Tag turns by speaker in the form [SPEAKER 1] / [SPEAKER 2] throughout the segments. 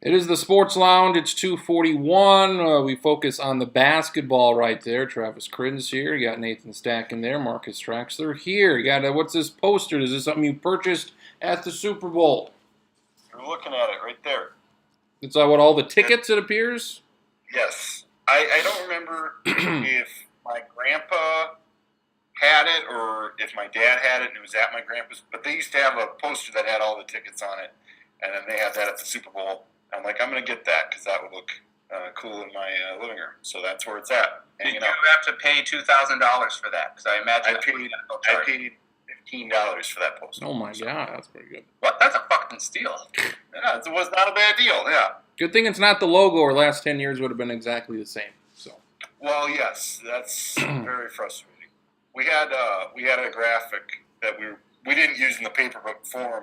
[SPEAKER 1] It is the Sports Lounge. It's 2:41. We focus on the basketball right there. Travis Crin's here. You got Nathan Stack in there. Marcus Traxler here. You got what's this poster? Is this something you purchased at the Super Bowl?
[SPEAKER 2] You're looking at it right there.
[SPEAKER 1] It's what all the tickets, it appears?
[SPEAKER 2] Yes. I don't remember if my grandpa had it or if my dad had it and it was at my grandpa's, but they used to have a poster that had all the tickets on it, and then they had that at the Super Bowl. I'm like, I'm going to get that because that would look cool in my living room. So that's where it's at.
[SPEAKER 3] You have to pay $2,000 for that because I imagine
[SPEAKER 2] I paid $15 for that poster.
[SPEAKER 1] Oh my God, that's pretty good.
[SPEAKER 3] What? That's a fucking steal.
[SPEAKER 2] Yeah, it was not a bad deal. Yeah.
[SPEAKER 1] Good thing it's not the logo, or last 10 years would have been exactly the same. So.
[SPEAKER 2] Well, yes, that's very frustrating. We had a graphic that we didn't use in the paperback form.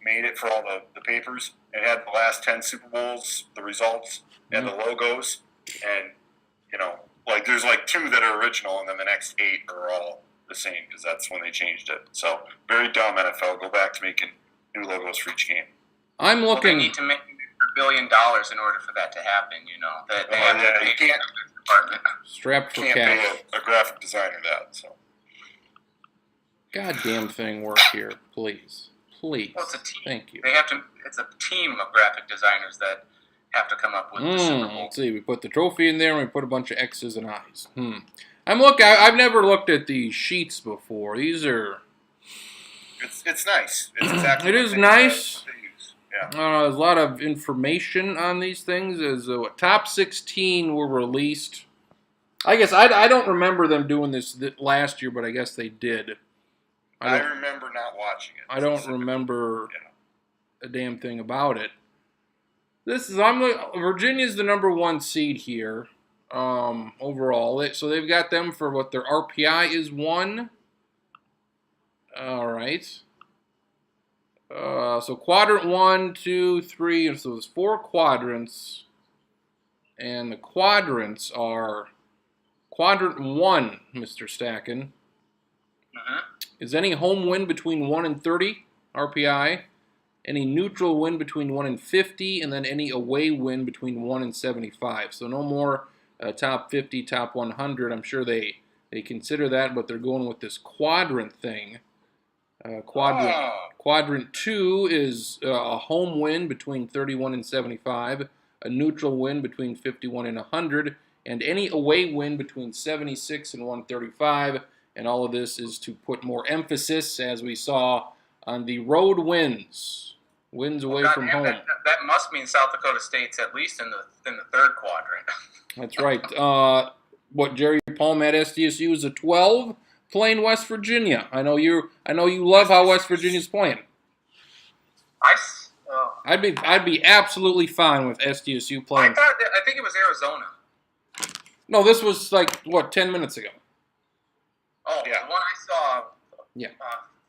[SPEAKER 2] Made it for all the papers. It had the last 10 Super Bowls, the results, and the logos, and like there's like 2 that are original, and then the next 8 are all the same because that's when they changed it. So very dumb NFL. Go back to making new logos for each game.
[SPEAKER 1] I'm looking.
[SPEAKER 3] Well, they need to make $1 billion in order for that to happen. That they have to pay the department.
[SPEAKER 1] Strapped for
[SPEAKER 2] cash.
[SPEAKER 1] cash.
[SPEAKER 2] Pay a graphic designer that. So.
[SPEAKER 1] Goddamn thing, work here, please. Please.
[SPEAKER 3] Well, it's a team.
[SPEAKER 1] Thank you.
[SPEAKER 3] It's a team of graphic designers that have to come up with the Super Bowl.
[SPEAKER 1] Let's see. We put the trophy in there, and we put a bunch of X's and I's. I've never looked at these sheets before. These are.
[SPEAKER 2] It's nice. It's exactly.
[SPEAKER 1] It is nice.
[SPEAKER 2] Yeah.
[SPEAKER 1] There's a lot of information on these things. As top 16 were released. I guess I don't remember them doing this last year, but I guess they did.
[SPEAKER 2] I remember not watching it.
[SPEAKER 1] I don't remember a damn thing about it. Virginia's the number 1 seed here overall. So they've got them for what their RPI is 1. All right. So quadrant 1, 2, 3, and so there's 4 quadrants, and the quadrants are quadrant 1, Mr. Stacken. Is any home win between 1 and 30 RPI, any neutral win between 1 and 50, and then any away win between 1 and 75. So no more top 50, top 100. I'm sure they consider that, but they're going with this quadrant thing. Quadrant 2 is a home win between 31 and 75, a neutral win between 51 and 100, and any away win between 76 and 135. And all of this is to put more emphasis, as we saw, on the road wins away from home.
[SPEAKER 3] That must mean South Dakota State's at least in the 3rd quadrant.
[SPEAKER 1] That's right. Jerry Palm at SDSU is a 12, playing West Virginia. I know you love how West Virginia's playing. I'd be absolutely fine with SDSU playing.
[SPEAKER 3] I think it was Arizona.
[SPEAKER 1] No, this was 10 minutes ago.
[SPEAKER 3] Oh, yeah. The one I saw.
[SPEAKER 1] Yeah.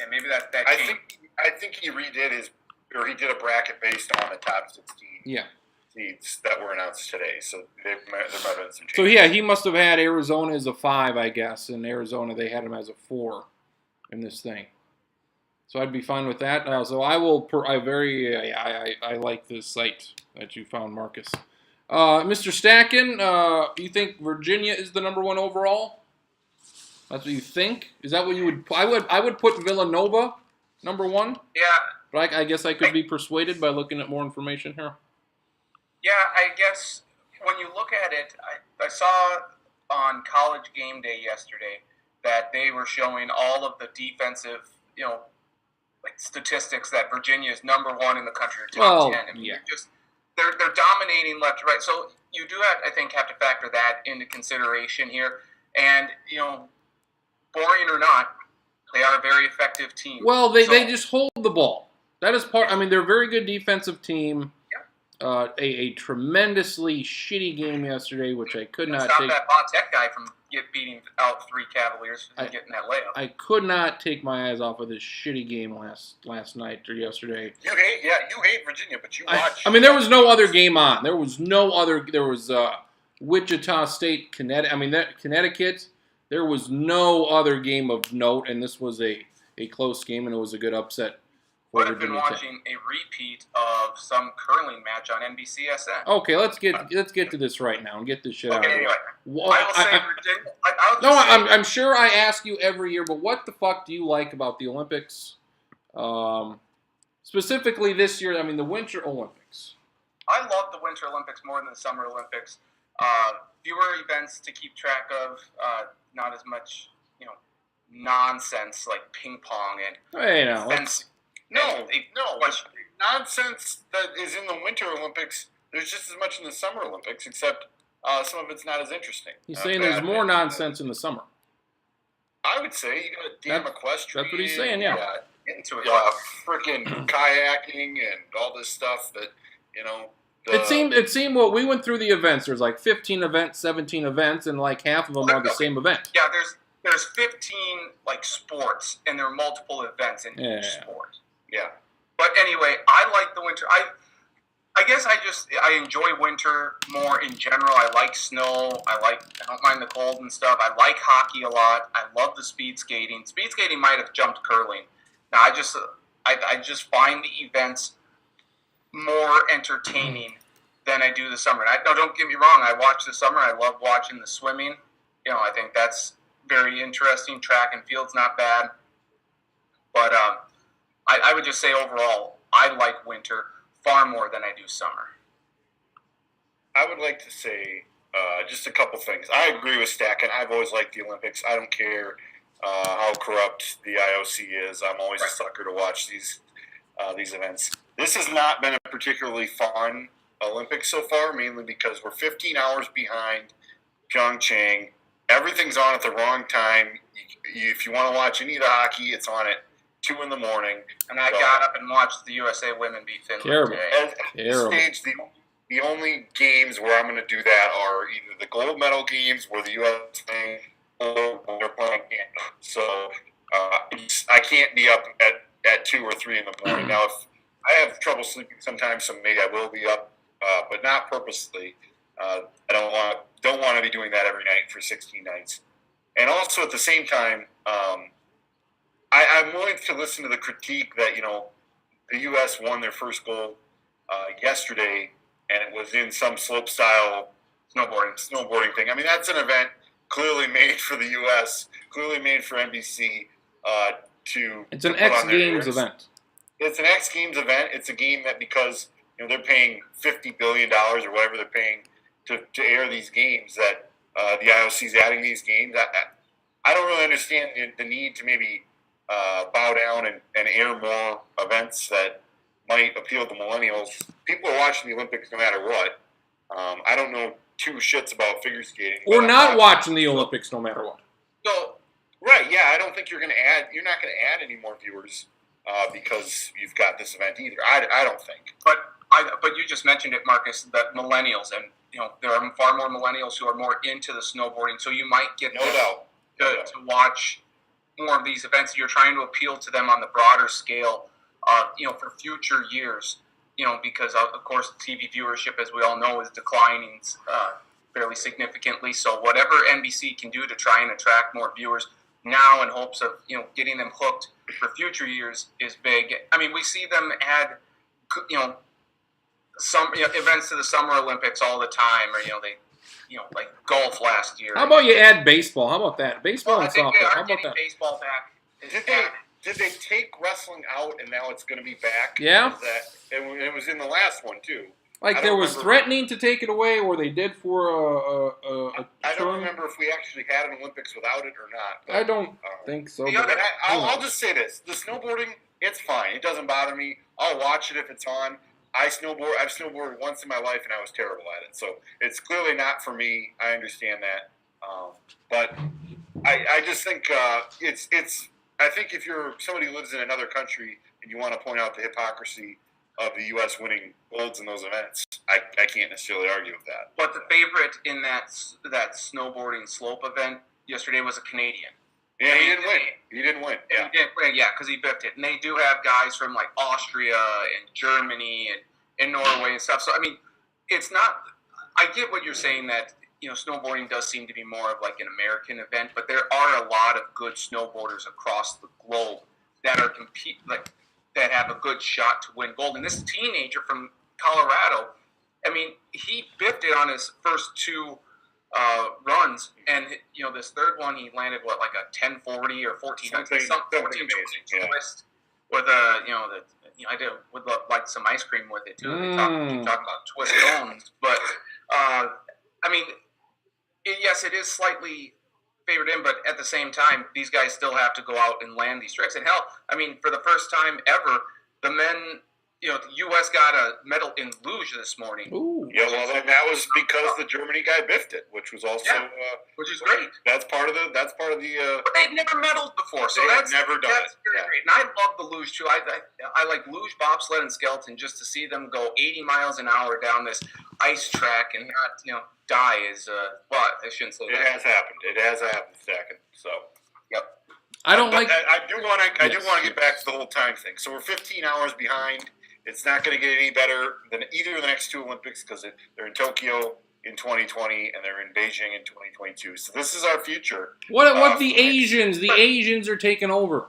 [SPEAKER 3] Maybe that changed.
[SPEAKER 2] I think he he did a bracket based on the top 16 seeds that were announced today. So there might have been some changes.
[SPEAKER 1] So yeah, he must have had Arizona as a 5, I guess. In Arizona, they had him as a 4 in this thing. So I'd be fine with that. So I will. I like this site that you found, Marcus. Mr. Stacken, you think Virginia is the number 1 overall? That's what you think? Is that what you would? I would put Villanova number 1.
[SPEAKER 3] Yeah.
[SPEAKER 1] But I guess I could be persuaded by looking at more information here.
[SPEAKER 3] Yeah, I guess when you look at it, I saw on College Game Day yesterday that they were showing all of the defensive, statistics that Virginia is number 1 in the country, top 10. I mean, they're dominating left to right. So you do have to factor that into consideration here. And boring or not, they are a very effective team.
[SPEAKER 1] Well, they just hold the ball. That is part. I mean, they're a very good defensive team.
[SPEAKER 3] Yeah.
[SPEAKER 1] A tremendously shitty game yesterday, which I could not
[SPEAKER 3] stop
[SPEAKER 1] take.
[SPEAKER 3] That La Tech guy from beating out 3 Cavaliers and getting that layup.
[SPEAKER 1] I could not take my eyes off of this shitty game last night or yesterday.
[SPEAKER 2] You hate Virginia, but you watch.
[SPEAKER 1] I mean, there was no other game on. There was no other. There was Wichita State, Connecticut. There was no other game of note, and this was a close game, and it was a good upset
[SPEAKER 3] But I've been watching a repeat of some curling match on NBCSN.
[SPEAKER 1] Okay, let's get to this right now and get this shit out of the way.
[SPEAKER 3] Anyway,
[SPEAKER 1] Well,
[SPEAKER 3] I
[SPEAKER 1] I'm sure I ask you every year, but what the fuck do you like about the Olympics? Specifically this year, I mean the Winter Olympics.
[SPEAKER 3] I love the Winter Olympics more than the Summer Olympics. Fewer events to keep track of, not as much, nonsense like ping pong and
[SPEAKER 1] Hey, now,
[SPEAKER 3] fencing.
[SPEAKER 2] No, nonsense that is in the Winter Olympics. There's just as much in the Summer Olympics, except some of it's not as interesting.
[SPEAKER 1] He's saying there's more nonsense in the summer.
[SPEAKER 2] I would say you got damn equestrian.
[SPEAKER 1] That's what he's saying, yeah.
[SPEAKER 2] Into it, freaking kayaking and all this stuff that
[SPEAKER 1] It seemed what we went through the events. There's like 15 events, 17 events, and like half of them are the same event.
[SPEAKER 3] Yeah, there's 15 like sports, and there are multiple events in each sport.
[SPEAKER 2] Yeah.
[SPEAKER 3] But anyway, I like the winter. I guess I enjoy winter more in general. I like snow. I don't mind the cold and stuff. I like hockey a lot. I love the speed skating. Speed skating might have jumped curling. Now I just find the events more entertaining than I do the summer. Don't get me wrong. I watch the summer. I love watching the swimming. I think that's very interesting. Track and field's not bad. But I would just say overall, I like winter far more than I do summer.
[SPEAKER 2] I would like to say just a couple things. I agree with Stacken. I've always liked the Olympics. I don't care how corrupt the IOC is. I'm always a sucker to watch these events. This has not been a particularly fun Olympics so far, mainly because we're 15 hours behind Pyeongchang. Everything's on at the wrong time. If you want to watch any of the hockey, it's on at 2 in the morning.
[SPEAKER 3] And I got up and watched the USA women beat Finland today.
[SPEAKER 2] At this stage, the only games where I'm going to do that are either the gold medal games where the U.S. is playing or when they're playing Canada. So I can't be up at 2 or 3 in the morning. Now, if I have trouble sleeping sometimes, so maybe I will be up, but not purposely. I don't want to be doing that every night for 16 nights. And also at the same time, I'm willing to listen to the critique that, the U.S. won their first gold yesterday, and it was in some slope-style snowboarding thing. I mean, that's an event clearly made for the U.S., clearly made for NBC
[SPEAKER 1] It's an X Games event.
[SPEAKER 2] It's an X Games event. It's a game that because they're paying $50 billion or whatever they're paying to air these games, that the IOC is adding these games. I don't really understand the need to maybe bow down and air more events that might appeal to millennials. People are watching the Olympics no matter what. I don't know two shits about figure skating.
[SPEAKER 1] Or not watching the Olympics no matter what.
[SPEAKER 2] So, right, yeah, I don't think you're not going to add any more viewers because you've got this event either. I don't think.
[SPEAKER 3] But you just mentioned it, Marcus, that millennials, and there are far more millennials who are more into the snowboarding, so you might get to watch more of these events. You're trying to appeal to them on the broader scale, for future years, because of course TV viewership, as we all know, is declining fairly significantly. So whatever NBC can do to try and attract more viewers now in hopes of getting them hooked for future years is big. I mean, we see them add some events to the Summer Olympics all the time, or they like golf last year.
[SPEAKER 1] How about you add baseball? How about that? Baseball and softball.
[SPEAKER 3] How
[SPEAKER 1] about that?
[SPEAKER 3] Baseball back.
[SPEAKER 2] Did they take wrestling out and now it's going to be back?
[SPEAKER 1] Yeah.
[SPEAKER 2] It was in the last one too.
[SPEAKER 1] Like there was threatening to take it away, or they did for
[SPEAKER 2] I don't remember if we actually had an Olympics without it or not.
[SPEAKER 1] But I don't think so.
[SPEAKER 2] I'll just say this: the snowboarding, it's fine. It doesn't bother me. I'll watch it if it's on. I've snowboarded once in my life, and I was terrible at it. So it's clearly not for me. I understand that, but I just think it's. I think if you're somebody who lives in another country and you want to point out the hypocrisy of the U.S. winning golds in those events, I can't necessarily argue with that.
[SPEAKER 3] But the favorite in that snowboarding slope event yesterday was a Canadian.
[SPEAKER 2] Yeah, he didn't win. He didn't win. Yeah,
[SPEAKER 3] he didn't win, because he biffed it. And they do have guys from like Austria and Germany and Norway and stuff. So I mean, it's not. I get what you're saying that snowboarding does seem to be more of like an American event, but there are a lot of good snowboarders across the globe that are that have a good shot to win gold. And this teenager from Colorado, I mean, he biffed it on his first two runs, and this third one he landed like a 1040 or 1400, something amazing twist with I did would like some ice cream with it too. Keep talking about twist cones, but I mean, yes, it is slightly favored in, but at the same time, these guys still have to go out and land these tricks. And hell, I mean, for the first time ever, the men. The U.S. got a medal in luge this morning.
[SPEAKER 1] Ooh.
[SPEAKER 2] Yeah, well, then that was because the Germany guy biffed it, which was also
[SPEAKER 3] which is great.
[SPEAKER 2] That's part of the.
[SPEAKER 3] But they've never medaled before, so that's
[SPEAKER 2] never done
[SPEAKER 3] that's very great. And I love the luge too. I like luge, bobsled, and skeleton just to see them go 80 miles an hour down this ice track and not die is well, I shouldn't say that.
[SPEAKER 2] It has happened. It has happened, Stacken. So.
[SPEAKER 3] Yep.
[SPEAKER 1] I don't like.
[SPEAKER 2] I do want to get back to the whole time thing. So we're 15 hours behind. It's not going to get any better than either of the next two Olympics because they're in Tokyo in 2020 and they're in Beijing in 2022. So this is our future.
[SPEAKER 1] What the Asians? The Asians are taking over.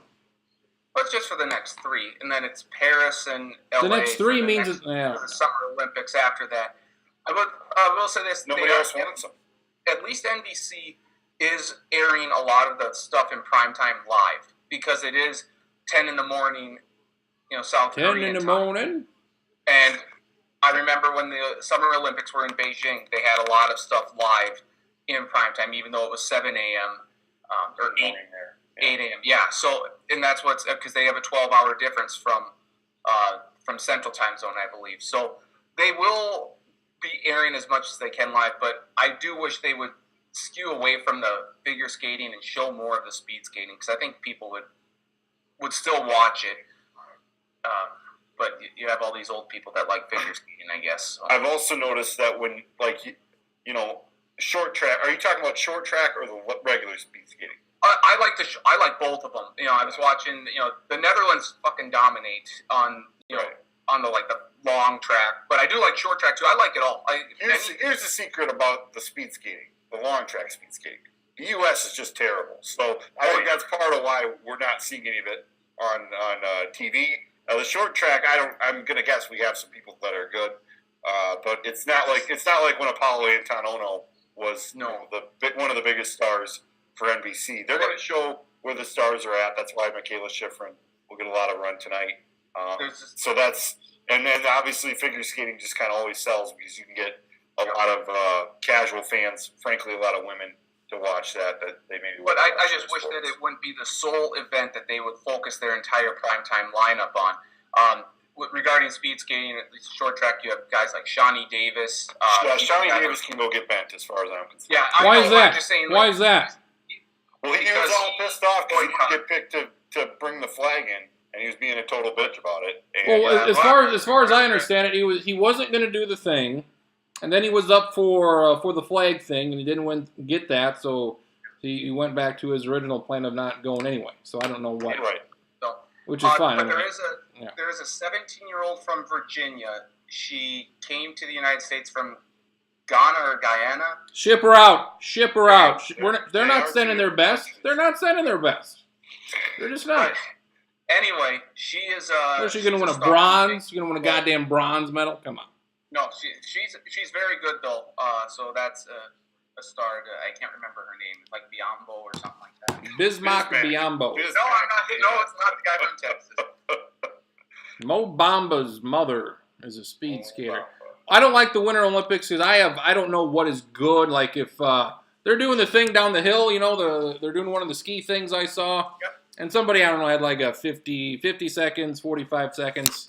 [SPEAKER 3] But just for the next three, and then it's Paris and LA.
[SPEAKER 1] The next three means
[SPEAKER 3] for the Summer Olympics after that. I will say this:
[SPEAKER 2] nobody else wants them.
[SPEAKER 3] At least NBC is airing a lot of the stuff in primetime live because it is 10 in the morning. South Korean
[SPEAKER 1] 10 in the
[SPEAKER 3] time.
[SPEAKER 1] morning.
[SPEAKER 3] And I remember when the Summer Olympics were in Beijing, they had a lot of stuff live in primetime, even though it was 7 a.m. Or 8 a.m. Yeah, so, and that's what's, because they have a 12-hour difference from Central Time Zone, I believe. So they will be airing as much as they can live, but I do wish they would skew away from the figure skating and show more of the speed skating, because I think people would still watch it. But you have all these old people that like figure skating, I guess. So.
[SPEAKER 2] I've also noticed that when, short track. Are you talking about short track or the regular speed skating?
[SPEAKER 3] I like both of them. I was watching. The Netherlands fucking dominate on on the long track, but I do like short track too. I like it all.
[SPEAKER 2] Here's the secret about the speed skating, the long track speed skating. The U.S. is just terrible. So I think that's part of why we're not seeing any of it on TV. The short track, I'm gonna guess we have some people that are good, but it's not like when Apollo Antonono was one of the biggest stars for NBC. They're gonna show where the stars are at. That's why Michaela Schifrin will get a lot of run tonight. So that's and then obviously figure skating just kind of always sells because you can get a lot of casual fans, frankly, a lot of women to watch that they maybe.
[SPEAKER 3] But I just wish that it wouldn't be the sole event that they would focus their entire primetime lineup on. Regarding speed skating, at least short track, you have guys like Shawnee Davis.
[SPEAKER 2] Shawnee Davis can go get bent, as far as I'm concerned.
[SPEAKER 3] Yeah,
[SPEAKER 1] why is that? Why is that?
[SPEAKER 2] Well, he was all pissed off because he didn't get picked to bring the flag in, and he was being a total bitch about it. And,
[SPEAKER 1] well, as far as I understand it, he wasn't going to do the thing. And then he was up for the flag thing, and he didn't get that, so he went back to his original plan of not going anyway. So I don't know why.
[SPEAKER 2] Right.
[SPEAKER 3] So,
[SPEAKER 1] which is fine.
[SPEAKER 3] But there is a 17-year-old from Virginia. She came to the United States from Ghana or Guyana.
[SPEAKER 1] Ship her out. Ship her out. They're not sending their best. They're not sending their best. They're just not.
[SPEAKER 3] But anyway, she is.
[SPEAKER 1] Is she going to win a bronze? She's going to win a goddamn bronze medal? Come on.
[SPEAKER 3] No, she's very good though. So that's a star. I can't remember her name, like Biombo or something like that.
[SPEAKER 1] Bismarck Biombo.
[SPEAKER 3] No, it's not the guy from Texas.
[SPEAKER 1] Mo Bamba's mother is a speed skater. I don't like the Winter Olympics because I don't know what is good. Like if they're doing the thing down the hill, they're doing one of the ski things I saw, and somebody I don't know had like a 50 seconds, 45 seconds.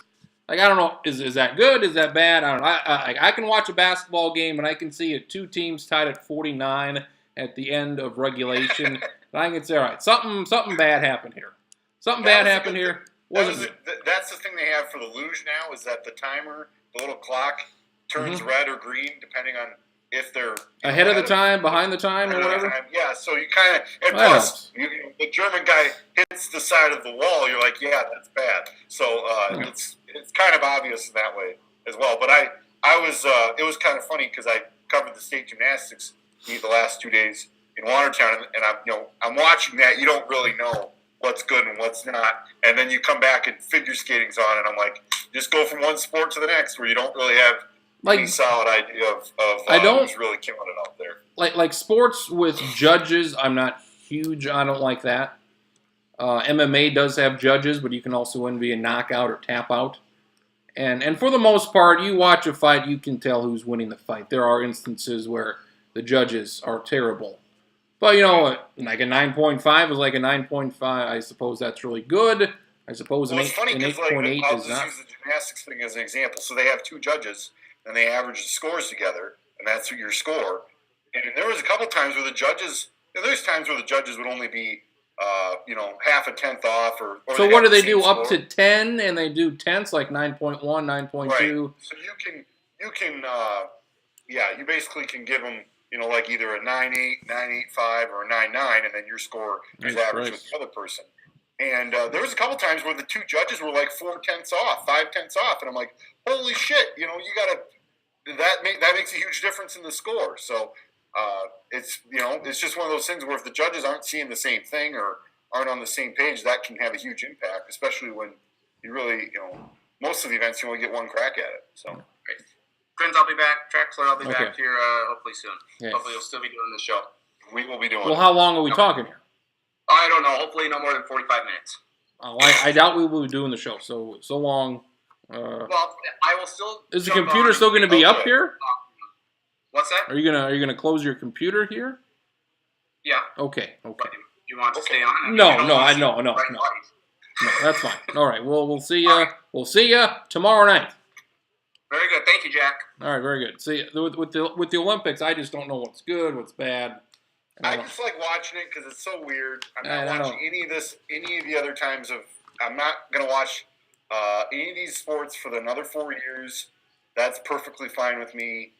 [SPEAKER 1] Like, I don't know, is that good? Is that bad? I don't know. I can watch a basketball game, and I can see it 2 teams tied at 49 at the end of regulation. And I can say, all right, something bad happened here. Something bad happened here.
[SPEAKER 2] That's the thing they have for the luge now is that the timer, the little clock, turns red or green depending on if they're
[SPEAKER 1] ahead of the time, behind the time, or whatever.
[SPEAKER 2] Yeah, so you kind of and plus the German guy hits the side of the wall. You're like, yeah, that's bad. So it's kind of obvious in that way as well. But I was it was kind of funny because I covered the state gymnastics meet the last 2 days in Watertown, and I'm watching that. You don't really know what's good and what's not. And then you come back and figure skating's on, and I'm like, just go from one sport to the next where you don't really have any solid idea of who's really killing it out there.
[SPEAKER 1] Like sports with judges, I'm not huge. I don't like that. MMA does have judges, but you can also win via knockout or tap out. And for the most part, you watch a fight, you can tell who's winning the fight. There are instances where the judges are terrible. But, like a 9.5 is like a 9.5. I suppose that's really good. I suppose an 8.8
[SPEAKER 2] I'll
[SPEAKER 1] is not.
[SPEAKER 2] I'll just use the gymnastics thing as an example. So they have two judges, and they average the scores together, and that's your score. And there was a couple times where the judges, there's times where the judges would only be, half a tenth off. Or
[SPEAKER 1] so what do they do? Up to 10, and they do tenths, like 9.1, 9.2?
[SPEAKER 2] Right. So you can, you basically can give them, like either a 9.8, 9.85, or a 9.9, and then your score is average with the other person. And there was a couple times where the two judges were like 4 tenths off, 5 tenths off, and I'm like, holy shit! You gotta that makes a huge difference in the score. So it's just one of those things where if the judges aren't seeing the same thing or aren't on the same page, that can have a huge impact, especially when you really, most of the events you only get one crack at it. So.
[SPEAKER 3] Great. Friends, I'll be back. Traxler, I'll be back here hopefully soon. Yes. Hopefully you'll still be doing the show.
[SPEAKER 2] We will be doing
[SPEAKER 1] Well, how long are we talking here?
[SPEAKER 3] I don't know. Hopefully no more than 45 minutes.
[SPEAKER 1] Oh, I doubt we will be doing the show. So long.
[SPEAKER 3] Well, I will still.
[SPEAKER 1] Is the computer still going to be up here?
[SPEAKER 3] What's that?
[SPEAKER 1] Are you gonna close your computer here?
[SPEAKER 3] Yeah.
[SPEAKER 1] Okay.
[SPEAKER 3] What, you want to stay on?
[SPEAKER 1] No. No. That's fine. All right. Well, we'll see you. We'll see you tomorrow night.
[SPEAKER 3] Very good. Thank you, Jack.
[SPEAKER 1] All right. Very good. See, with the Olympics, I just don't know what's good, what's bad.
[SPEAKER 2] I just like watching it because it's so weird. I'm not watching any of the other times I'm not gonna watch any of these sports for another 4 years. That's perfectly fine with me.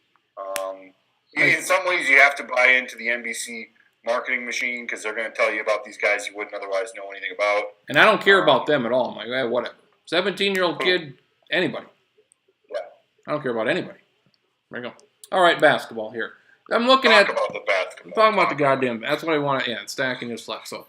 [SPEAKER 2] In some ways, you have to buy into the NBC marketing machine because they're going to tell you about these guys you wouldn't otherwise know anything about.
[SPEAKER 1] And I don't care about them at all. I'm like, whatever. 17-year-old kid, anybody.
[SPEAKER 2] Yeah.
[SPEAKER 1] I don't care about anybody. There you go. All right, basketball here. I'm looking
[SPEAKER 2] about the basketball.
[SPEAKER 1] I'm talking about the goddamn. That's what I want to end. Stacking your slack. So,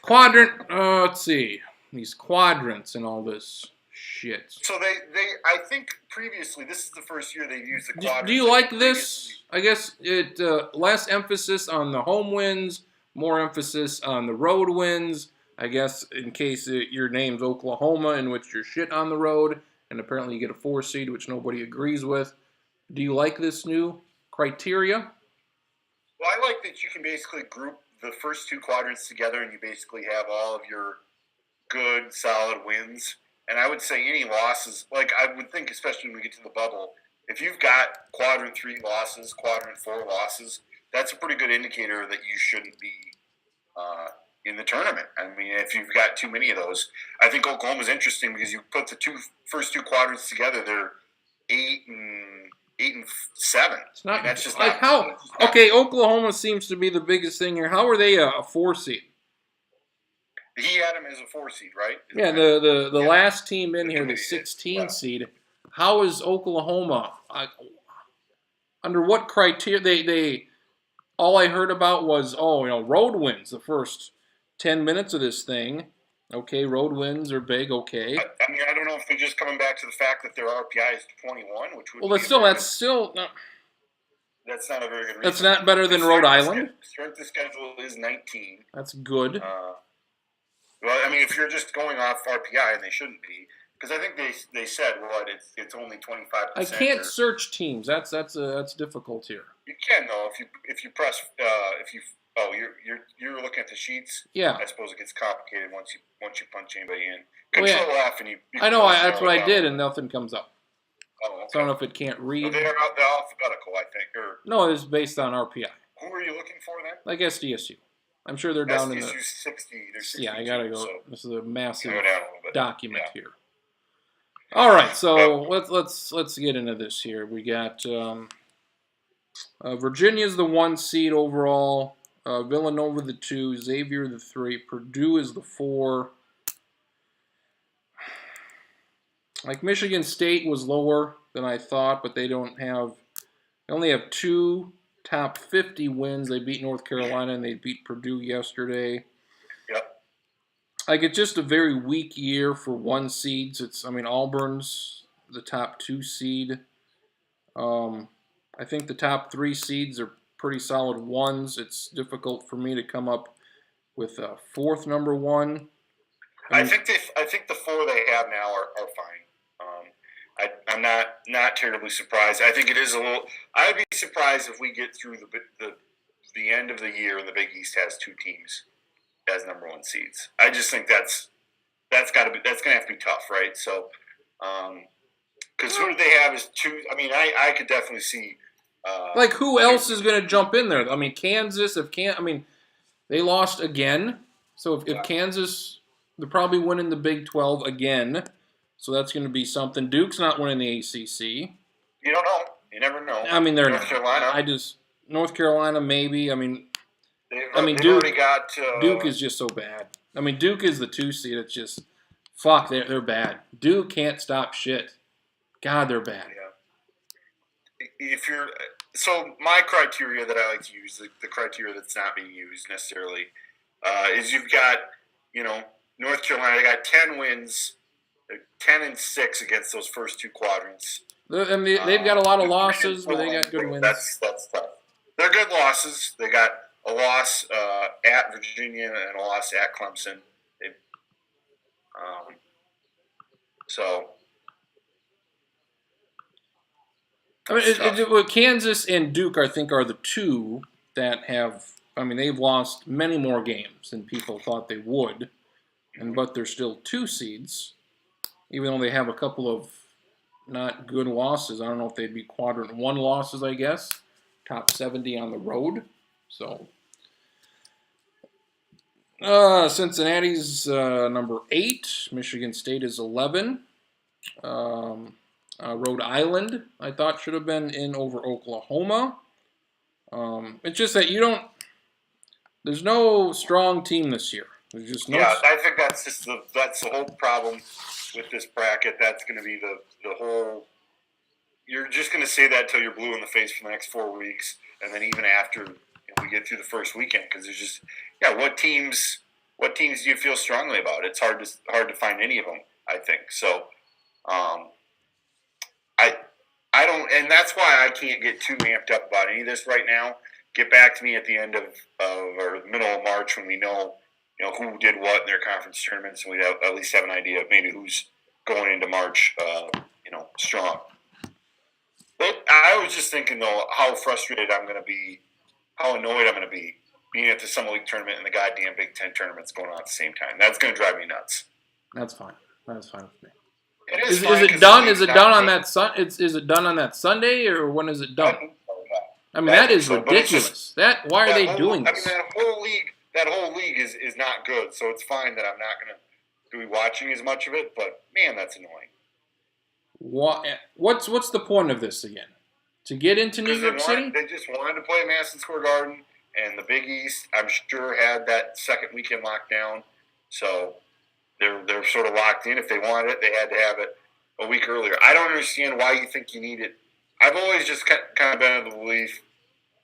[SPEAKER 1] quadrant. Let's see these quadrants and all this shit.
[SPEAKER 2] So I think previously this is the first year they've used the quadrants.
[SPEAKER 1] Do you like this? I guess it less emphasis on the home wins, more emphasis on the road wins. I guess in case your name's Oklahoma, in which you're shit on the road, and apparently you get a 4 seed, which nobody agrees with. Do you like this new criteria?
[SPEAKER 2] Well, I like that you can basically group the first 2 quadrants together, and you basically have all of your good, solid wins. And I would say any losses, like I would think, especially when we get to the bubble, if you've got quadrant 3 losses, quadrant 4 losses, that's a pretty good indicator that you shouldn't be in the tournament. I mean, if you've got too many of those, I think Oklahoma's interesting because you put the first 2 quadrants together, they're 8 and 7.
[SPEAKER 1] It's not, that's just like how. Okay, Oklahoma seems to be the biggest thing here. How are they a 4 seed?
[SPEAKER 2] He had him as a 4 seed, right?
[SPEAKER 1] Yeah, the last team in here, the 16 seed. How is Oklahoma? Under what criteria? They all I heard about was road wins the first 10 minutes of this thing. Okay, road wins are big. Okay.
[SPEAKER 2] I mean, I don't know if they're just coming back to the fact that their RPI is 21, which would.
[SPEAKER 1] Well, that's still.
[SPEAKER 2] That's not a very good reason.
[SPEAKER 1] That's not better than Rhode Island.
[SPEAKER 2] Strength of schedule is 19.
[SPEAKER 1] That's good.
[SPEAKER 2] Well, I mean, if you're just going off RPI, and they shouldn't be, because I think they said it's only 25%.
[SPEAKER 1] I can't search teams. That's difficult here.
[SPEAKER 2] You can though if you press you're looking at the sheets.
[SPEAKER 1] Yeah.
[SPEAKER 2] I suppose it gets complicated once you punch anybody in. Control F and you.
[SPEAKER 1] I know. That's what I did, and nothing comes up.
[SPEAKER 2] Oh, okay.
[SPEAKER 1] So I don't know if it can't read.
[SPEAKER 2] So they're alphabetical, I think.
[SPEAKER 1] No, it's based on RPI.
[SPEAKER 2] Who are you looking for then?
[SPEAKER 1] Like SDSU. I'm sure they're down in the
[SPEAKER 2] 60.
[SPEAKER 1] Yeah, I gotta go. So
[SPEAKER 2] this
[SPEAKER 1] is a massive
[SPEAKER 2] a
[SPEAKER 1] document here. All right, so let's get into this here. We got Virginia's the 1 seed overall, Villanova the 2, Xavier the 3, Purdue is the 4. Like Michigan State was lower than I thought, but they only have 2 top 50 wins. They beat North Carolina and they beat Purdue yesterday.
[SPEAKER 2] Yep.
[SPEAKER 1] like it's just a very weak year for 1 seeds. Auburn's the top 2 seed. I think the top 3 seeds are pretty solid ones. It's difficult for me to come up with a fourth number one.
[SPEAKER 2] I think the 4 they have now are fine. I'm not terribly surprised. I think it is a little. I'd be surprised if we get through the end of the year and the Big East has 2 teams as number 1 seeds. I just think that's gonna have to be tough, right? So, because who do they have as 2? I mean, I could definitely see.
[SPEAKER 1] Like who else is going to jump in there? I mean, Kansas. They lost again. So if Kansas, they're probably winning the Big 12 again. So that's going to be something. Duke's not winning the ACC.
[SPEAKER 2] You don't know. You never know.
[SPEAKER 1] I mean, they're
[SPEAKER 2] North Carolina.
[SPEAKER 1] North Carolina maybe.
[SPEAKER 2] They've
[SPEAKER 1] Duke.
[SPEAKER 2] already got.
[SPEAKER 1] Duke is just so bad. Duke is the 2 seed. It's just fuck. They're bad. Duke can't stop shit. God, they're bad.
[SPEAKER 2] Yeah. So my criteria that I like to use, the criteria that's not being used necessarily, is you've got, North Carolina. They got 10 wins, 10-6 against those first 2 quadrants.
[SPEAKER 1] They've got a lot of losses, but they got good wins.
[SPEAKER 2] That's tough. They're good losses. They got a loss at Virginia and a loss at Clemson.
[SPEAKER 1] Kansas and Duke, I think, are the 2 that have. They've lost many more games than people thought they would, but they're still 2 seeds, even though they have a couple of not good losses. I don't know if they'd be quadrant 1 losses, I guess. Top 70 on the road. So Cincinnati's number 8. Michigan State is 11. Rhode Island, I thought, should have been in over Oklahoma. It's just that there's no strong team this year. There's just no.
[SPEAKER 2] Yeah, I think that's the whole problem with this bracket. That's going to be the whole. You're just going to say that till you're blue in the face for the next 4 weeks, and then even after we get through the first weekend, because there's just what teams do you feel strongly about? It's hard to find any of them. I think so. I don't, and that's why I can't get too amped up about any of this right now. Get back to me at the end of or the middle of March when we know who did what in their conference tournaments, and we at least have an idea of maybe who's going into March, strong. But I was just thinking though how frustrated I'm going to be, how annoyed I'm going to be being at the Summer League tournament and the goddamn Big Ten tournaments going on at the same time. That's going to drive me nuts.
[SPEAKER 1] That's fine. That's fine with me.
[SPEAKER 2] Is
[SPEAKER 1] it done? Is it done on that Is it done on that Sunday, or when is it done? That is ridiculous. Why are they doing this?
[SPEAKER 2] That whole league is not good. So it's fine that I'm not going to be watching as much of it. But man, that's annoying.
[SPEAKER 1] What's the point of this again? To get into New York City?
[SPEAKER 2] They just wanted to play Madison Square Garden, and the Big East, I'm sure, had that second weekend locked down. So they're sort of locked in. If they wanted it, they had to have it a week earlier. I don't understand why you think you need it. I've always just kind of been of the belief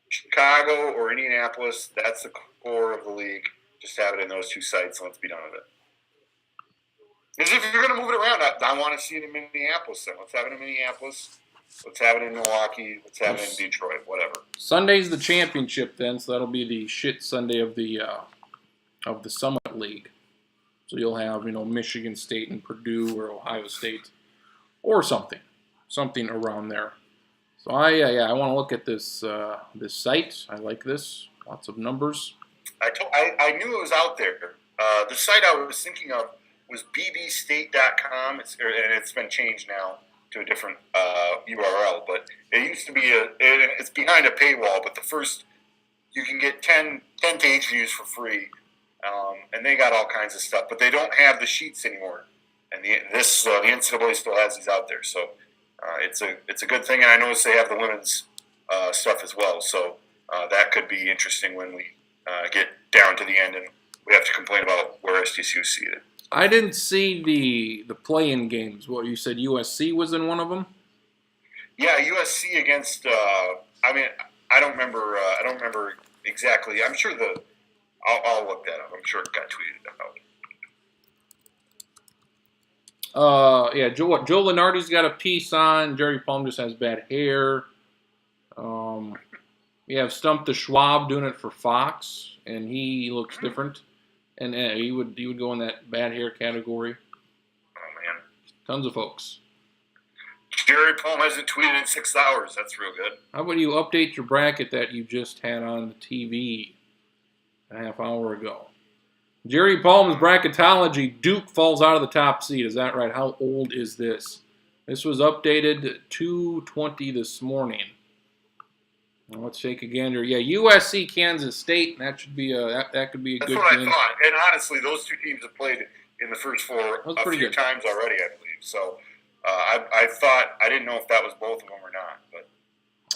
[SPEAKER 2] Chicago or Indianapolis, that's the core of the league. Just have it in those 2 sites and let's be done with it. Because if you're going to move it around, I want to see it in Minneapolis then. Let's have it in Minneapolis. Let's have it in Milwaukee. Let's have it in Detroit, whatever.
[SPEAKER 1] Sunday's the championship then, so that'll be the shit Sunday of the Summit League. So you'll have, Michigan State and Purdue or Ohio State or something around there. So I want to look at this site. I like this. Lots of numbers.
[SPEAKER 2] I knew it was out there. The site I was thinking of was bbstate.com, and it's been changed now to a different URL. But it used to be it's behind a paywall. But the first, you can get 10 page views for free. And they got all kinds of stuff, but they don't have the sheets anymore. And the NCAA still has these out there, so it's a good thing. And I noticed they have the women's stuff as well, so that could be interesting when we get down to the end and we have to complain about where SDSU is seated.
[SPEAKER 1] I didn't see the play-in games. What you said, USC was in one of them?
[SPEAKER 2] Yeah, USC against. I don't remember. I don't remember exactly. I'm sure I'll look that up. I'm sure it got tweeted out.
[SPEAKER 1] Yeah, Joe Lenardi's got a piece on. Jerry Palm just has bad hair. You have Stump the Schwab doing it for Fox, and he looks different. And he would go in that bad hair category.
[SPEAKER 2] Oh man,
[SPEAKER 1] tons of folks.
[SPEAKER 2] Jerry Palm hasn't tweeted in 6 hours. That's real good.
[SPEAKER 1] How about you update your bracket that you just had on the TV a half hour ago? Jerry Palm's bracketology, Duke falls out of the top seed. Is that right? How old is this? This was updated 2:20 this morning. Let's take a gander. Yeah, USC, Kansas State. That should be that could be a good game.
[SPEAKER 2] That's what I thought. And honestly, those two teams have played in the first four a few times already, I believe. So I thought, I didn't know if that was both of them or not. But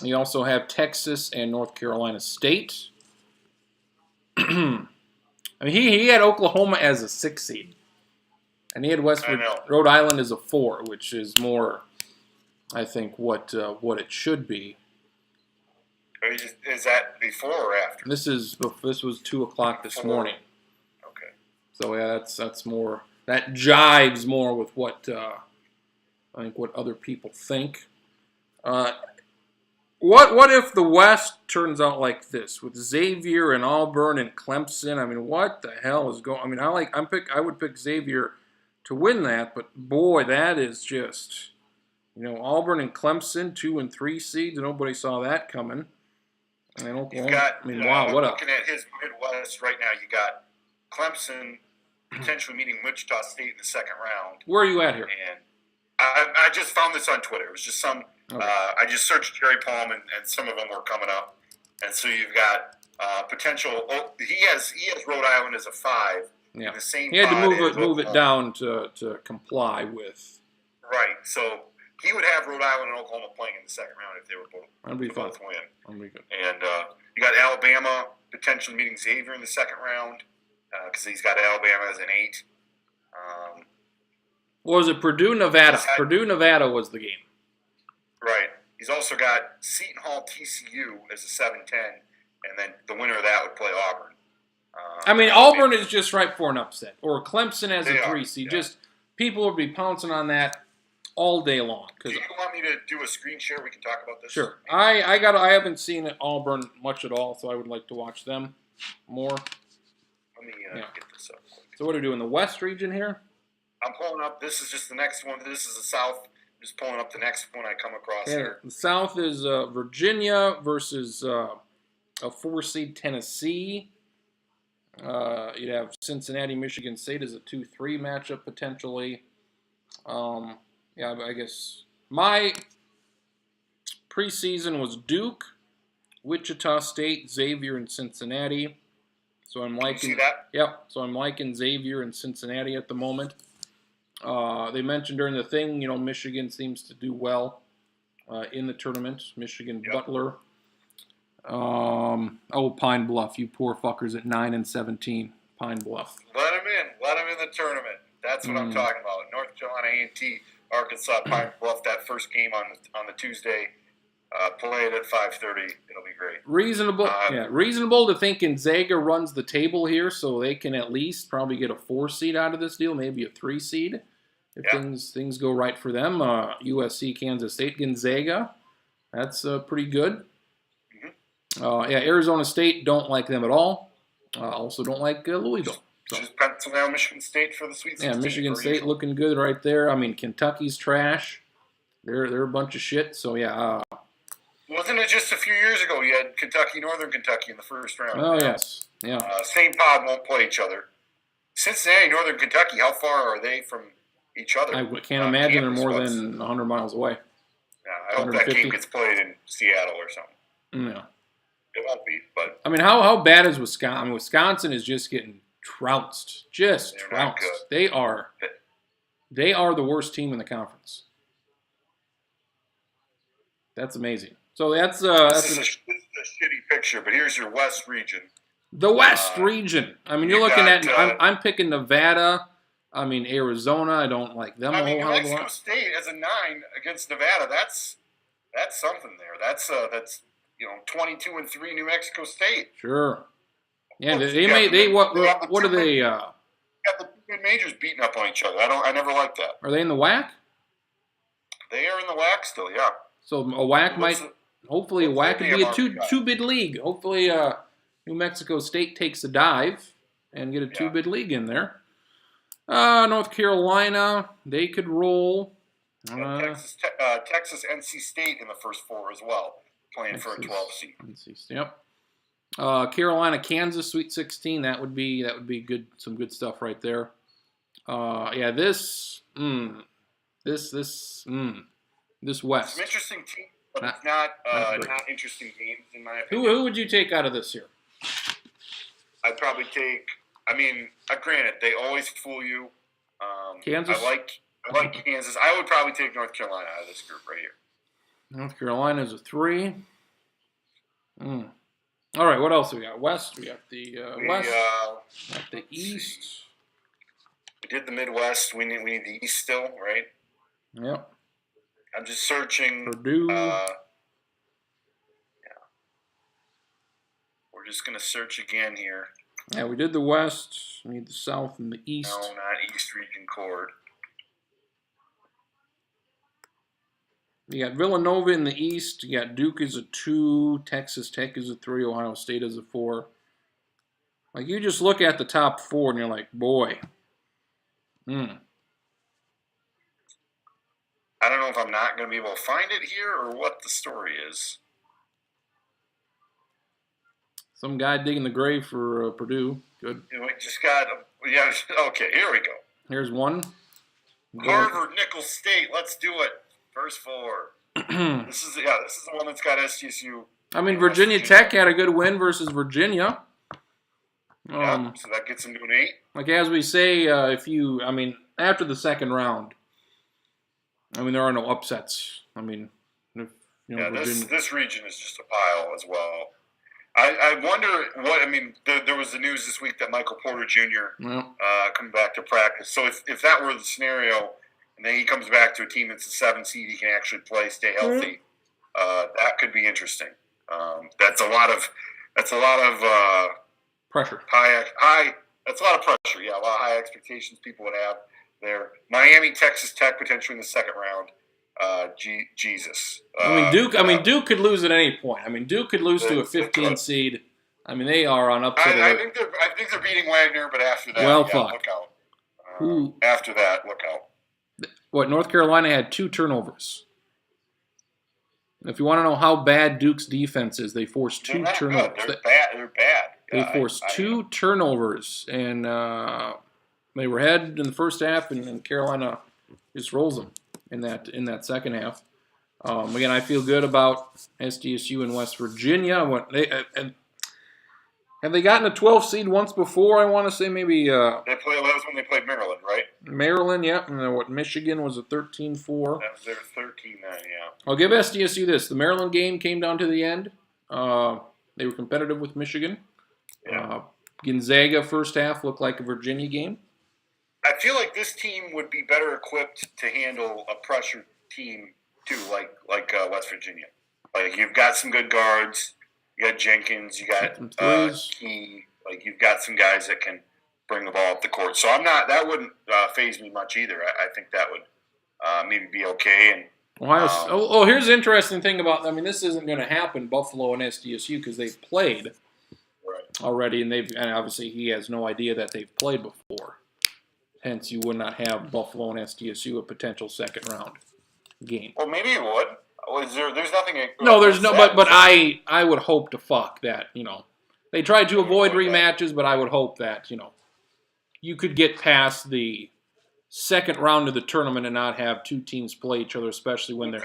[SPEAKER 1] you also have Texas and North Carolina State. I mean, he had Oklahoma as a 6 seed, and he had Rhode Island as a 4, which is more, I think, what it should be.
[SPEAKER 2] Is that before or after?
[SPEAKER 1] This was 2 o'clock this morning.
[SPEAKER 2] Okay.
[SPEAKER 1] So yeah, that's more, that jives more with what I think what other people think. What if the West turns out like this with Xavier and Auburn and Clemson? I mean, what the hell is going? I mean, I would pick Xavier to win that, but boy, that is just, Auburn and Clemson 2 and 3 seeds. Nobody saw that coming. And Oklahoma, wow, what up?
[SPEAKER 2] Looking at his Midwest right now, you got Clemson potentially meeting Wichita State in the second round.
[SPEAKER 1] Where are you at here?
[SPEAKER 2] And I just found this on Twitter. It was just some. Okay. I just searched Jerry Palm, and some of them were coming up. And so you've got potential. He has Rhode Island as a 5.
[SPEAKER 1] Yeah.
[SPEAKER 2] In the same.
[SPEAKER 1] He had to move it down to comply with.
[SPEAKER 2] Right. So he would have Rhode Island and Oklahoma playing in the second round if they were both.
[SPEAKER 1] That'd be fun.
[SPEAKER 2] Both win.
[SPEAKER 1] That'd be good.
[SPEAKER 2] And you got Alabama potentially meeting Xavier in the second round because he's got Alabama as an 8.
[SPEAKER 1] What was it? Purdue-Nevada. Purdue-Nevada was the game.
[SPEAKER 2] Right. He's also got Seton Hall TCU as a 7-10, and then the winner of that would play Auburn.
[SPEAKER 1] I mean, Auburn is just ripe for an upset, or Clemson as a 3 seed.
[SPEAKER 2] Yeah.
[SPEAKER 1] Just people would be pouncing on that all day long.
[SPEAKER 2] Do you want me to do a screen share? We can talk about this.
[SPEAKER 1] Sure. I haven't seen Auburn much at all, so I would like to watch them more.
[SPEAKER 2] Let me get this up.
[SPEAKER 1] So what are we doing? The West region here?
[SPEAKER 2] I'm pulling up. This is just the next one. This is the South. I'm just pulling up the next one I come across here.
[SPEAKER 1] The South is Virginia versus a 4 seed Tennessee. You'd have Cincinnati, Michigan State as a 2-3 matchup potentially. Yeah, I guess my preseason was Duke, Wichita State, Xavier, and Cincinnati. So I'm liking.
[SPEAKER 2] You see that?
[SPEAKER 1] Yep. So I'm liking Xavier and Cincinnati at the moment. They mentioned during the thing, Michigan seems to do well in the tournament. Michigan, yep. Butler. Pine Bluff, you poor fuckers at 9 and 17. Pine Bluff.
[SPEAKER 2] Let them in the tournament. That's what I'm talking about. North Carolina A&T, Arkansas, Pine Bluff. That first game on the Tuesday. Play it at 5:30. It'll be great.
[SPEAKER 1] Reasonable to think Gonzaga runs the table here, so they can at least probably get a 4 seed out of this deal, maybe a 3 seed if things go right for them. USC, Kansas State, Gonzaga, that's pretty good. Mm-hmm. Arizona State, don't like them at all. Also don't like Louisville.
[SPEAKER 2] So. Just Pennsylvania, Michigan State for the Sweet 16.
[SPEAKER 1] Yeah, Michigan State looking good right there. I mean, Kentucky's trash. They're a bunch of shit. So yeah.
[SPEAKER 2] Wasn't it just a few years ago you had Kentucky, Northern Kentucky in the first round?
[SPEAKER 1] Oh, yes. Yeah.
[SPEAKER 2] St. Pod won't play each other. Cincinnati, Northern Kentucky, how far are they from each other?
[SPEAKER 1] I can't imagine they're more than 100 miles away.
[SPEAKER 2] Yeah, I hope that game gets played in Seattle or something.
[SPEAKER 1] Yeah.
[SPEAKER 2] It won't be, but...
[SPEAKER 1] I mean, how bad is Wisconsin? I mean, Wisconsin is just getting trounced. Just trounced. They are the worst team in the conference. That's amazing. So this
[SPEAKER 2] is a shitty picture, but here's your West region.
[SPEAKER 1] The West region. I mean, you're looking at. I'm picking Nevada. I mean, Arizona. I don't like them a whole hell of a lot.
[SPEAKER 2] Mexico State as a 9 against Nevada. That's something there. That's 22-3 New Mexico State.
[SPEAKER 1] Sure. Yeah, what are they?
[SPEAKER 2] You got Mid-majors beating up on each other. I never liked that.
[SPEAKER 1] Are they in the WAC?
[SPEAKER 2] They are in the WAC still, yeah.
[SPEAKER 1] So a WAC hopefully a WAC could be a two-bid league. Hopefully New Mexico State takes a dive and get a two-bid league in there. North Carolina, they could roll.
[SPEAKER 2] Texas, NC State in the first four as well, playing for a 12 seed.
[SPEAKER 1] Yep. Carolina, Kansas, Sweet 16. That would be good. Some good stuff right there. This West.
[SPEAKER 2] Some interesting teams, but it's not interesting games in my opinion.
[SPEAKER 1] Who would you take out of this here?
[SPEAKER 2] I'd probably take. I mean, granted, they always fool you.
[SPEAKER 1] Kansas.
[SPEAKER 2] I like Kansas. I would probably take North Carolina out of this group right here.
[SPEAKER 1] North Carolina is a 3. All right, what else we got? West. We got the West. Got the East.
[SPEAKER 2] We did the Midwest. We need the East still, right?
[SPEAKER 1] Yep.
[SPEAKER 2] I'm just searching.
[SPEAKER 1] Purdue.
[SPEAKER 2] We're just gonna search again here.
[SPEAKER 1] Yeah, we did the West. We need the South and the East.
[SPEAKER 2] No, not East Region Cord.
[SPEAKER 1] You got Villanova in the East. You got Duke is a 2. Texas Tech is a 3. Ohio State is a 4. Like, you just look at the top 4 and you're like, boy.
[SPEAKER 2] I don't know if I'm not going to be able to find it here or what the story is.
[SPEAKER 1] Some guy digging the grave for Purdue. Good.
[SPEAKER 2] We just got, okay, here we go.
[SPEAKER 1] Here's one.
[SPEAKER 2] Harvard, Nicholls State, let's do it. First 4. This is the one that's got SDSU.
[SPEAKER 1] I mean, Virginia Tech had a good win versus Virginia.
[SPEAKER 2] So that gets them to an 8.
[SPEAKER 1] Like, as we say, after the second round, there are no upsets. Virginia.
[SPEAKER 2] This region is just a pile as well. I wonder there was the news this week that Michael Porter Jr. Coming back to practice. So if that were the scenario, and then he comes back to a team that's a 7 seed, he can actually play, stay healthy. That could be interesting. That's a lot of
[SPEAKER 1] pressure.
[SPEAKER 2] That's a lot of pressure. Yeah, a lot of high expectations people would have there. Miami, Texas Tech potentially in the second round. Jesus.
[SPEAKER 1] Duke could lose at any point. Duke could lose to a 15 seed. They are on upset.
[SPEAKER 2] I think they're beating Wagner, but after that, look out. After that, look out.
[SPEAKER 1] What, North Carolina had 2 turnovers. If you want to know how bad Duke's defense is, they forced 2 turnovers.
[SPEAKER 2] They're bad.
[SPEAKER 1] They forced 2 turnovers, and they were ahead in the first half, and Carolina just rolls them in that second half. Again, I feel good about SDSU and West Virginia. Have they gotten a 12 seed once before? I want to say maybe.
[SPEAKER 2] That was when they played Maryland, right?
[SPEAKER 1] Maryland, yeah. And Michigan was a 13-4.
[SPEAKER 2] That was their 13 then, yeah.
[SPEAKER 1] I'll give SDSU this. The Maryland game came down to the end. They were competitive with Michigan.
[SPEAKER 2] Yeah.
[SPEAKER 1] Gonzaga first half looked like a Virginia game.
[SPEAKER 2] I feel like this team would be better equipped to handle a pressure team too, like West Virginia. Like, you've got some good guards. You got Jenkins. You got Key. Like, you've got some guys that can bring the ball up the court. So that wouldn't faze me much either. I think that would maybe be okay. And
[SPEAKER 1] here's the interesting thing about. This isn't going to happen. Buffalo and SDSU, because they've played already, and obviously he has no idea that they've played before. Hence, you would not have Buffalo and SDSU a potential second round game.
[SPEAKER 2] Well, maybe it would. There's nothing.
[SPEAKER 1] No, there's no. But I would hope to fuck that. They tried to avoid rematches, but I would hope that you could get past the second round of the tournament and not have 2 teams play each other, especially when they're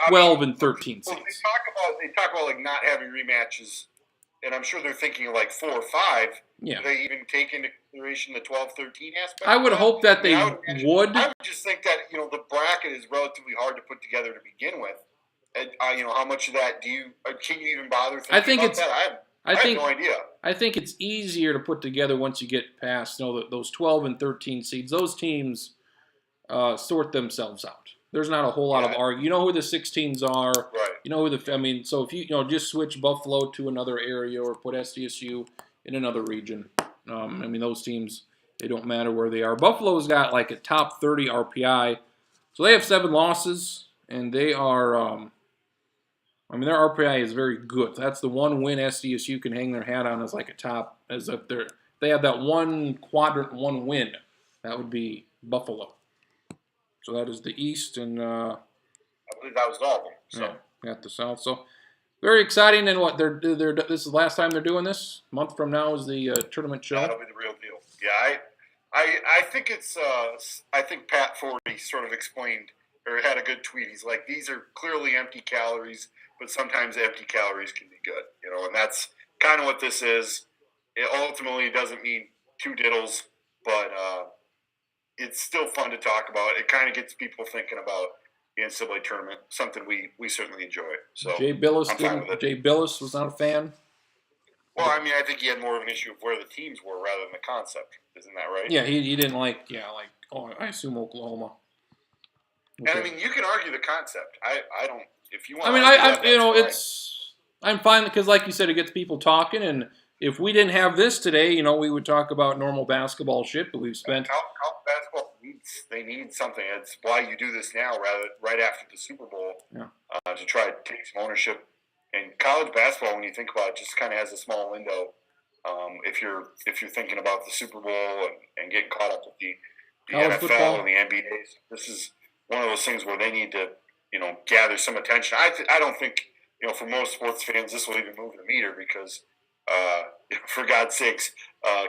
[SPEAKER 1] 12 and 13 seeds.
[SPEAKER 2] They talk about like not having rematches, and I'm sure they're thinking like 4 or 5.
[SPEAKER 1] Yeah.
[SPEAKER 2] Do they even take into consideration the 12-13 aspect?
[SPEAKER 1] I would hope that they would.
[SPEAKER 2] I would just think that the bracket is relatively hard to put together to begin with. And, how much of that can you even bother thinking about that? I have no idea.
[SPEAKER 1] I think it's easier to put together once you get past those 12 and 13 seeds. Those teams sort themselves out. There's not a whole lot of argument. You know who the 16s are.
[SPEAKER 2] Right.
[SPEAKER 1] You know who so if you just switch Buffalo to another area or put SDSU in another region. Those teams, They don't matter where they are. Buffalo's got like a top 30 RPI. So they have 7 losses, and they are, their RPI is very good. That's the one win SDSU can hang their hat on as like a top, as if they have that one quadrant, one win. That would be Buffalo. So that is the East, and
[SPEAKER 2] I believe that was all of them. So
[SPEAKER 1] got the South. So very exciting. And what they're this is the last time they're doing this. A month from now is the tournament show.
[SPEAKER 2] That'll be the real deal. Yeah, I think it's I think Pat Forty sort of explained or had a good tweet. He's like, these are clearly empty calories, but sometimes empty calories can be good, and that's kind of what this is. It ultimately doesn't mean 2 diddles, but it's still fun to talk about. It kind of gets people thinking about the NCAA tournament, something we certainly enjoy. So
[SPEAKER 1] Jay Billis was not a fan.
[SPEAKER 2] Well, I think he had more of an issue of where the teams were rather than the concept. Isn't that right?
[SPEAKER 1] Yeah, he didn't like, I assume Oklahoma.
[SPEAKER 2] Okay. And you can argue the concept. I don't. If you want.
[SPEAKER 1] I'm fine because, like you said, it gets people talking. And if we didn't have this today, we would talk about normal basketball shit. But we've spent.
[SPEAKER 2] College basketball need something. It's why you do this now, right after the Super Bowl, to try to take some ownership. And college basketball, when you think about it, just kind of has a small window. If you're thinking about the Super Bowl and getting caught up with the NFL football and the NBA, this is one of those things where they need to, gather some attention. I don't think, for most sports fans, this will even move the meter because, for God's sakes,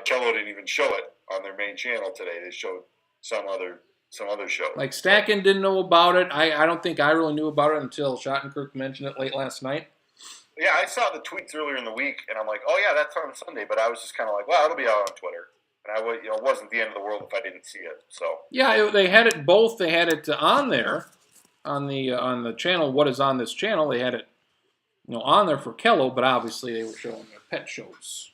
[SPEAKER 2] Kello didn't even show it on their main channel today. They showed some other show.
[SPEAKER 1] Like Stacken didn't know about it. I don't think I really knew about it until Schottenkirk mentioned it late last night.
[SPEAKER 2] Yeah, I saw the tweets earlier in the week, and I'm like, oh yeah, that's on Sunday. But I was just kind of like, well, it'll be out on Twitter. And it wasn't the end of the world if I didn't see it. So
[SPEAKER 1] yeah, they had it both. They had it on there, on the channel. What is on this channel? They had it, on there for Kello, but obviously they were showing their pet shows.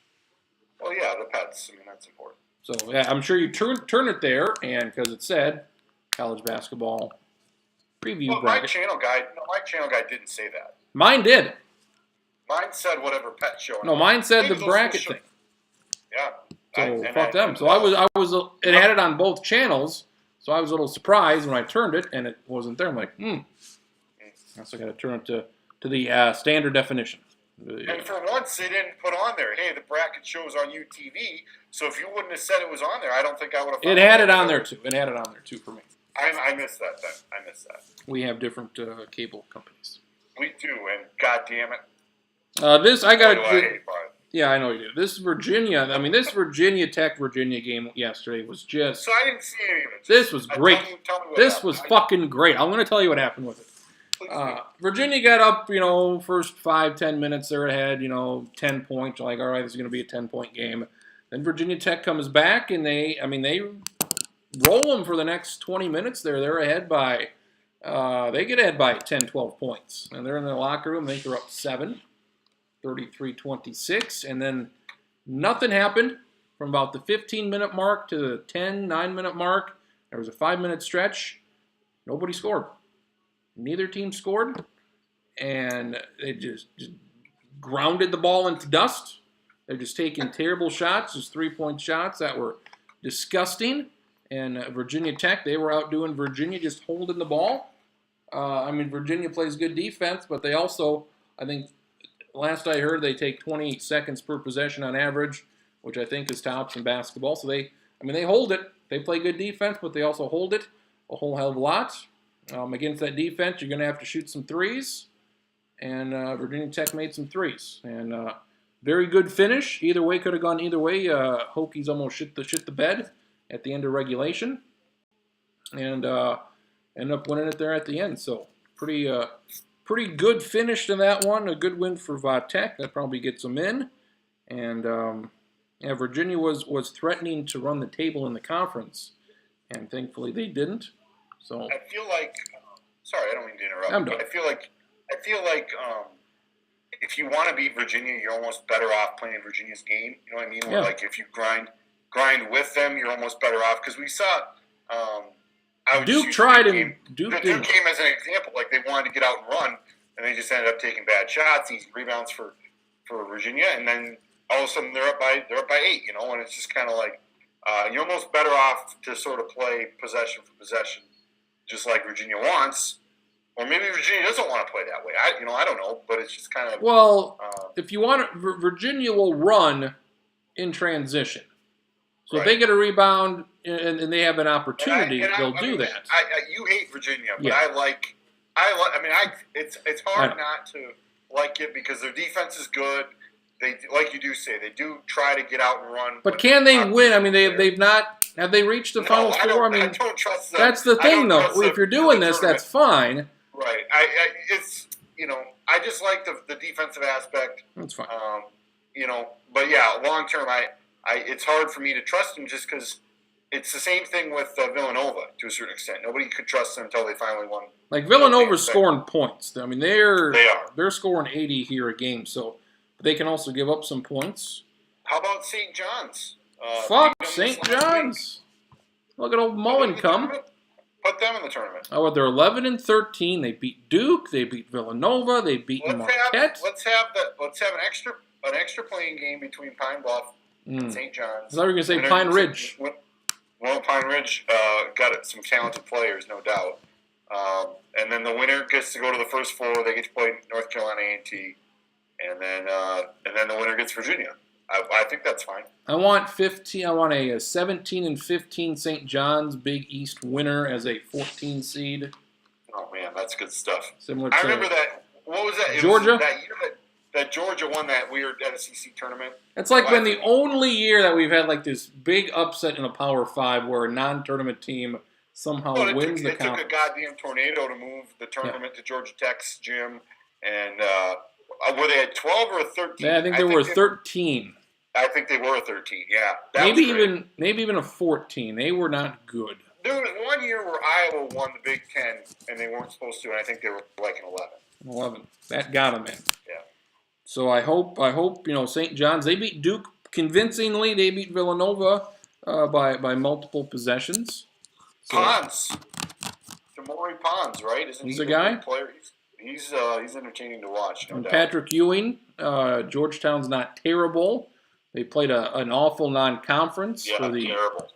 [SPEAKER 2] Well, yeah, the pets. That's important.
[SPEAKER 1] So yeah, I'm sure you turn it there, and because it said college basketball preview bracket.
[SPEAKER 2] My channel guy didn't say that.
[SPEAKER 1] Mine did.
[SPEAKER 2] Mine said whatever pet show.
[SPEAKER 1] No, mine said the bracket thing.
[SPEAKER 2] Yeah.
[SPEAKER 1] So fuck them. So I was. It had it on both channels, so I was a little surprised when I turned it and it wasn't there. I'm like, I also got to turn it to the standard definition.
[SPEAKER 2] And for once, they didn't put on there, hey, the bracket shows on UTV. So if you wouldn't have said it was on there, I don't think I would have.
[SPEAKER 1] It had it on there too. It had it on there too for me.
[SPEAKER 2] I missed that then. I missed that.
[SPEAKER 1] We have different cable companies.
[SPEAKER 2] We do, and God damn it.
[SPEAKER 1] Yeah, I know you do. This Virginia Tech Virginia game yesterday was just.
[SPEAKER 2] So I didn't see any of it.
[SPEAKER 1] This was great.
[SPEAKER 2] Tell me
[SPEAKER 1] this was fucking great. I'm going to tell you what happened with it. Virginia got up, first 5-10 minutes they're ahead, 10 points. You're like, all right, this is going to be a 10-point game. Then Virginia Tech comes back and they roll them for the next 20 minutes. They're ahead by, they get ahead by 10, 12 points. And they're in their locker room. I think they're up 7. 33-26, and then nothing happened from about the 15-minute mark to the 9-minute mark. There was a 5-minute stretch. Nobody scored. Neither team scored, and they just grounded the ball into dust. They're just taking terrible shots, just 3-point shots that were disgusting. And Virginia Tech, they were outdoing Virginia, just holding the ball. Virginia plays good defense, but they also, I think, last I heard, they take 20 seconds per possession on average, which I think is tops in basketball. So they hold it. They play good defense, but they also hold it a whole hell of a lot. Against that defense, you're going to have to shoot some threes, and Virginia Tech made some threes. And very good finish. Either way, could have gone either way. Hokies almost shit the bed at the end of regulation, and ended up winning it there at the end. So pretty good finish to that one. A good win for Tech. That probably gets them in. And Virginia was threatening to run the table in the conference, and thankfully they didn't. So
[SPEAKER 2] I feel like, sorry, I don't mean to interrupt. But I feel like if you want to beat Virginia, you're almost better off playing Virginia's game. You know what I mean?
[SPEAKER 1] Yeah.
[SPEAKER 2] Like if you grind with them, you're almost better off because we saw.
[SPEAKER 1] Duke tried and
[SPEAKER 2] Duke came as an example. Like they wanted to get out and run, and they just ended up taking bad shots, easy rebounds for Virginia, and then all of a sudden they're up by 8. And it's just kind of like You're almost better off to sort of play possession for possession, just like Virginia wants. Or maybe Virginia doesn't want to play that way. I don't know, but it's just kind of.
[SPEAKER 1] Well, if you want, Virginia will run in transition. So if they get a rebound and they have an opportunity, they'll do that.
[SPEAKER 2] You hate Virginia, but it's hard not to like it because their defense is good. They, like you do say, they do try to get out and run.
[SPEAKER 1] But can they win? I mean, they've not. Have they reached the Final Four? I mean,
[SPEAKER 2] I don't trust them.
[SPEAKER 1] That's the thing, though. If you're doing this, that's fine.
[SPEAKER 2] Right. I just like the defensive aspect.
[SPEAKER 1] That's fine.
[SPEAKER 2] But yeah, long term, it's hard for me to trust them just because it's the same thing with Villanova to a certain extent. Nobody could trust them until they finally won.
[SPEAKER 1] Like Villanova's scoring points. I mean, they're scoring 80 here a game, so they can also give up some points.
[SPEAKER 2] How about St. John's?
[SPEAKER 1] Fuck St. John's! Look at old Mullen come.
[SPEAKER 2] Put them in the tournament.
[SPEAKER 1] Oh, they're 11-13. They beat Duke. They beat Villanova. They beat Marquette.
[SPEAKER 2] Let's have an extra playing game between Pine Bluff and St. John's.
[SPEAKER 1] I thought you were going to say Pine Ridge.
[SPEAKER 2] Well, Pine Ridge got some talented players, no doubt. And then the winner gets to go to the first four. They get to play North Carolina A&T, and then the winner gets Virginia. I think that's fine. I want
[SPEAKER 1] a 17-15 St. John's Big East winner as a 14 seed.
[SPEAKER 2] Oh man, that's good stuff.
[SPEAKER 1] Similar.
[SPEAKER 2] I remember that. What was that?
[SPEAKER 1] Georgia.
[SPEAKER 2] Was that year that Georgia won that weird SEC tournament.
[SPEAKER 1] It's like been the only year that we've had like this big upset in a Power 5 where a non-tournament team somehow wins the conference.
[SPEAKER 2] It took a goddamn tornado to move the tournament to Georgia Tech's gym, and were they at 12 or 13?
[SPEAKER 1] Yeah, I think they were 13.
[SPEAKER 2] I think they were 13. Yeah,
[SPEAKER 1] maybe even a 14. They were not good.
[SPEAKER 2] There was one year where Iowa won the Big Ten, and they weren't supposed to, and I think they were like an 11.
[SPEAKER 1] 11. That got them in.
[SPEAKER 2] Yeah.
[SPEAKER 1] So I hope St. John's. They beat Duke convincingly. They beat Villanova by multiple possessions.
[SPEAKER 2] So, Pons, Jamori Pons, right? Isn't
[SPEAKER 1] he's a guy?
[SPEAKER 2] Player? He's entertaining to watch. No doubt.
[SPEAKER 1] Patrick Ewing. Georgetown's not terrible. They played an awful non-conference for the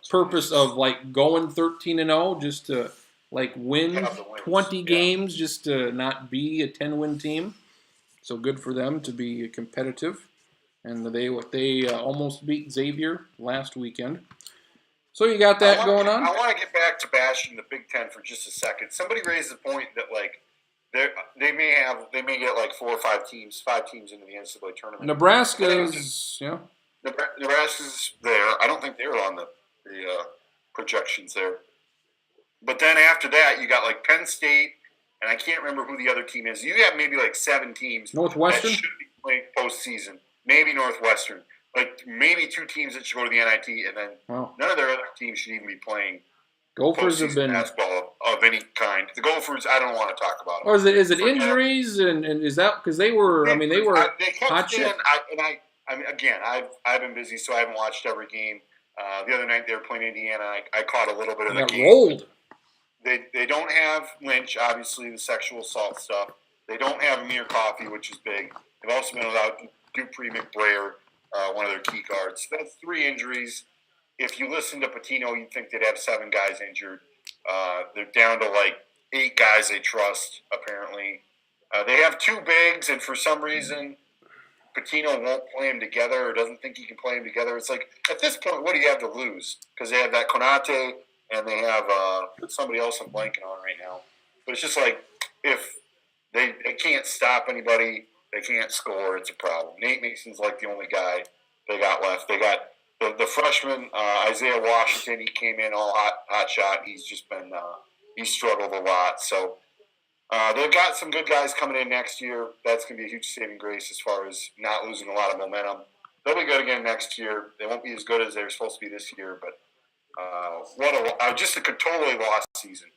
[SPEAKER 1] purpose of like going 13-0, just to like win 20 games, just to not be a 10-win team. So good for them to be competitive, and they almost beat Xavier last weekend. So you got that going on.
[SPEAKER 2] I want to get back to bashing the Big Ten for just a second. Somebody raised the point that like they may get like 4 or 5 teams into the NCAA tournament.
[SPEAKER 1] Nebraska's
[SPEAKER 2] there. I don't think they were on the projections there. But then after that, you got like Penn State, and I can't remember who the other team is. You have maybe like 7 teams
[SPEAKER 1] Northwestern
[SPEAKER 2] that should be playing postseason. Maybe Northwestern. Like maybe 2 teams that should go to the NIT, and then none of their other teams should even be playing
[SPEAKER 1] Gophers have been
[SPEAKER 2] basketball of any kind. The Gophers, I don't want to talk about them.
[SPEAKER 1] Or is it injuries, and is that because they were? I mean, they were hot shit.
[SPEAKER 2] I've been busy, so I haven't watched every game. The other night they were playing Indiana. I caught a little bit of the game.
[SPEAKER 1] Rolled.
[SPEAKER 2] They don't have Lynch, obviously the sexual assault stuff. They don't have Amir Coffey, which is big. They've also been without Dupree McBrayer, one of their key guards. That's 3 injuries. If you listen to Pitino, you'd think they'd have 7 guys injured. They're down to like 8 guys they trust, apparently. They have 2 bigs, and for some reason, Pitino won't play them together or doesn't think he can play them together. It's like, at this point, what do you have to lose? Because they have that Konate, and they have somebody else I'm blanking on right now. But it's just like, if they can't stop anybody, they can't score, it's a problem. Nate Mason's like the only guy they got left. They got the freshman, Isaiah Washington. He came in all hot shot. He's just been he's struggled a lot. So they've got some good guys coming in next year. That's going to be a huge saving grace as far as not losing a lot of momentum. They'll be good again next year. They won't be as good as they were supposed to be this year, but just a totally lost season.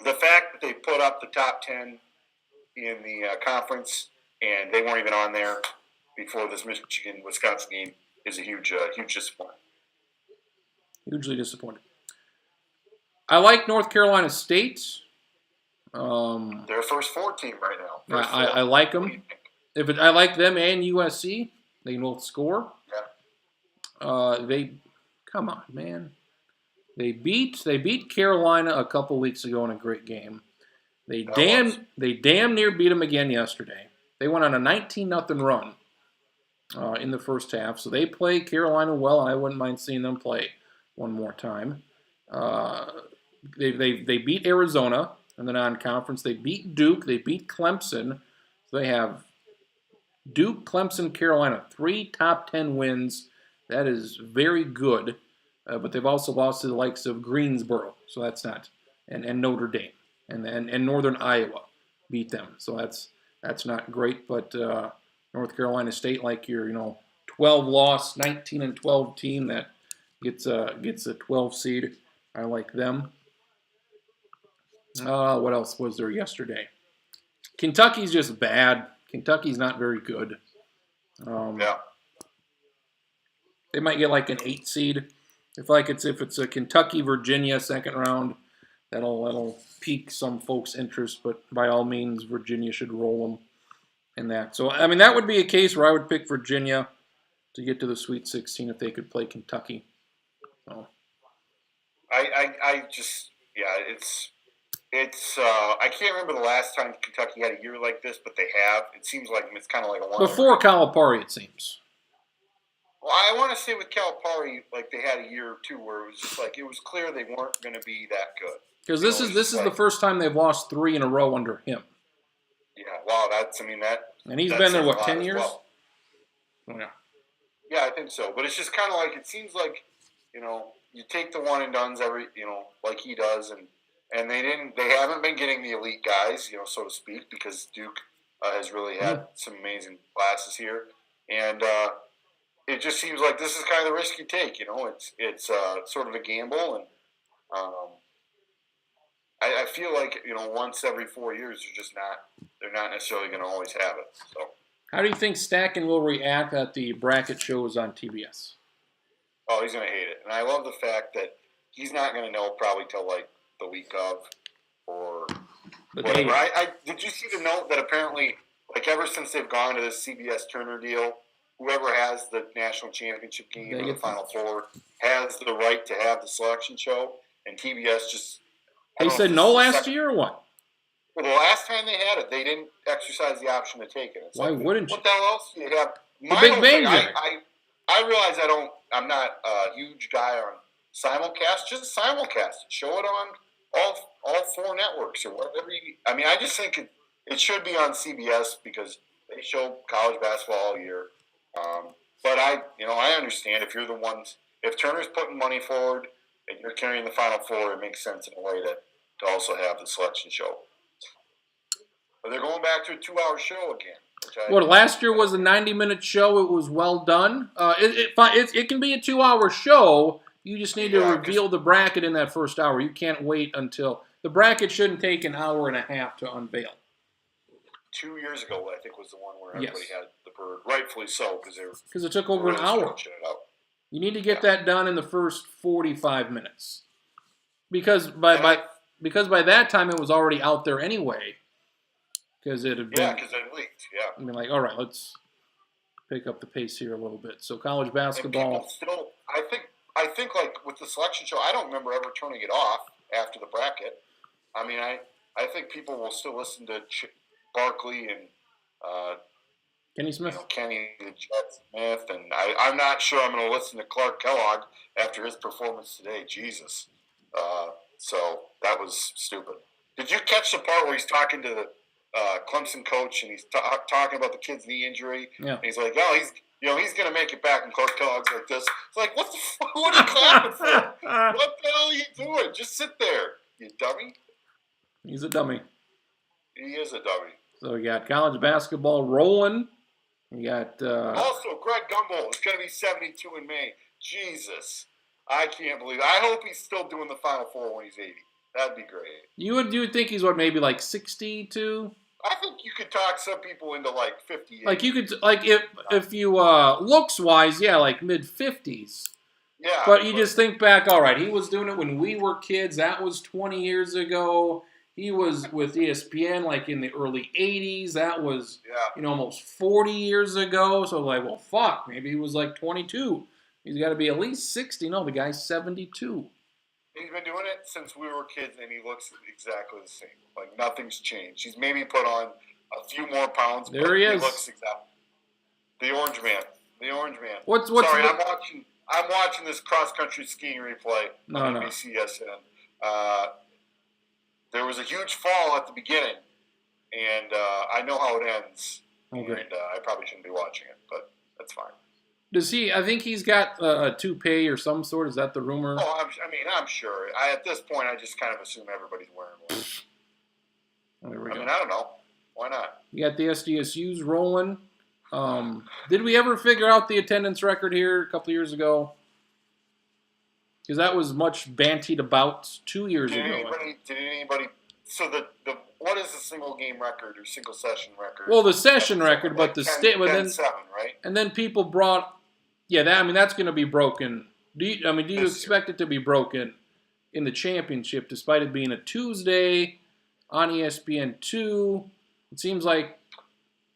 [SPEAKER 2] The fact that they put up the top 10 in the conference and they weren't even on there before this Michigan-Wisconsin game is a huge disappointment.
[SPEAKER 1] Hugely disappointed. I like North Carolina State.
[SPEAKER 2] They're first 4 team right now.
[SPEAKER 1] I like them. I like them and USC. They can both score.
[SPEAKER 2] Yeah.
[SPEAKER 1] Come on, man. They beat Carolina a couple weeks ago in a great game. They damn near beat them again yesterday. They went on a 19-0 run in the first half, so they play Carolina well, and I wouldn't mind seeing them play one more time. They beat Arizona in the non-conference. They beat Duke. They beat Clemson. So they have Duke, Clemson, Carolina, 3 top 10 wins. That is very good. But they've also lost to the likes of Greensboro, so that's not, and Notre Dame, and Northern Iowa beat them. So that's not great. But North Carolina State, like your 12-loss, 19-12 team that gets a 12 seed. I like them. What else was there yesterday? Kentucky's just bad. Kentucky's not very good.
[SPEAKER 2] Yeah.
[SPEAKER 1] They might get like an 8 seed. If it's a Kentucky Virginia second round, that'll pique some folks' interest. But by all means, Virginia should roll them in that. So I mean, that would be a case where I would pick Virginia to get to the Sweet 16 if they could play Kentucky. So.
[SPEAKER 2] It's I can't remember the last time Kentucky had a year like this, but they have. It seems like it's kind of like a one.
[SPEAKER 1] Before Calipari, it seems.
[SPEAKER 2] Well, I want to say with Calipari, like they had a year or two where it was just like it was clear they weren't going to be that good.
[SPEAKER 1] Because this is the first time they've lost 3 in a row under him.
[SPEAKER 2] Yeah, wow,
[SPEAKER 1] And he's been there, what, 10 years?
[SPEAKER 2] Well.
[SPEAKER 1] Yeah.
[SPEAKER 2] Yeah, I think so. But it's just kind of like, it seems like, you take the one and dones like he does, and they haven't been getting the elite guys, so to speak, because Duke has really had some amazing classes here. And it just seems like this is kind of the risk you take, it's sort of a gamble. And I feel like, once every 4 years, they're not necessarily going to always have it. So.
[SPEAKER 1] How do you think Stacken will react at the bracket shows on TBS?
[SPEAKER 2] Oh, he's going to hate it. And I love the fact that he's not going to know probably till like the week of or whatever. Did you see the note that apparently, like ever since they've gone to this CBS Turner deal, whoever has the national championship game or the Final Four has the right to have the selection show, and TBS just...
[SPEAKER 1] They said no last year or what?
[SPEAKER 2] Well, the last time they had it, they didn't exercise the option to take it. It's
[SPEAKER 1] Why wouldn't you?
[SPEAKER 2] What the hell else do you have?
[SPEAKER 1] The Big Bang Theory.
[SPEAKER 2] I realize I'm not a huge guy on simulcast. Just simulcast it. Show it on all 4 networks or whatever. I just think it should be on CBS because they show college basketball all year. But I understand if you're the ones, if Turner's putting money forward and you're carrying the Final Four, it makes sense in a way to also have the selection show. But they're going back to a 2-hour show again.
[SPEAKER 1] Last year was a 90-minute show. It was well done. It can be a 2-hour show. You just need to reveal the bracket in that first hour. You can't wait until... The bracket shouldn't take an hour and a half to unveil.
[SPEAKER 2] 2 years ago, I think, was the one where everybody had the bird. Rightfully so, because
[SPEAKER 1] it took over an hour. You need to get that done in the first 45 minutes. Because by that time, it was already out there anyway. Because it had been...
[SPEAKER 2] Yeah, because it leaked,
[SPEAKER 1] I mean, like, all right, let's pick up the pace here a little bit. So college basketball...
[SPEAKER 2] Still, I think, like, with the selection show, I don't remember ever turning it off after the bracket. I think people will still listen to Barkley and...
[SPEAKER 1] Kenny Smith.
[SPEAKER 2] Kenny the Jet Smith. And I'm not sure I'm going to listen to Clark Kellogg after his performance today. Jesus. So that was stupid. Did you catch the part where he's talking to the Clemson coach, and he's talking about the kid's knee injury?
[SPEAKER 1] Yeah.
[SPEAKER 2] And he's like, he's going to make it back. And Clark Kellogg's like this. It's like, what the fuck? What are you clapping for? What the hell are you doing? Just sit there, you dummy.
[SPEAKER 1] He's a dummy.
[SPEAKER 2] He is a dummy.
[SPEAKER 1] So we got college basketball rolling. You got...
[SPEAKER 2] Also, Greg Gumbel is going to be 72 in May. Jesus. I can't believe it. I hope he's still doing the Final Four when he's 80. That'd be great.
[SPEAKER 1] You would think he's maybe like 62?
[SPEAKER 2] I think you could talk some people into like 58.
[SPEAKER 1] Like you could, if you looks wise, like mid-50s.
[SPEAKER 2] Yeah.
[SPEAKER 1] But you just think back, all right, he was doing it when we were kids. That was 20 years ago. He was with ESPN like in the early 80s. That was, almost 40 years ago. So like, well, fuck, maybe he was like 22, He's got to be at least 60. No, the guy's 72.
[SPEAKER 2] He's been doing it since we were kids, and he looks exactly the same. Like nothing's changed. He's maybe put on a few more pounds.
[SPEAKER 1] There he is.
[SPEAKER 2] Looks exactly the Orange Man. The Orange Man.
[SPEAKER 1] What's
[SPEAKER 2] Sorry, I'm watching this cross country skiing replay on NBCSN. There was a huge fall at the beginning, and I know how it ends.
[SPEAKER 1] Oh, great.
[SPEAKER 2] And I probably shouldn't be watching it, but that's fine.
[SPEAKER 1] Does he? I think he's got a toupee or some sort. Is that the rumor?
[SPEAKER 2] Oh, I'm sure. At this point, I just kind of assume everybody's wearing one.
[SPEAKER 1] Oh, there we go.
[SPEAKER 2] I don't know. Why not?
[SPEAKER 1] You got the SDSUs rolling. Did we ever figure out the attendance record here a couple years ago? Because that was much bantied about 2 years ago.
[SPEAKER 2] Did anybody? So the what is the single game record or single session record?
[SPEAKER 1] Well, the session record, but the state,
[SPEAKER 2] 10-7, right?
[SPEAKER 1] And then people brought. Yeah, that's going to be broken. Do you expect it to be broken in the championship, despite it being a Tuesday on ESPN2? It seems like.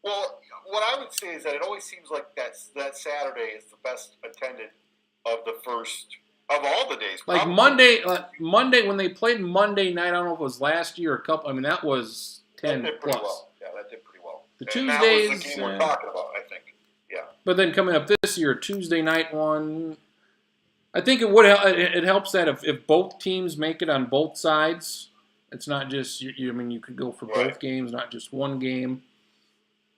[SPEAKER 2] Well, what I would say is that it always seems like that Saturday is the best attended of the first of all the days.
[SPEAKER 1] Like
[SPEAKER 2] probably.
[SPEAKER 1] Monday when they played Monday night. I don't know if it was last year or a couple. that was 10
[SPEAKER 2] that did
[SPEAKER 1] plus.
[SPEAKER 2] Pretty well. Yeah, that did pretty well.
[SPEAKER 1] The
[SPEAKER 2] and
[SPEAKER 1] Tuesdays.
[SPEAKER 2] That was the game we're talking about, I think. Yeah.
[SPEAKER 1] But then coming up this year, Tuesday night one. I think it helps that if both teams make it on both sides, it's not just you could go for both games, not just one game.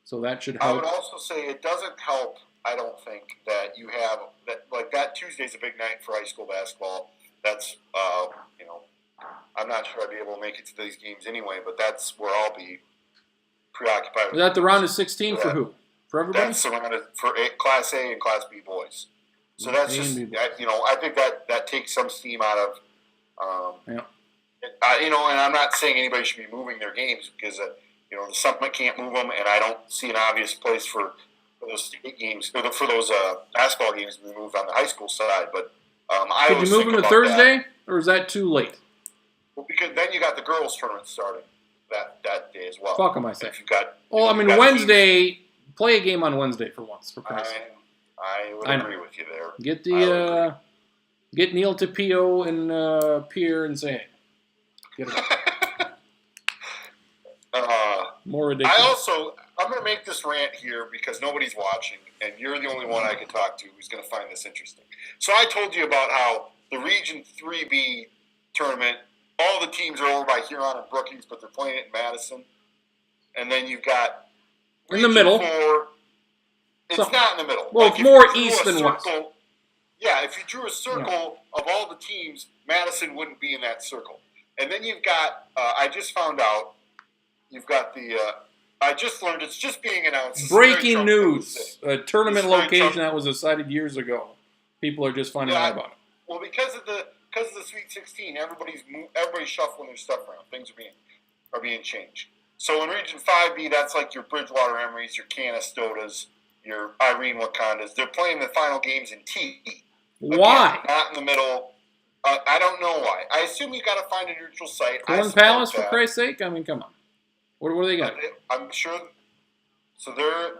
[SPEAKER 1] So that should help.
[SPEAKER 2] I would also say it doesn't help. I don't think that you have that Tuesday's a big night for high school basketball. That's I'm not sure I'd be able to make it to these games anyway, but that's where I'll be preoccupied.
[SPEAKER 1] Is that the round of 16 for who? For everybody?
[SPEAKER 2] That's surrounded for Class A and Class B boys. So that's just I think that takes some steam out of. And I'm not saying anybody should be moving their games because the Summit can't move them, and I don't see an obvious place for those state games for those basketball games to be moved on the high school side. But
[SPEAKER 1] could you move them to Thursday, or is that too late?
[SPEAKER 2] Well, because then you got the girls' tournament starting that day as well.
[SPEAKER 1] Fuck am I saying?
[SPEAKER 2] Wednesday.
[SPEAKER 1] Play a game on Wednesday for once. For Christ's sake.
[SPEAKER 2] I would agree with you there.
[SPEAKER 1] Get Neil Tapio and Pierre and say, hey, get it up. More ridiculous.
[SPEAKER 2] I'm going to make this rant here because nobody's watching, and you're the only one I can talk to who's going to find this interesting. So I told you about how the Region 3B tournament, all the teams are over by Huron and Brookings, but they're playing it in Madison. And then you've got
[SPEAKER 1] in the middle.
[SPEAKER 2] 4, it's not in the middle.
[SPEAKER 1] Well, it's more east than west.
[SPEAKER 2] Yeah, if you drew a circle of all the teams, Madison wouldn't be in that circle. And then you've got, I just found out, you've got the, I just learned it's just being announced.
[SPEAKER 1] Breaking news. A tournament location that was decided years ago. People are just finding out about it.
[SPEAKER 2] Well, because of the Sweet 16, everybody's shuffling their stuff around. Things are being changed. So in Region 5B, that's like your Bridgewater Emorys, your Canastotas, your Irene Wakandas. They're playing the final games in T.
[SPEAKER 1] Why?
[SPEAKER 2] Not in the middle. I don't know why. I assume you got to find a neutral site.
[SPEAKER 1] Corn Palace, for Christ's sake? I mean, come on. What do they got?
[SPEAKER 2] I'm sure. So they're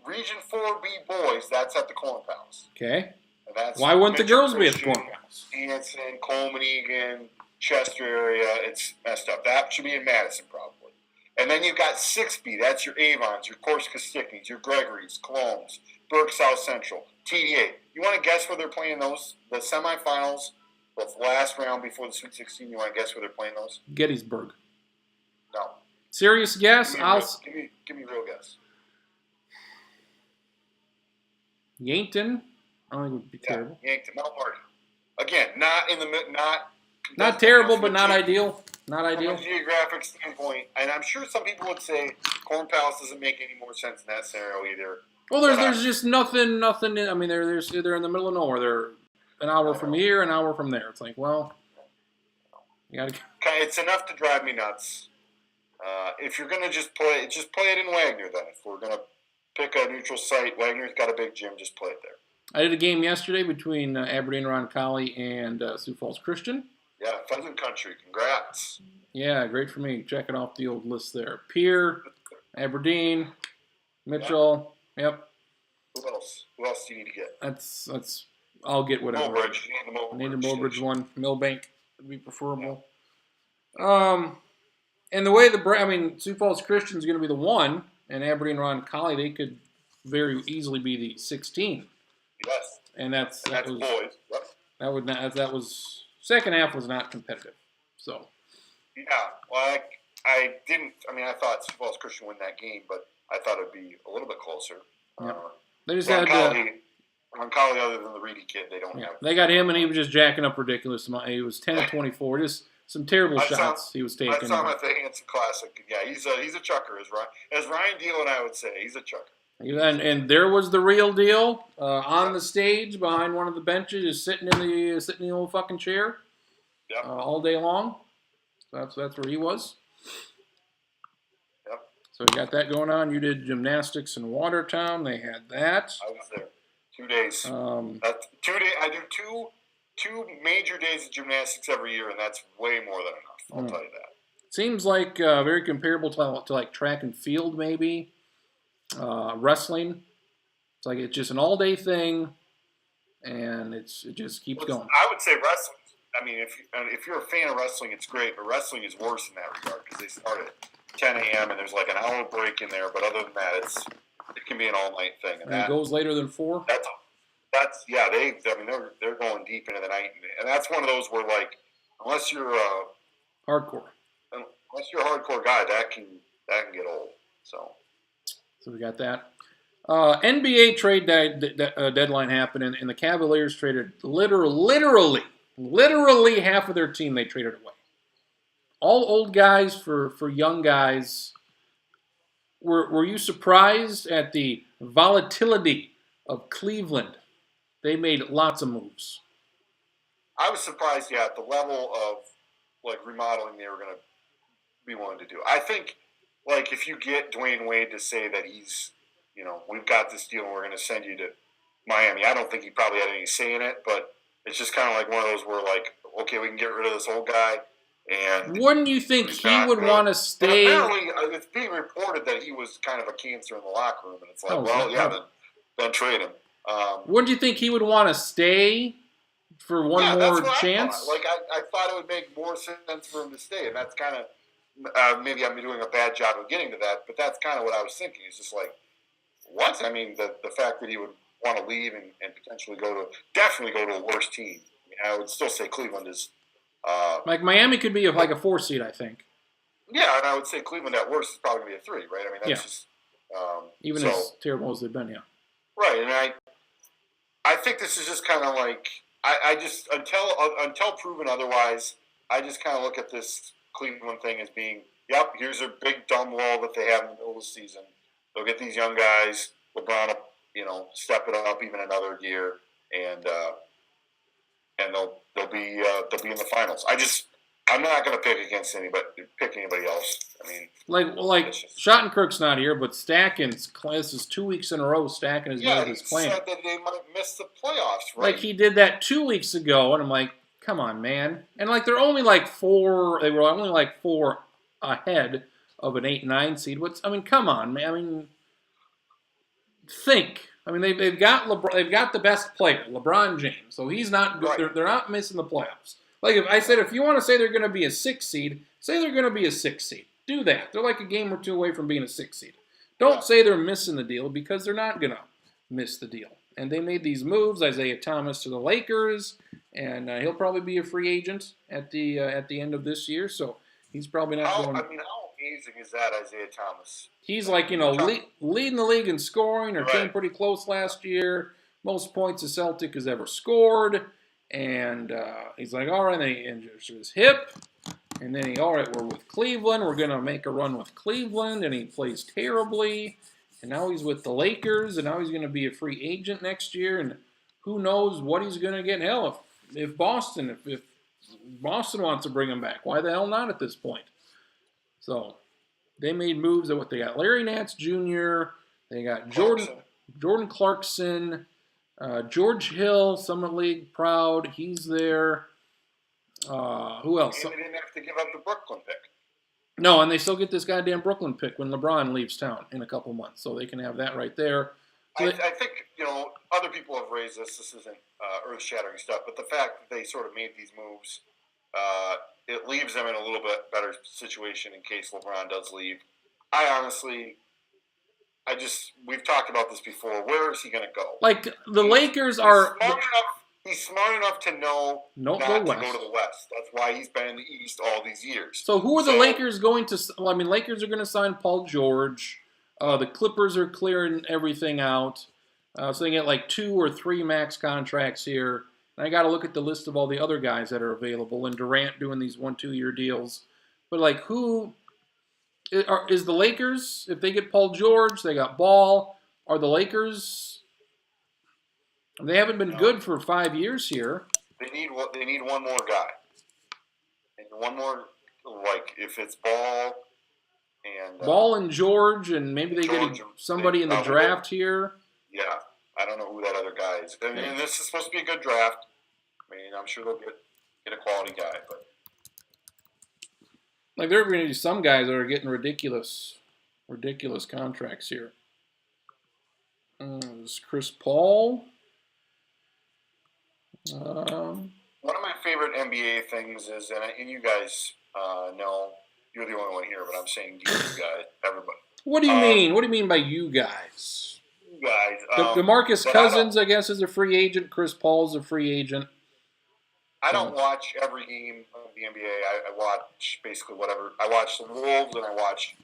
[SPEAKER 2] Region 4B boys. That's at the Corn Palace.
[SPEAKER 1] Okay.
[SPEAKER 2] And that's
[SPEAKER 1] why wouldn't the girls be at the Corn Palace?
[SPEAKER 2] Hanson, Coleman, Egan, Chester area. It's messed up. That should be in Madison probably. And then you've got 6B. That's your Avons, your Corsica Stickneys, your Gregory's, Colognes, Burke South Central, TDA. You want to guess where they're playing those? The semifinals, the last round before the Sweet 16. You want to guess where they're playing those?
[SPEAKER 1] Gettysburg.
[SPEAKER 2] No.
[SPEAKER 1] Serious guess?
[SPEAKER 2] Give me a real guess.
[SPEAKER 1] Yankton. I don't think it would be terrible.
[SPEAKER 2] Yankton, Mount Marty. Again,
[SPEAKER 1] not terrible, but not ideal. Not ideal.
[SPEAKER 2] From a geographic standpoint, and I'm sure some people would say Corn Palace doesn't make any more sense in that scenario either.
[SPEAKER 1] Well, there's just nothing. I mean, they're in the middle of nowhere. They're an hour from here, an hour from there. It's like, well, you gotta.
[SPEAKER 2] It's enough to drive me nuts. If you're gonna just play it in Wagner. Then, if we're gonna pick a neutral site, Wagner's got a big gym. Just play it there.
[SPEAKER 1] I did a game yesterday between Aberdeen Roncalli and Sioux Falls Christian.
[SPEAKER 2] Yeah, Pheasant Country. Congrats.
[SPEAKER 1] Yeah, great for me. Checking off the old list there. Pierre, Aberdeen, Mitchell. Yep.
[SPEAKER 2] Who else do you need to get?
[SPEAKER 1] That's I'll get whatever.
[SPEAKER 2] Millbridge.
[SPEAKER 1] Need the Millbridge one. Millbank would be preferable. And the way Sioux Falls Christian is going to be the 1, and Aberdeen Roncalli, they could very easily be the 16.
[SPEAKER 2] Yes.
[SPEAKER 1] And that's
[SPEAKER 2] boys. Yep.
[SPEAKER 1] That was second half was not competitive. So.
[SPEAKER 2] Yeah. Well, I didn't. I mean, I thought Sioux Falls Christian would win that game, but I thought it'd be a little bit closer.
[SPEAKER 1] Yeah. They just had
[SPEAKER 2] Roncalli, other than the Reedy kid, they don't have.
[SPEAKER 1] They got him, and he was just jacking up ridiculous amount. He was 10 of 24. Just some terrible shots he was taking.
[SPEAKER 2] I saw him at the Hanson Classic. Yeah, he's a chucker, as Ryan Deal and I would say. He's a chucker.
[SPEAKER 1] And there was the real deal on the stage behind one of the benches, just sitting in the old fucking chair, all day long. So that's where he was.
[SPEAKER 2] Yep.
[SPEAKER 1] So we got that going on. You did gymnastics in Watertown. They had that.
[SPEAKER 2] I was there 2 days. 2 days. I do two major days of gymnastics every year, and that's way more than enough. I'll tell you that.
[SPEAKER 1] Seems like very comparable to like track and field, maybe. Wrestling. It's just an all-day thing, and it just keeps going.
[SPEAKER 2] I would say wrestling. I mean, if you're a fan of wrestling, it's great, but wrestling is worse in that regard because they start at 10 a.m. and there's like an hour break in there. But other than that, it can be an all-night thing.
[SPEAKER 1] And it goes later than 4.
[SPEAKER 2] That's they're going deep into the night, and that's one of those where like unless you're
[SPEAKER 1] hardcore
[SPEAKER 2] guy, that can get old. So
[SPEAKER 1] we got that. NBA trade deadline happened, and the Cavaliers traded literally half of their team. They traded away. All old guys for young guys. Were you surprised at the volatility of Cleveland? They made lots of moves.
[SPEAKER 2] I was surprised, at the level of like remodeling they were going to be willing to do. I think, like, if you get Dwayne Wade to say that he's, we've got this deal and we're going to send you to Miami, I don't think he probably had any say in it, but it's just kind of like one of those where, like, okay, we can get rid of this old guy. And
[SPEAKER 1] wouldn't you think he would want to stay?
[SPEAKER 2] Apparently, it's being reported that he was kind of a cancer in the locker room, and it's like, then trade him.
[SPEAKER 1] Wouldn't you think he would want to stay for one more chance?
[SPEAKER 2] I thought it would make more sense for him to stay, and that's kind of maybe I'm doing a bad job of getting to that, but that's kind of what I was thinking. It's just like, what? I mean, the fact that he would want to leave and potentially definitely go to a worse team. I mean, I would still say Cleveland is.
[SPEAKER 1] Like Miami could be like a 4 seed, I think.
[SPEAKER 2] Yeah, and I would say Cleveland at worst is probably going to be a 3, right? I mean, that's just
[SPEAKER 1] even as terrible as they've been,
[SPEAKER 2] right. And I think this is just kind of like I just until proven otherwise, I just kind of look at this Cleveland thing as being, here's a big dumb wall that they have in the middle of the season. They'll get these young guys, LeBron, step it up even another gear, and they'll be in the finals. I'm not going to pick anybody else. I mean,
[SPEAKER 1] like Schottenkirk's not here, but Stacken's this is 2 weeks in a row. Stacken has made his plan.
[SPEAKER 2] He said that they might miss the playoffs, right?
[SPEAKER 1] Like he did that 2 weeks ago, and I'm like, come on, man. And like they're only like 4. They were only like 4 ahead of an 8-9 seed. Come on, man. I mean, think. I mean, they've got LeBron, they've got the best player, LeBron James. So he's not. Right. They're not missing the playoffs. Like if you want to say they're going to be a 6 seed, say they're going to be a 6 seed. Do that. They're like a game or 2 away from being a 6 seed. Don't say they're missing the deal because they're not going to miss the deal. And they made these moves. Isaiah Thomas to the Lakers, and he'll probably be a free agent at the end of this year. So he's probably not going.
[SPEAKER 2] How amazing is that, Isaiah Thomas?
[SPEAKER 1] He's like leading the league in scoring. Or came pretty close last year. Most points a Celtic has ever scored. And he's like, all right, and then he injures his hip. And then we're with Cleveland. We're going to make a run with Cleveland. And he plays terribly. And now he's with the Lakers. And now he's going to be a free agent next year. And who knows what he's going to get. Hell, if Boston wants to bring him back, why the hell not at this point? So they made moves at what they got. Larry Nance Jr. They got Jordan Clarkson. George Hill, Summit League proud. He's there. Who else?
[SPEAKER 2] They didn't have to give up the Brooklyn pick.
[SPEAKER 1] No, and they still get this goddamn Brooklyn pick when LeBron leaves town in a couple months. So they can have that right there.
[SPEAKER 2] I think, other people have raised this. This isn't earth-shattering stuff, but the fact that they sort of made these moves, it leaves them in a little bit better situation in case LeBron does leave. We've talked about this before. Where is he going to go?
[SPEAKER 1] Like, the Lakers are...
[SPEAKER 2] He's smart enough to know not to go to the West. That's why he's been in the East all these years.
[SPEAKER 1] So who are the Lakers going to... Well, I mean, Lakers are going to sign Paul George. The Clippers are clearing everything out. So they get like 2 or 3 max contracts here. And I got to look at the list of all the other guys that are available. And Durant doing these 1-2-year deals. But, like, who... Is the Lakers, if they get Paul George, they got Ball, are the Lakers... They haven't been good for 5 years here.
[SPEAKER 2] They need one more guy. And one more, like, if it's Ball and...
[SPEAKER 1] Ball and George, and maybe they get somebody in the draft here.
[SPEAKER 2] Yeah, I don't know who that other guy is. And this is supposed to be a good draft. I mean, I'm sure they'll get a quality guy, but...
[SPEAKER 1] Like, there are going to be some guys that are getting ridiculous contracts here. Is Chris Paul...
[SPEAKER 2] One of my favorite NBA things is, and you guys know, you're the only one here, but I'm saying you guys, everybody.
[SPEAKER 1] What do you mean? What do you mean by you guys?
[SPEAKER 2] You guys.
[SPEAKER 1] DeMarcus Cousins, I guess, is a free agent. Chris Paul's a free agent.
[SPEAKER 2] I don't watch every game of the NBA. I watch basically whatever. I watch the Wolves and I watch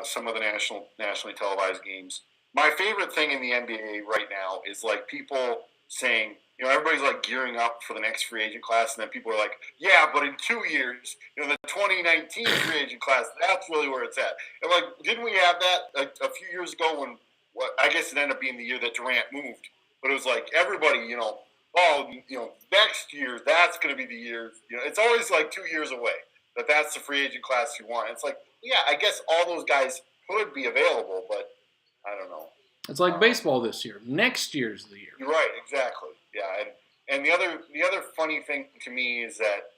[SPEAKER 2] some of the nationally televised games. My favorite thing in the NBA right now is like people saying, everybody's like gearing up for the next free agent class, and then people are like, yeah, but in 2 years, the 2019 free agent class, that's really where it's at. And like, didn't we have that a few years ago when, I guess it ended up being the year that Durant moved, but it was like everybody, next year, that's going to be the year. It's always like 2 years away that's the free agent class you want. It's like, yeah, I guess all those guys could be available, but I don't know.
[SPEAKER 1] It's like baseball this year. Next year's the year.
[SPEAKER 2] You're right, exactly. Yeah, and the other funny thing to me is that,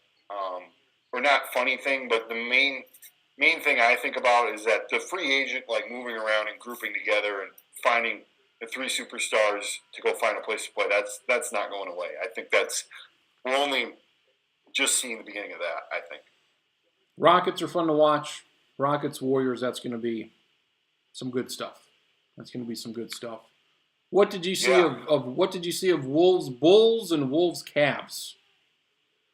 [SPEAKER 2] or not funny thing, but the main thing I think about is that the free agent, like moving around and grouping together and finding the 3 superstars to go find a place to play, that's not going away. I think we're only just seeing the beginning of that, I think.
[SPEAKER 1] Rockets are fun to watch. Rockets, Warriors, that's going to be some good stuff. What did you see of Wolves Bulls and Wolves Cavs?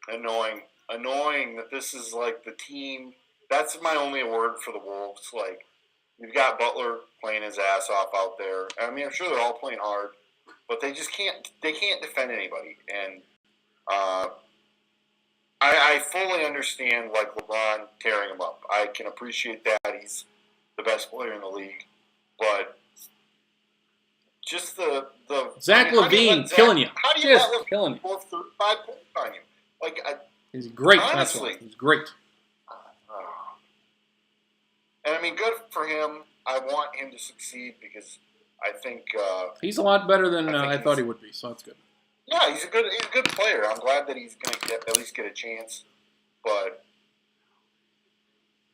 [SPEAKER 2] Annoying that this is like the team. That's my only word for the Wolves. Like, you've got Butler playing his ass off out there. I mean, I'm sure they're all playing hard, but they just can't defend anybody. And I fully understand, like, LeBron tearing him up. I can appreciate that. He's the best player in the league. But just the
[SPEAKER 1] Zach LaVine killing you.
[SPEAKER 2] How do you
[SPEAKER 1] just
[SPEAKER 2] let
[SPEAKER 1] killing you?
[SPEAKER 2] 4 5 points on you? Like,
[SPEAKER 1] he's great.
[SPEAKER 2] Honestly,
[SPEAKER 1] he's great.
[SPEAKER 2] And I mean, good for him. I want him to succeed because I think
[SPEAKER 1] he's a lot better than I thought he would be. So that's good.
[SPEAKER 2] Yeah, he's a good player. I'm glad that he's going to at least get a chance. But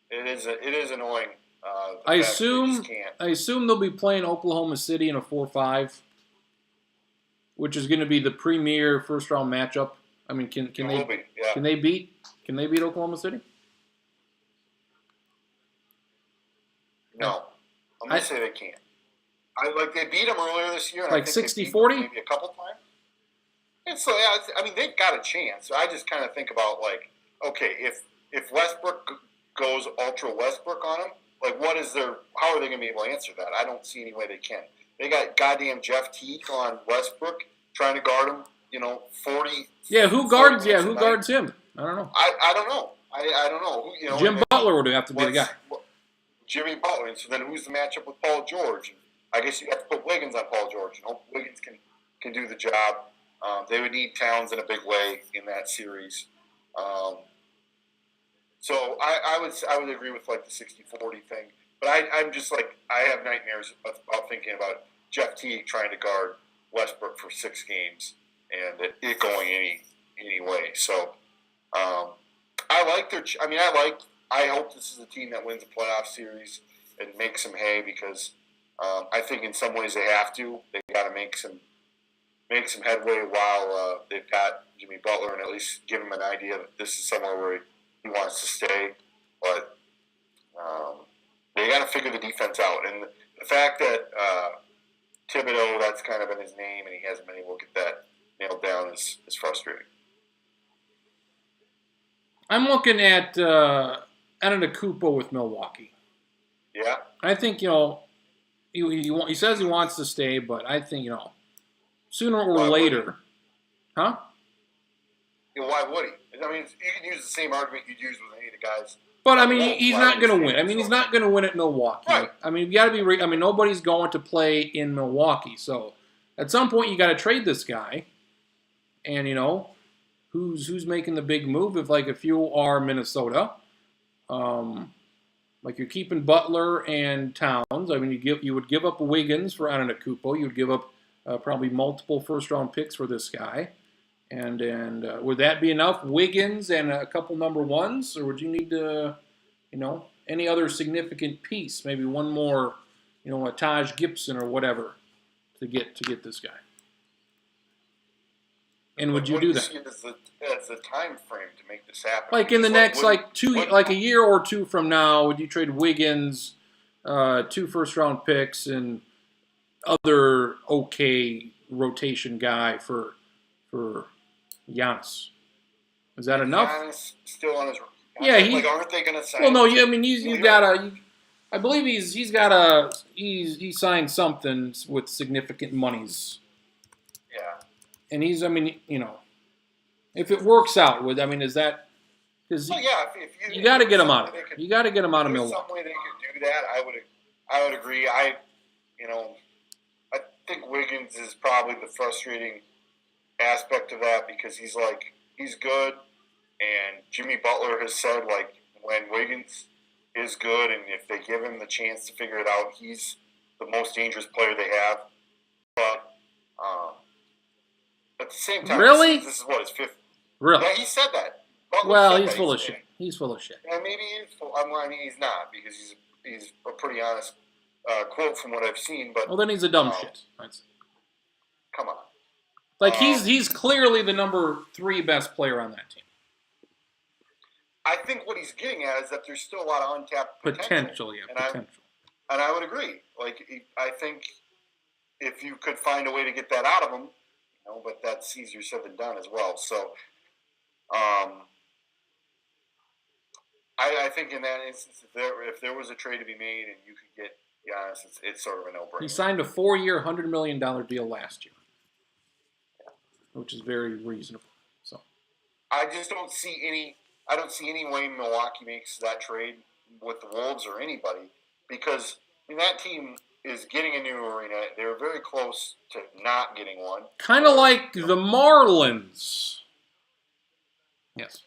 [SPEAKER 2] it is annoying. I
[SPEAKER 1] assume they'll be playing Oklahoma City in a 4-5, which is going to be the premier first round matchup. I mean, can they beat Oklahoma City?
[SPEAKER 2] No, I'm gonna say they can't. They beat them earlier this year.
[SPEAKER 1] Like 60-40,
[SPEAKER 2] maybe a couple times. And so they've got a chance. I just kind of think about like, okay, if Westbrook goes ultra Westbrook on them. Like, how are they going to be able to answer that? I don't see any way they can. They got goddamn Jeff Teague on Westbrook trying to guard him, 40.
[SPEAKER 1] Yeah, who guards him? I don't know.
[SPEAKER 2] I don't know. I don't know.
[SPEAKER 1] Jim Butler would have to be the guy.
[SPEAKER 2] Jimmy Butler. And so then who's the matchup with Paul George? And I guess you have to put Wiggins on Paul George and hope Wiggins can do the job. They would need Towns in a big way in that series. So I would agree with like the 60-40 thing, but I'm just like, I have nightmares about thinking about Jeff Teague trying to guard Westbrook for 6 games and it going any way. So I hope this is a team that wins a playoff series and makes some hay because I think in some ways they have to. They got to make some headway while they've got Jimmy Butler, and at least give him an idea that this is somewhere where he wants to stay. But they got to figure the defense out, and the fact that Thibodeau, that's kind of been his name, and he hasn't been able to get that nailed down is frustrating.
[SPEAKER 1] I'm looking at Antetokounmpo with Milwaukee.
[SPEAKER 2] Yeah,
[SPEAKER 1] I think he says he wants to stay, but I think sooner or later, huh?
[SPEAKER 2] Yeah, why would he? I mean, you can use the same argument you'd use with any of the guys.
[SPEAKER 1] But I mean, he's not going to win. I mean, he's not going to win at Milwaukee.
[SPEAKER 2] Right.
[SPEAKER 1] I mean, you got to be. I mean, nobody's going to play in Milwaukee. So at some point, you got to trade this guy. And who's making the big move? If you are Minnesota, like you're keeping Butler and Towns. I mean, you would give up Wiggins for Antetokounmpo. You would give up probably multiple first-round picks for this guy. And would that be enough? Wiggins and a couple number ones, or would you need to, any other significant piece? Maybe one more, a Taj Gibson or whatever, to get this guy. And would you do that?
[SPEAKER 2] As the time frame to make this happen?
[SPEAKER 1] Like in the next a year or two from now, would you trade Wiggins, 2 first-round picks, and other okay rotation guy for Giannis? Is that enough?
[SPEAKER 2] Giannis still on his.
[SPEAKER 1] Yeah,
[SPEAKER 2] aren't they going to sign?
[SPEAKER 1] Well, no. I mean, you gotta. I believe he signed something with significant monies.
[SPEAKER 2] Yeah.
[SPEAKER 1] And if it works out is that because
[SPEAKER 2] if
[SPEAKER 1] you got to get him out of there. You got to get him out of
[SPEAKER 2] Milwaukee.
[SPEAKER 1] Milwaukee.
[SPEAKER 2] Some way they could do that, I would agree. I think Wiggins is probably the frustrating aspect of that because he's good, and Jimmy Butler has said when Wiggins is good and if they give him the chance to figure it out, he's the most dangerous player they have. But at the same time,
[SPEAKER 1] really,
[SPEAKER 2] this is what his fifth.
[SPEAKER 1] Really?
[SPEAKER 2] Yeah, he said that.
[SPEAKER 1] Well, he's full of shit. He's full of shit.
[SPEAKER 2] And maybe he's full. I mean, he's not because he's a pretty honest quote from what I've seen. But
[SPEAKER 1] well, then he's a dumb shit.
[SPEAKER 2] Come on.
[SPEAKER 1] He's clearly the number 3 best player on that team.
[SPEAKER 2] I think what he's getting at is that there's still a lot of untapped potential.
[SPEAKER 1] Potential.
[SPEAKER 2] And I would agree. I think if you could find a way to get that out of him, but that's easier said than done as well. So, I think in that instance, if there was a trade to be made and you could get Giannis, it's sort of a no-brainer.
[SPEAKER 1] He signed a 4-year, $100 million deal last year, which is very reasonable. So,
[SPEAKER 2] I just don't see any. I don't see any way Milwaukee makes that trade with the Wolves or anybody because that team is getting a new arena. They were very close to not getting one.
[SPEAKER 1] Kind of like the Marlins. Yes.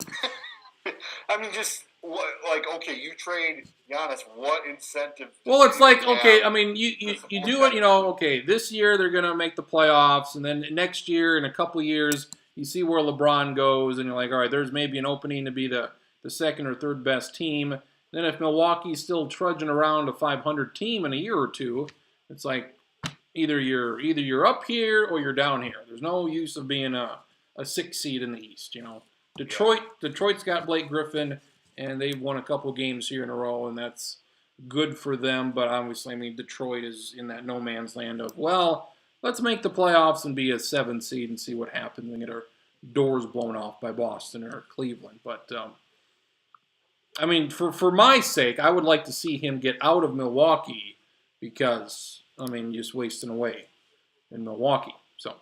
[SPEAKER 2] I mean, just okay, you trade Giannis. What incentive?
[SPEAKER 1] Well, it's okay. I mean, you do it. Okay, this year they're gonna make the playoffs, and then next year, in a couple of years, you see where LeBron goes, and you're like, all right, there's maybe an opening to be the second or third best team. Then if Milwaukee's still trudging around a 500 team in a year or two, it's like either you're up here or you're down here. There's no use of being a 6 seed in the East. Detroit's got Blake Griffin, and they've won a couple games here in a row, and that's good for them. But obviously, Detroit is in that no man's land of, well, let's make the playoffs and be a 7 seed and see what happens and get our doors blown off by Boston or Cleveland. But, for my sake, I would like to see him get out of Milwaukee because, just wasting away in Milwaukee. So,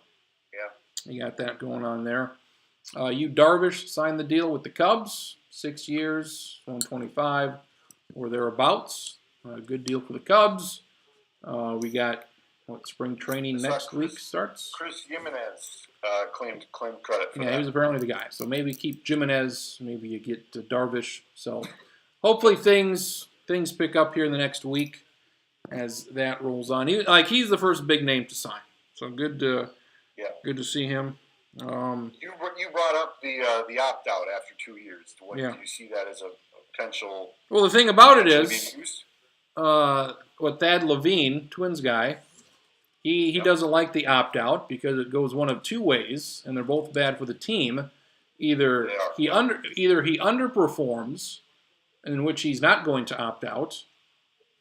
[SPEAKER 1] yeah, you got that going on there. Darvish signed the deal with the Cubs, 6 years, 125 or thereabouts. Good deal for the Cubs. We got spring training next week starts.
[SPEAKER 2] Chris Jimenez claimed credit for that.
[SPEAKER 1] Yeah, he was apparently the guy. So maybe keep Jimenez. Maybe you get Darvish. So hopefully things pick up here in the next week as that rolls on. He's the first big name to sign. So good to see him.
[SPEAKER 2] You brought up the opt out after 2 years. Do you see that as a potential?
[SPEAKER 1] Well, the thing about it is, with Thad Levine, Twins guy, he doesn't like the opt-out because it goes one of two ways, and they're both bad for the team. Either he underperforms, in which he's not going to opt out,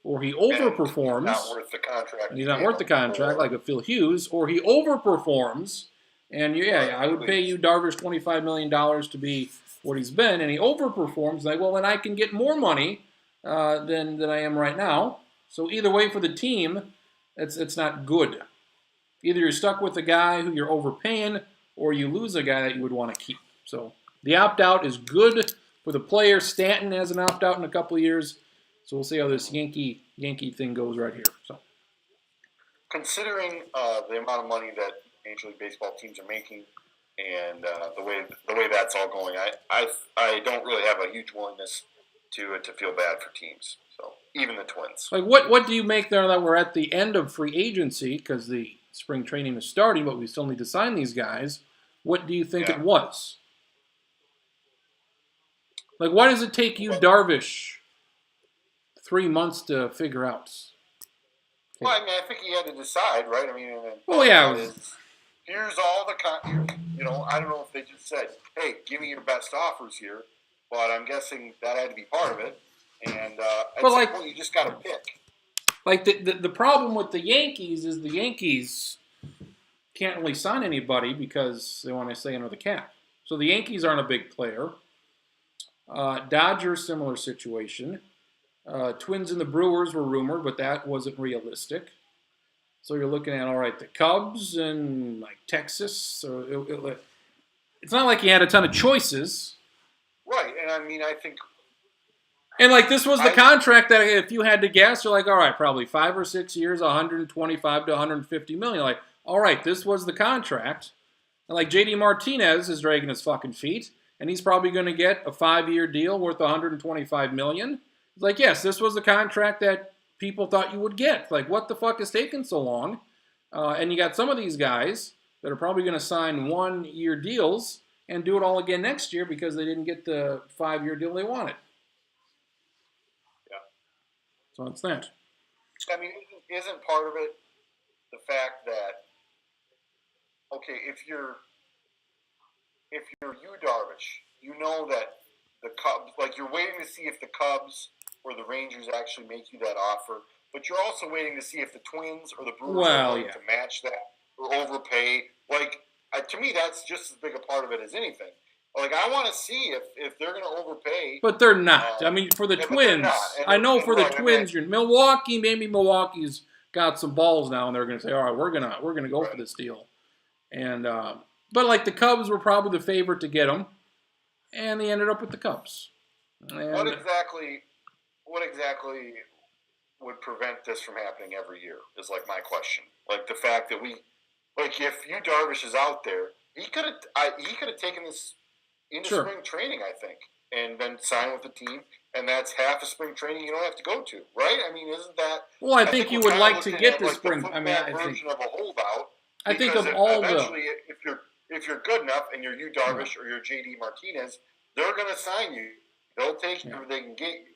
[SPEAKER 1] or he overperforms,
[SPEAKER 2] not worth the contract,
[SPEAKER 1] and he's not worth the contract, like a Phil Hughes, or he overperforms, and I would pay you Darvish $25 million to be what he's been, and he overperforms. Like, well, then I can get more money than I am right now. So either way, for the team, it's not good. Either you're stuck with a guy who you're overpaying, or you lose a guy that you would want to keep. So the opt-out is good for the player. Stanton has an opt-out in a couple of years. So we'll see how this Yankee thing goes right here. So,
[SPEAKER 2] considering the amount of money that Major League Baseball teams are making and the way that's all going, I don't really have a huge willingness to feel bad for teams. So even the Twins.
[SPEAKER 1] Like what do you make there that we're at the end of free agency because the spring training is starting, but we still need to sign these guys? What do you think it was? Like, why does it take you, Darvish, 3 months to figure out?
[SPEAKER 2] Well, I mean, I think he had to decide, right? I mean, here's all the I don't know if they just said, "Hey, give me your best offers here," but I'm guessing that had to be part of it. And at some point, you just got to pick.
[SPEAKER 1] Like the problem with the Yankees is the Yankees can't really sign anybody because they want to stay under the cap. So the Yankees aren't a big player. Dodgers, similar situation. Twins and the Brewers were rumored, but that wasn't realistic. So you're looking at, all right, the Cubs and like Texas. So it's not like you had a ton of choices.
[SPEAKER 2] Right, and I mean, I think...
[SPEAKER 1] And like this was the contract that if you had to guess, you're like, all right, probably 5 or 6 years, 125 to 150 million. Like, all right, this was the contract. And like JD Martinez is dragging his fucking feet, and he's probably going to get a 5-year deal worth 125 million. It's like, yes, this was the contract that people thought you would get. Like, what the fuck is taking so long? And you got some of these guys that are probably going to sign 1-year deals and do it all again next year because they didn't get the 5-year deal they wanted.
[SPEAKER 2] Yeah.
[SPEAKER 1] So it's that.
[SPEAKER 2] I mean, isn't part of it the fact that, okay, if you're you, Darvish, you know that the Cubs, like you're waiting to see if the Cubs or the Rangers actually make you that offer, but you're also waiting to see if the Twins or the Brewers are going to match that or overpay. Like, to me, that's just as big a part of it as anything. Like, I want to see if they're going to overpay.
[SPEAKER 1] But they're not. I mean, for the Twins, I know for the Twins, you're Milwaukee. Maybe Milwaukee's got some balls now, and they're going to say, all right, we're gonna go for this deal. And but like the Cubs were probably the favorite to get them, and they ended up with the Cubs. And
[SPEAKER 2] what exactly would prevent this from happening every year is like my question. Like the fact that if you Darvish is out there, he could have taken this into spring training, I think, and then signed with the team, and that's half of spring training you don't have to go to, right? I mean, isn't that?
[SPEAKER 1] Well, I think you would like to get the spring.
[SPEAKER 2] I mean, I think of a holdout.
[SPEAKER 1] I think of all
[SPEAKER 2] eventually, if you're good enough and you're you Darvish or you're JD Martinez, they're going to sign you. They'll take you or they can get you.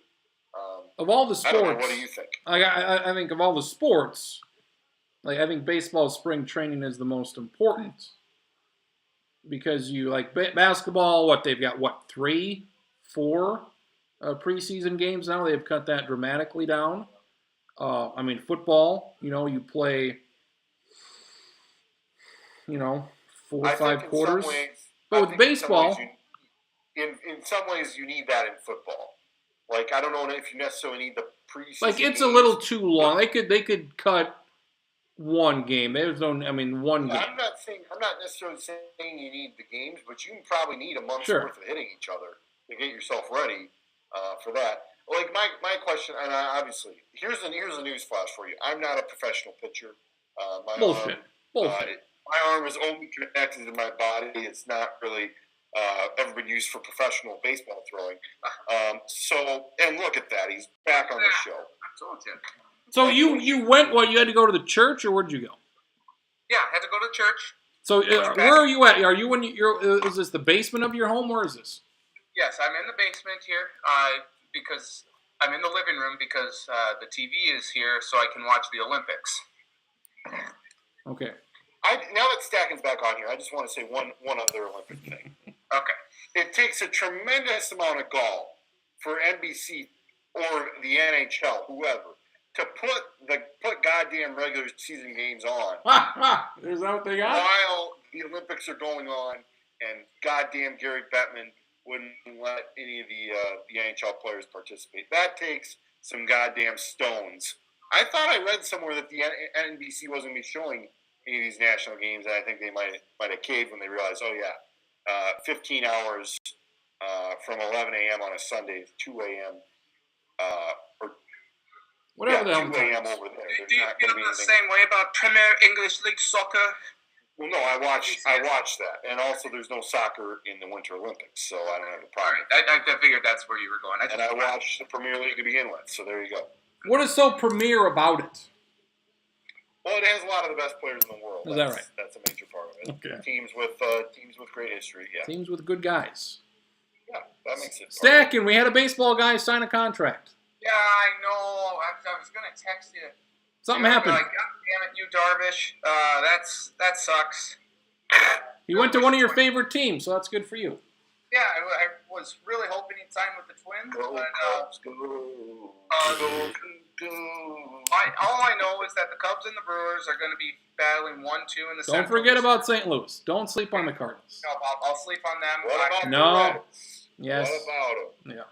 [SPEAKER 1] Of all the sports,
[SPEAKER 2] I don't know, what do you think?
[SPEAKER 1] I think of all the sports, like I think baseball spring training is the most important because you like basketball. What they've got, 3, 4 preseason games now. They've cut that dramatically down. I mean, football. You play. 4 or 5 quarters. But with baseball,
[SPEAKER 2] in some ways, you need that in football. Like, I don't know if you necessarily need the preseason.
[SPEAKER 1] Like, it's a little too long. They could cut one game. There's no, one game.
[SPEAKER 2] I'm not necessarily saying you need the games, but you probably need a month's worth of hitting each other to get yourself ready for that. Like my question, and obviously, here's a news flash for you. I'm not a professional pitcher.
[SPEAKER 1] Bullshit.
[SPEAKER 2] My arm is only connected to my body. It's not really ever been used for professional baseball throwing. And look at that. He's back on the show.
[SPEAKER 3] I told you.
[SPEAKER 1] So you went, you had to go to the church, or where did you go?
[SPEAKER 3] Yeah, I had to go to church.
[SPEAKER 1] So where are you at? Are you is this the basement of your home? Where is this?
[SPEAKER 3] Yes, I'm in the basement here because I'm in the living room because the TV is here, so I can watch the Olympics.
[SPEAKER 1] Okay.
[SPEAKER 2] Now that Stacken's back on here, I just want to say one other Olympic thing.
[SPEAKER 3] Okay.
[SPEAKER 2] It takes a tremendous amount of gall for NBC or the NHL, whoever, to put goddamn regular season games on
[SPEAKER 1] Is that what they got?
[SPEAKER 2] while the Olympics are going on, and goddamn Gary Bettman wouldn't let any of the NHL players participate. That takes some goddamn stones. I thought I read somewhere that the NBC wasn't going to be showing any of these national games, and I think they might have caved when they realized, 15 hours from 11 a.m. on a Sunday to 2 a.m. Or
[SPEAKER 1] Whatever the
[SPEAKER 2] 2
[SPEAKER 1] hell.
[SPEAKER 2] a.m. over there.
[SPEAKER 3] Do you feel the same way about Premier English League soccer?
[SPEAKER 2] Well, no, I watched that, and also there's no soccer in the Winter Olympics, so I don't have a
[SPEAKER 3] All
[SPEAKER 2] problem.
[SPEAKER 3] right, I figured that's where you were going.
[SPEAKER 2] And I watched the Premier League to begin with, so there you go.
[SPEAKER 1] What is so premier about it?
[SPEAKER 2] Well, it has a lot of the best players in the world.
[SPEAKER 1] Is that right?
[SPEAKER 2] That's a major part of it.
[SPEAKER 1] Okay.
[SPEAKER 2] Teams with great history. Yeah.
[SPEAKER 1] Teams with good guys.
[SPEAKER 2] Yeah, that makes it.
[SPEAKER 1] Stacking, we had a baseball guy sign a contract.
[SPEAKER 3] Yeah, I know. I was gonna text you.
[SPEAKER 1] Something happened.
[SPEAKER 3] Like, God damn it, you Darvish. That sucks.
[SPEAKER 1] He went to one of your favorite teams, so that's good for you.
[SPEAKER 3] Yeah, I was really hoping he'd sign with the Twins,
[SPEAKER 2] Go,
[SPEAKER 3] but
[SPEAKER 2] Cubs, go,
[SPEAKER 3] all I know is that the Cubs and the Brewers are going to be battling 1-2 in the
[SPEAKER 1] Don't forget about St. Louis. Don't sleep on the Cardinals.
[SPEAKER 3] No, I'll sleep on them.
[SPEAKER 2] What about
[SPEAKER 1] No.
[SPEAKER 2] the Reds?
[SPEAKER 1] Yes.
[SPEAKER 2] What about them?
[SPEAKER 1] Yeah.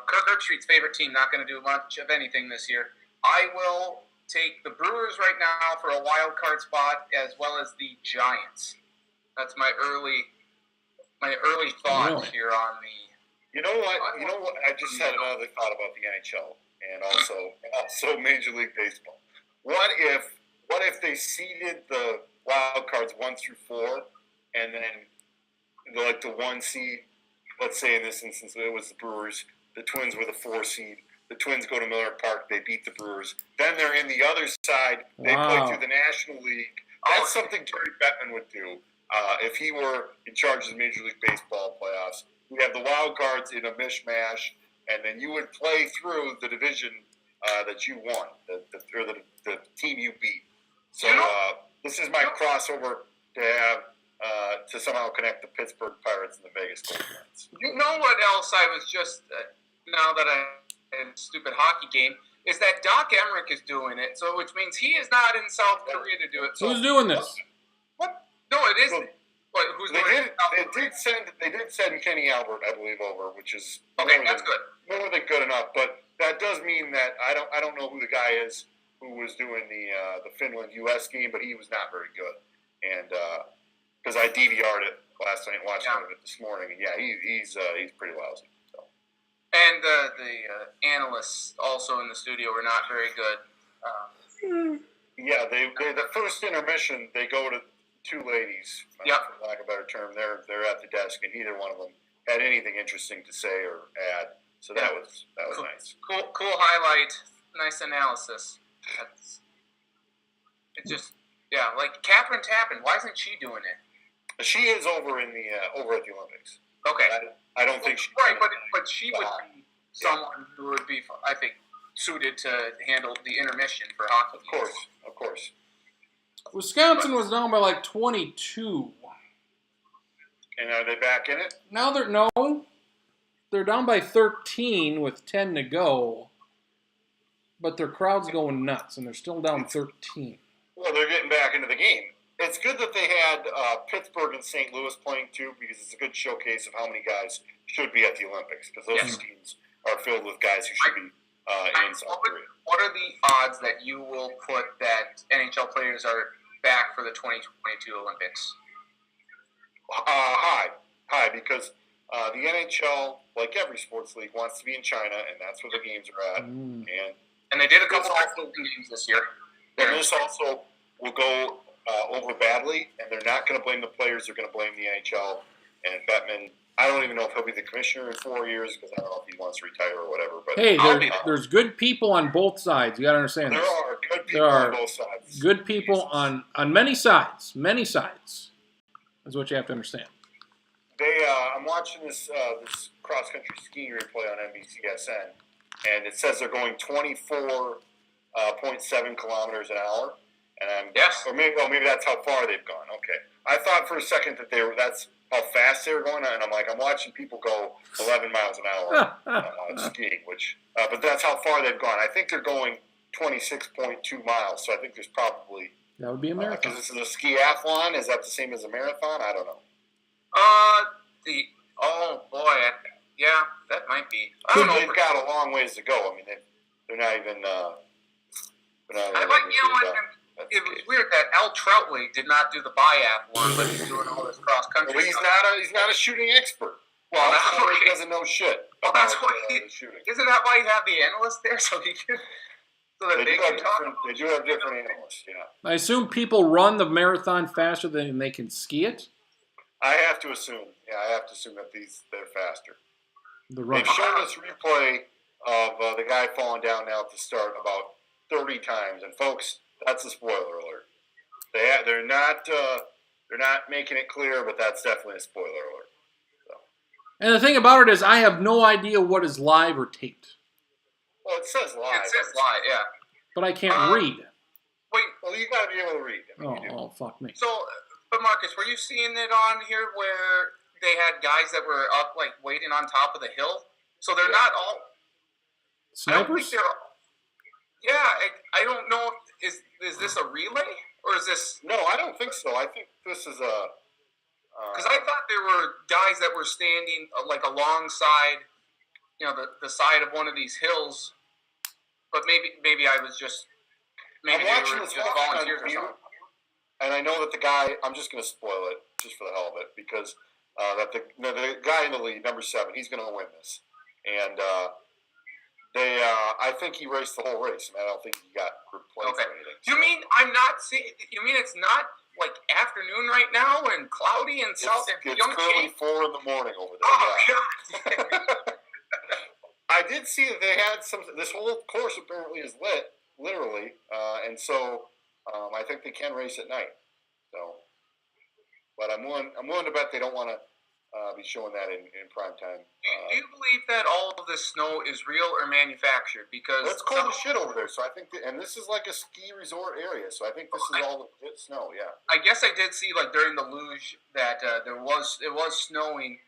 [SPEAKER 3] Kirk Herbstreit's favorite team not going to do much of anything this year. I will take the Brewers right now for a wild card spot, as well as the Giants. That's my early thought
[SPEAKER 1] Really?
[SPEAKER 3] here on the.
[SPEAKER 2] You know what? I just had another thought about the NHL and also Major League Baseball. What if they seeded the wild cards 1 through 4, and then the 1 seed? Let's say in this instance it was the Brewers. The Twins were the 4 seed. The Twins go to Miller Park. They beat the Brewers. Then they're in the other side. They play
[SPEAKER 1] Wow.
[SPEAKER 2] through the National League. That's something Gary Bettman would do if he were in charge of the Major League Baseball playoffs. We have the wild cards in a mishmash, and then you would play through the division that you won, the team you beat. So this is my crossover to have to somehow connect the Pittsburgh Pirates and the Vegas Golden Knights.
[SPEAKER 3] You know what else I was just now that I in a stupid hockey game is that Doc Emmerich is doing it, so which means he is not in South Korea to do it. So
[SPEAKER 1] Who's doing this?
[SPEAKER 3] what? No, it isn't. What, who's doing it?
[SPEAKER 2] They did send Kenny Albert, I believe, over, which is
[SPEAKER 3] Okay, that's good.
[SPEAKER 2] more than good enough. But that does mean that I don't know who the guy is who was doing the Finland U.S. game, but he was not very good. And because I DVR'd it last night, and watched some of it this morning, and yeah, he's pretty lousy. So.
[SPEAKER 3] And the analysts also in the studio were not very good.
[SPEAKER 2] Yeah, they the first intermission they go to 2 ladies, for lack of a better term. They're at the desk, and neither one of them had anything interesting to say or add. So that was
[SPEAKER 3] cool.
[SPEAKER 2] nice.
[SPEAKER 3] Cool highlight. Nice analysis. Like Catherine Tappan. Why isn't she doing it?
[SPEAKER 2] She is over in the over at the Olympics.
[SPEAKER 3] Okay.
[SPEAKER 2] I don't think she.
[SPEAKER 3] Right, but she would be someone who would be, I think, suited to handle the intermission for hockey.
[SPEAKER 2] Of course.
[SPEAKER 1] Wisconsin was down by like 22.
[SPEAKER 2] And are they back in it?
[SPEAKER 1] Now they're down by 13 with 10 to go, but their crowd's going nuts, and they're still down 13.
[SPEAKER 2] Well, they're getting back into the game. It's good that they had Pittsburgh and St. Louis playing too, because it's a good showcase of how many guys should be at the Olympics, because those teams are filled with guys who should be in South Korea.
[SPEAKER 3] What are the odds that you will put that NHL players are back for the 2022 Olympics?
[SPEAKER 2] High, because the NHL, like every sports league, wants to be in China, and that's where the games are at.
[SPEAKER 3] And they did a couple of games this year.
[SPEAKER 2] And this also will go over badly, and they're not going to blame the players. They're going to blame the NHL and Bettman. I don't even know if he'll be the commissioner in 4 years, because I don't know if he wants to retire or whatever. But
[SPEAKER 1] hey, there's good people on both sides. You got to understand
[SPEAKER 2] there
[SPEAKER 1] this.
[SPEAKER 2] are good people on both sides.
[SPEAKER 1] Good people on many sides. Many sides. That's what you have to understand.
[SPEAKER 2] I'm watching this cross country skiing replay on NBCSN, and it says they're going 24.7 kilometers an hour. And
[SPEAKER 3] Yes.
[SPEAKER 2] or maybe that's how far they've gone. Okay, I thought for a second that that's how fast they were going, and I'm like, I'm watching people go 11 miles an hour skiing, but that's how far they've gone. I think they're going 26.2 miles, so I think there's probably
[SPEAKER 1] that would be a marathon.
[SPEAKER 2] Because this is a skiathlon. Is that the same as a marathon? I don't know.
[SPEAKER 3] Yeah, that might be.
[SPEAKER 2] They've got a long ways to go. I mean, they're not even.
[SPEAKER 3] It was weird that Al Troutway did not do the biathlon, but he's doing all this cross country.
[SPEAKER 2] Well, he's not a shooting expert.
[SPEAKER 3] Well,
[SPEAKER 2] he doesn't know shit.
[SPEAKER 3] Well, that's why isn't that why you have the analyst there so he can they
[SPEAKER 2] do have different analysts. Yeah.
[SPEAKER 1] I assume people run the marathon faster than they can ski it.
[SPEAKER 2] I have to assume. Yeah, I have to assume that they're faster.
[SPEAKER 1] They've
[SPEAKER 2] shown this replay of the guy falling down now at the start about 30 times, and folks, that's a spoiler alert. They're not making it clear, but that's definitely a spoiler alert. So.
[SPEAKER 1] And the thing about it is, I have no idea what is live or taped.
[SPEAKER 2] Well, it says live.
[SPEAKER 3] It says live, yeah.
[SPEAKER 1] But I can't read.
[SPEAKER 3] Wait,
[SPEAKER 2] well, you got to be able to read.
[SPEAKER 1] Oh, fuck me.
[SPEAKER 3] So, but Marcus, were you seeing it on here where they had guys that were up, like, waiting on top of the hill? So they're not all...
[SPEAKER 1] Snipers?
[SPEAKER 3] I don't know. Is this a relay? Or is this...
[SPEAKER 2] No, I don't think so. I think this is a...
[SPEAKER 3] Because I thought there were guys that were standing, like, alongside, the side of one of these hills. But maybe I was just... Maybe
[SPEAKER 2] I'm watching this volunteers or something. And I know that the guy... I'm just going to spoil it, just for the hell of it, because that the guy in the lead, number 7, he's going to win this. And... I think he raced the whole race. I don't think he got replaced or anything.
[SPEAKER 3] You mean I'm not seeing? You mean it's not like afternoon right now and cloudy and south?
[SPEAKER 2] It's currently 4 in the morning over there.
[SPEAKER 3] Oh
[SPEAKER 2] God! I did see that they had some. This whole course apparently is lit, literally, and so I think they can race at night. So, but I'm willing to bet they don't want to. Be showing that in prime time.
[SPEAKER 3] Do you believe that all of this snow is real or manufactured? Because
[SPEAKER 2] it's cold as shit over there. So I think, and this is like a ski resort area. So I think this is all legit snow. Yeah.
[SPEAKER 3] I guess I did see like during the luge that it was snowing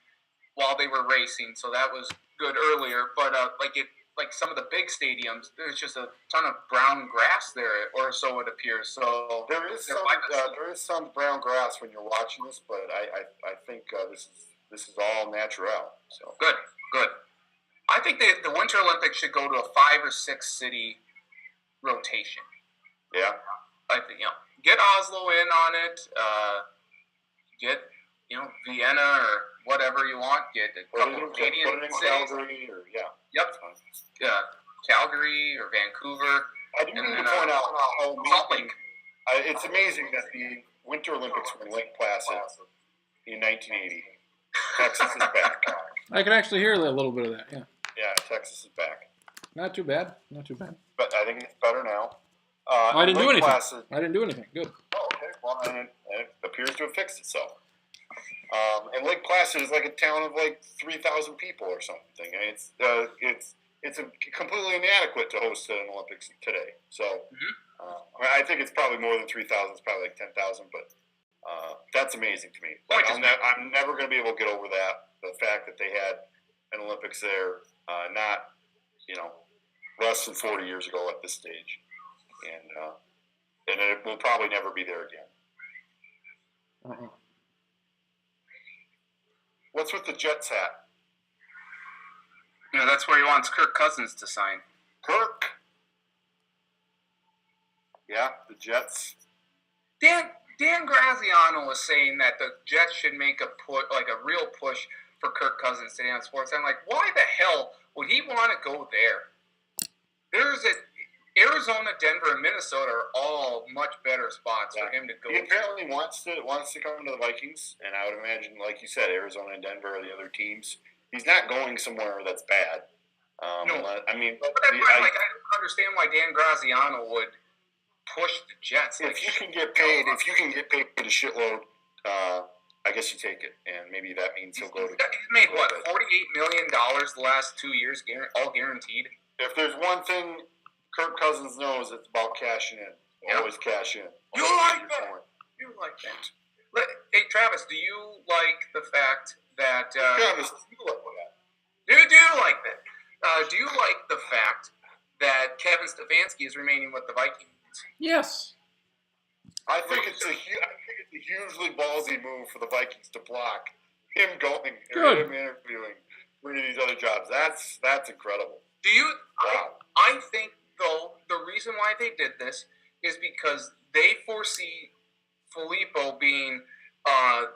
[SPEAKER 3] while they were racing, so that was good earlier. But like some of the big stadiums, there's just a ton of brown grass there, or so it appears. So
[SPEAKER 2] there is some brown grass when you're watching this, but I think this is all natural. So
[SPEAKER 3] good. I think the Winter Olympics should go to a 5 or 6 city rotation.
[SPEAKER 2] Yeah.
[SPEAKER 3] I think get Oslo in on it. Get Vienna or whatever you want. Get a couple of Canadian cities.
[SPEAKER 2] Calgary or
[SPEAKER 3] Yep. Calgary or Vancouver.
[SPEAKER 2] I do need to point out how
[SPEAKER 3] Salt Lake.
[SPEAKER 2] It's amazing that the Winter Olympics were in Lake Placid in 1980. Texas is back.
[SPEAKER 1] I can actually hear a little bit of that, yeah.
[SPEAKER 2] Yeah, Texas is back.
[SPEAKER 1] Not too bad.
[SPEAKER 2] But I think it's better now.
[SPEAKER 1] I didn't do anything. Good.
[SPEAKER 2] Oh, okay. Well, and it appears to have fixed itself. And Lake Placid is like a town of like 3,000 people or something. And it's completely inadequate to host an Olympics today. So I think it's probably more than 3,000. It's probably like 10,000, but that's amazing to me. Like, I'm never going to be able to get over that. The fact that they had an Olympics there, not less than 40 years ago at this stage, and it will probably never be there again.
[SPEAKER 1] Uh-huh.
[SPEAKER 2] What's with the Jets hat?
[SPEAKER 3] That's where he wants Kirk Cousins to sign.
[SPEAKER 2] Kirk? Yeah, the Jets.
[SPEAKER 3] Dan Graziano was saying that the Jets should make a real push for Kirk Cousins today on Sports. I'm like, why the hell would he want to go there? Arizona, Denver, and Minnesota are all much better spots for him to go.
[SPEAKER 2] He apparently wants to come to the Vikings, and I would imagine, like you said, Arizona and Denver are the other teams. He's not going somewhere that's bad.
[SPEAKER 3] No,
[SPEAKER 2] I mean,
[SPEAKER 3] but I don't understand why Dan Graziano would push the Jets.
[SPEAKER 2] If you can get paid a shitload, I guess you take it, and maybe that means he'll go to.
[SPEAKER 3] He's made what, $48 million the last 2 years, all guaranteed.
[SPEAKER 2] If there's one thing Kirk Cousins knows, it's about cashing in.
[SPEAKER 3] Yep.
[SPEAKER 2] Always cash in.
[SPEAKER 3] You like that? You like that? Hey, Travis, do you like the fact that?
[SPEAKER 2] Travis, you like that?
[SPEAKER 3] Do you like that? Do you like the fact that Kevin Stefanski is remaining with the Vikings?
[SPEAKER 1] Yes.
[SPEAKER 2] I think it's a hugely ballsy move for the Vikings to block him going and him interviewing for any of these other jobs. That's incredible.
[SPEAKER 3] Do you?
[SPEAKER 2] Wow.
[SPEAKER 3] I think though the reason why they did this is because they foresee Filippo being a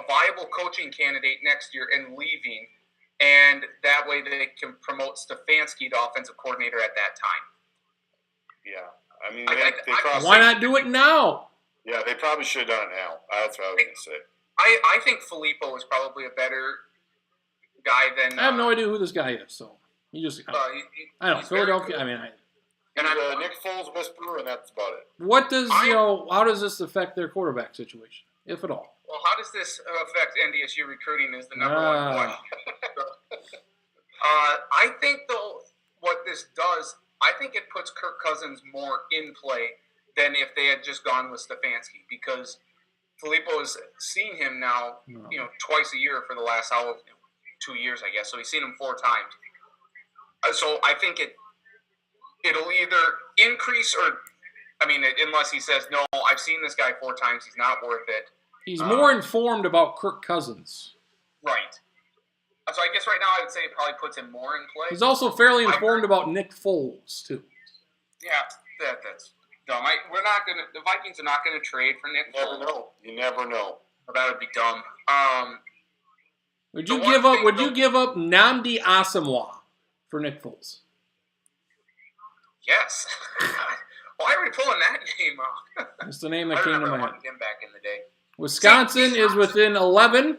[SPEAKER 3] viable coaching candidate next year and leaving, and that way they can promote Stefanski to offensive coordinator at that time.
[SPEAKER 2] Yeah, I mean,
[SPEAKER 3] they
[SPEAKER 2] probably,
[SPEAKER 1] why not do it now?
[SPEAKER 2] Yeah, they probably should have done it now. That's what I was going to say.
[SPEAKER 3] I think Filippo is probably a better guy than.
[SPEAKER 1] I have no idea who this guy is, so you just. I don't know. Philadelphia. I mean,
[SPEAKER 2] He's Nick Foles whisperer, and that's about it.
[SPEAKER 1] what does how does this affect their quarterback situation, if at all?
[SPEAKER 3] Well, how does this affect NDSU recruiting? Is the number one question. I think though, what this does, I think it puts Kirk Cousins more in play than if they had just gone with Stefanski, because Filippo has seen him now, twice a year for the last 2 years, I guess. So he's seen him 4 times. So I think it'll either increase or, unless he says, no, I've seen this guy 4 times, he's not worth it.
[SPEAKER 1] He's more informed about Kirk Cousins.
[SPEAKER 3] Right. So I guess right now I would say it probably puts him more in play.
[SPEAKER 1] He's also fairly informed about Nick Foles, too.
[SPEAKER 3] Yeah, that's dumb. The Vikings are not gonna trade for Nick Foles.
[SPEAKER 2] You never know.
[SPEAKER 3] That would be dumb.
[SPEAKER 1] Would you give up Nnamdi Asamoah for Nick Foles?
[SPEAKER 3] Yes. Why are we pulling that name out?
[SPEAKER 1] That's the name that came to my head.
[SPEAKER 3] I wanted him back in the day.
[SPEAKER 1] Wisconsin is within 11.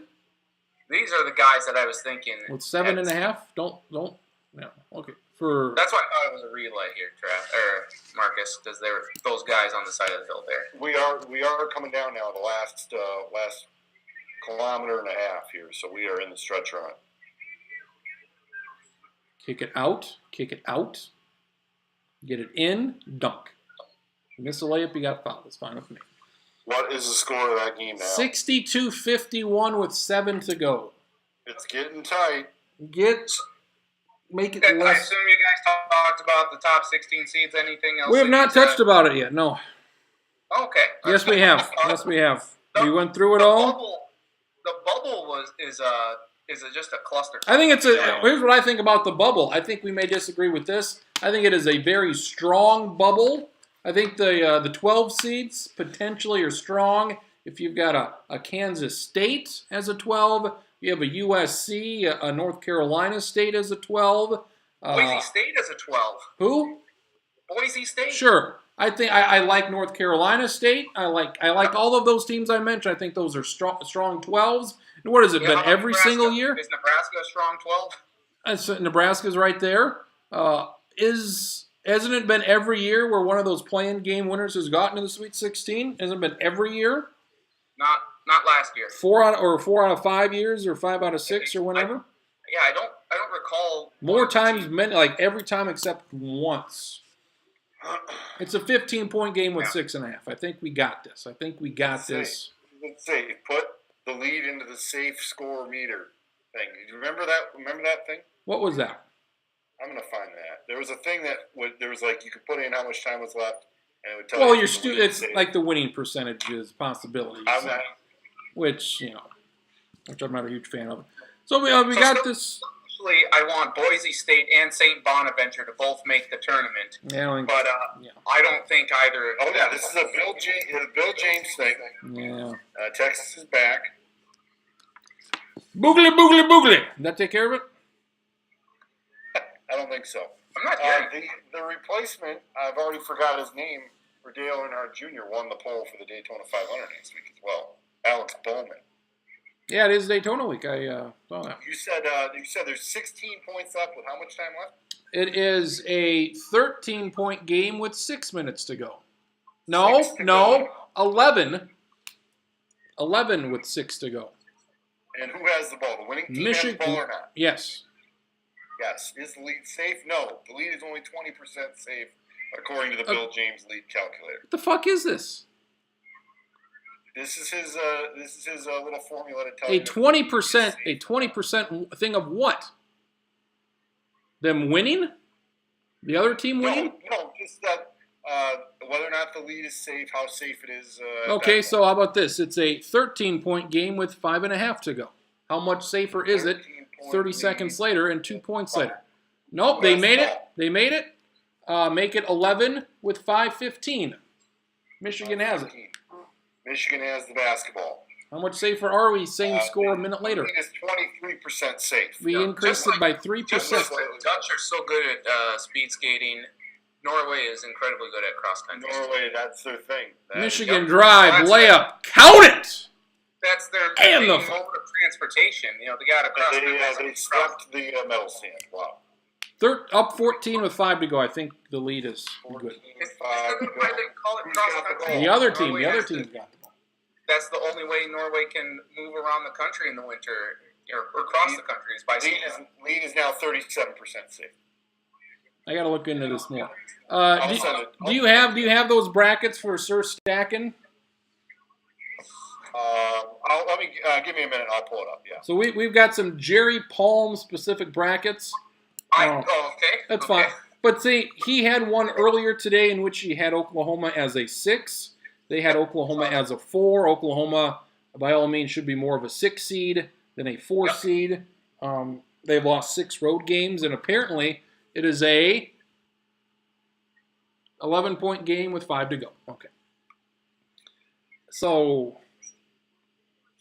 [SPEAKER 3] These are the guys that I was thinking.
[SPEAKER 1] With 7.5. Don't. No. Okay.
[SPEAKER 3] That's why I thought it was a relay here, Marcus, because there were those guys on the side of the hill there.
[SPEAKER 2] We are coming down now. The last kilometer and a half here, so we are in the stretch run.
[SPEAKER 1] Kick it out. Get it in. Dunk. Miss a layup, you got fouled. That's fine with me.
[SPEAKER 2] What is the score of that game now?
[SPEAKER 1] 62-51 with 7 to go.
[SPEAKER 2] It's getting tight.
[SPEAKER 1] Make it
[SPEAKER 3] I
[SPEAKER 1] less.
[SPEAKER 3] assume you guys talked about the top 16 seeds. Anything else?
[SPEAKER 1] We have not touched about it yet. No.
[SPEAKER 3] Okay.
[SPEAKER 1] Yes, we have. We went through it all.
[SPEAKER 3] The bubble is just a cluster.
[SPEAKER 1] I think here's what I think about the bubble. I think we may disagree with this. I think it is a very strong bubble. I think the 12 seeds potentially are strong. If you've got a Kansas State as a 12, you have a USC, a North Carolina State as a 12.
[SPEAKER 3] Boise State as a 12.
[SPEAKER 1] Who?
[SPEAKER 3] Boise State.
[SPEAKER 1] Sure. I think I like North Carolina State. I like all of those teams I mentioned. I think those are strong 12s. And what has it been every single year?
[SPEAKER 3] Is Nebraska a strong 12?
[SPEAKER 1] Nebraska's right there. Hasn't it been every year where one of those play-in game winners has gotten to the Sweet 16? Hasn't it been every year?
[SPEAKER 3] Not last year.
[SPEAKER 1] 4 out of 5 years, or 5 out of 6, or whenever.
[SPEAKER 3] I don't recall.
[SPEAKER 1] More times, like every time except once. It's a 15-point game with 6.5. I think we got this.
[SPEAKER 2] Let's say put the lead into the safe score meter thing. Do you remember that? Remember that thing?
[SPEAKER 1] What was that?
[SPEAKER 2] I'm gonna find that. There was a thing that there was like you could put in how much time was left, and it would tell you.
[SPEAKER 1] Well, it's like the winning percentages, possibilities, which I'm not a huge fan of. So we got this.
[SPEAKER 3] Actually, I want Boise State and St. Bonaventure to both make the tournament.
[SPEAKER 1] Yeah,
[SPEAKER 3] I don't think either.
[SPEAKER 2] Oh yeah, this is a Bill James thing.
[SPEAKER 1] Yeah.
[SPEAKER 2] Texas is back.
[SPEAKER 1] Boogly. Did that take care of it?
[SPEAKER 2] I don't think so.
[SPEAKER 3] I'm not hearing
[SPEAKER 2] the replacement, I've already forgot his name, for Dale Earnhardt Jr. won the pole for the Daytona 500 next week as well. Alex Bowman.
[SPEAKER 1] Yeah, it is Daytona week. I saw that.
[SPEAKER 2] You said there's 16 points up with how much time left?
[SPEAKER 1] It is a 13-point game with 6 minutes to go. No, 11. 11 with 6 to go.
[SPEAKER 2] And who has the ball? The winning team has the ball or not?
[SPEAKER 1] Yes.
[SPEAKER 2] Yes. Is the lead safe? No. The lead is only 20% safe, according to the Bill James lead calculator.
[SPEAKER 1] What the fuck is this?
[SPEAKER 2] This is his little formula to tell
[SPEAKER 1] A
[SPEAKER 2] you.
[SPEAKER 1] 20%, a 20% thing of what? Them winning? The other team winning?
[SPEAKER 2] No, just that whether or not the lead is safe, how safe it is.
[SPEAKER 1] Okay, so how about this? It's a 13-point game with 5.5 to go. How much safer is it 30 seconds later and 2 points later? Nope, they made it. They made it. Make it 11 with 5:15. Michigan has it.
[SPEAKER 2] Michigan has the basketball.
[SPEAKER 1] How much safer are we? Same score a minute later.
[SPEAKER 2] It's 23% safe.
[SPEAKER 1] We increased it by 3%.
[SPEAKER 3] Dutch are so good at speed skating. Norway is incredibly good at cross country.
[SPEAKER 2] Norway, that's their thing.
[SPEAKER 1] Michigan drive, layup, count it!
[SPEAKER 3] That's their
[SPEAKER 1] And the
[SPEAKER 3] mode of transportation. You know, they got to cross.
[SPEAKER 2] They swept the medal stand. Wow.
[SPEAKER 1] Up 14 with 5 to go. I think the lead is good. The other team's got the ball.
[SPEAKER 3] That's the only way Norway can move around the country in the winter, or cross the country, is by sea.
[SPEAKER 2] Lead is now 37% safe.
[SPEAKER 1] I got to look into this more. Do you have those brackets for Sir Stacken?
[SPEAKER 2] Give me a minute. I'll pull it up. Yeah.
[SPEAKER 1] So we've got some Jerry Palm specific brackets.
[SPEAKER 3] Okay.
[SPEAKER 1] That's fine. But see, he had one earlier today in which he had Oklahoma as a 6. They had Oklahoma as a 4. Oklahoma, by all means, should be more of a 6 seed than a 4 seed. They've lost 6 road games, and apparently it is a 11-point game with 5 to go. Okay. So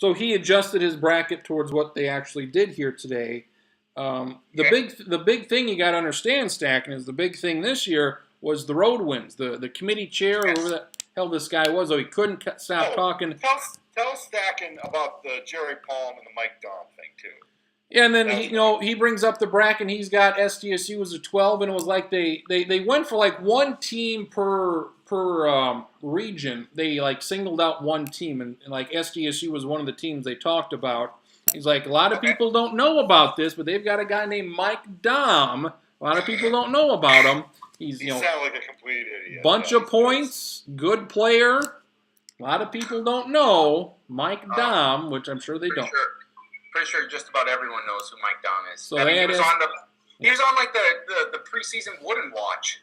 [SPEAKER 1] he adjusted his bracket towards what they actually did here today. The big thing you got to understand, Stacken, is the big thing this year was the road wins. The committee chair, or whoever the hell this guy was, though he couldn't stop talking.
[SPEAKER 2] Tell Stacken about the Jerry Palm and the Mike Dahm thing too.
[SPEAKER 1] Yeah, and then he brings up the bracket. He's got SDSU as a 12, and it was like they went for like one team per region. They like singled out one team, and like SDSU was one of the teams they talked about. He's like, a lot of people don't know about this, but they've got a guy named Mike Dahm. A lot of people don't know about him. He
[SPEAKER 2] sounds like a complete idiot.
[SPEAKER 1] Bunch of points, good player. A lot of people don't know Mike Dahm, which I'm sure they don't.
[SPEAKER 3] Pretty sure just about everyone knows who Mike Dahm is.
[SPEAKER 1] So
[SPEAKER 3] he was on like the preseason Wooden Watch.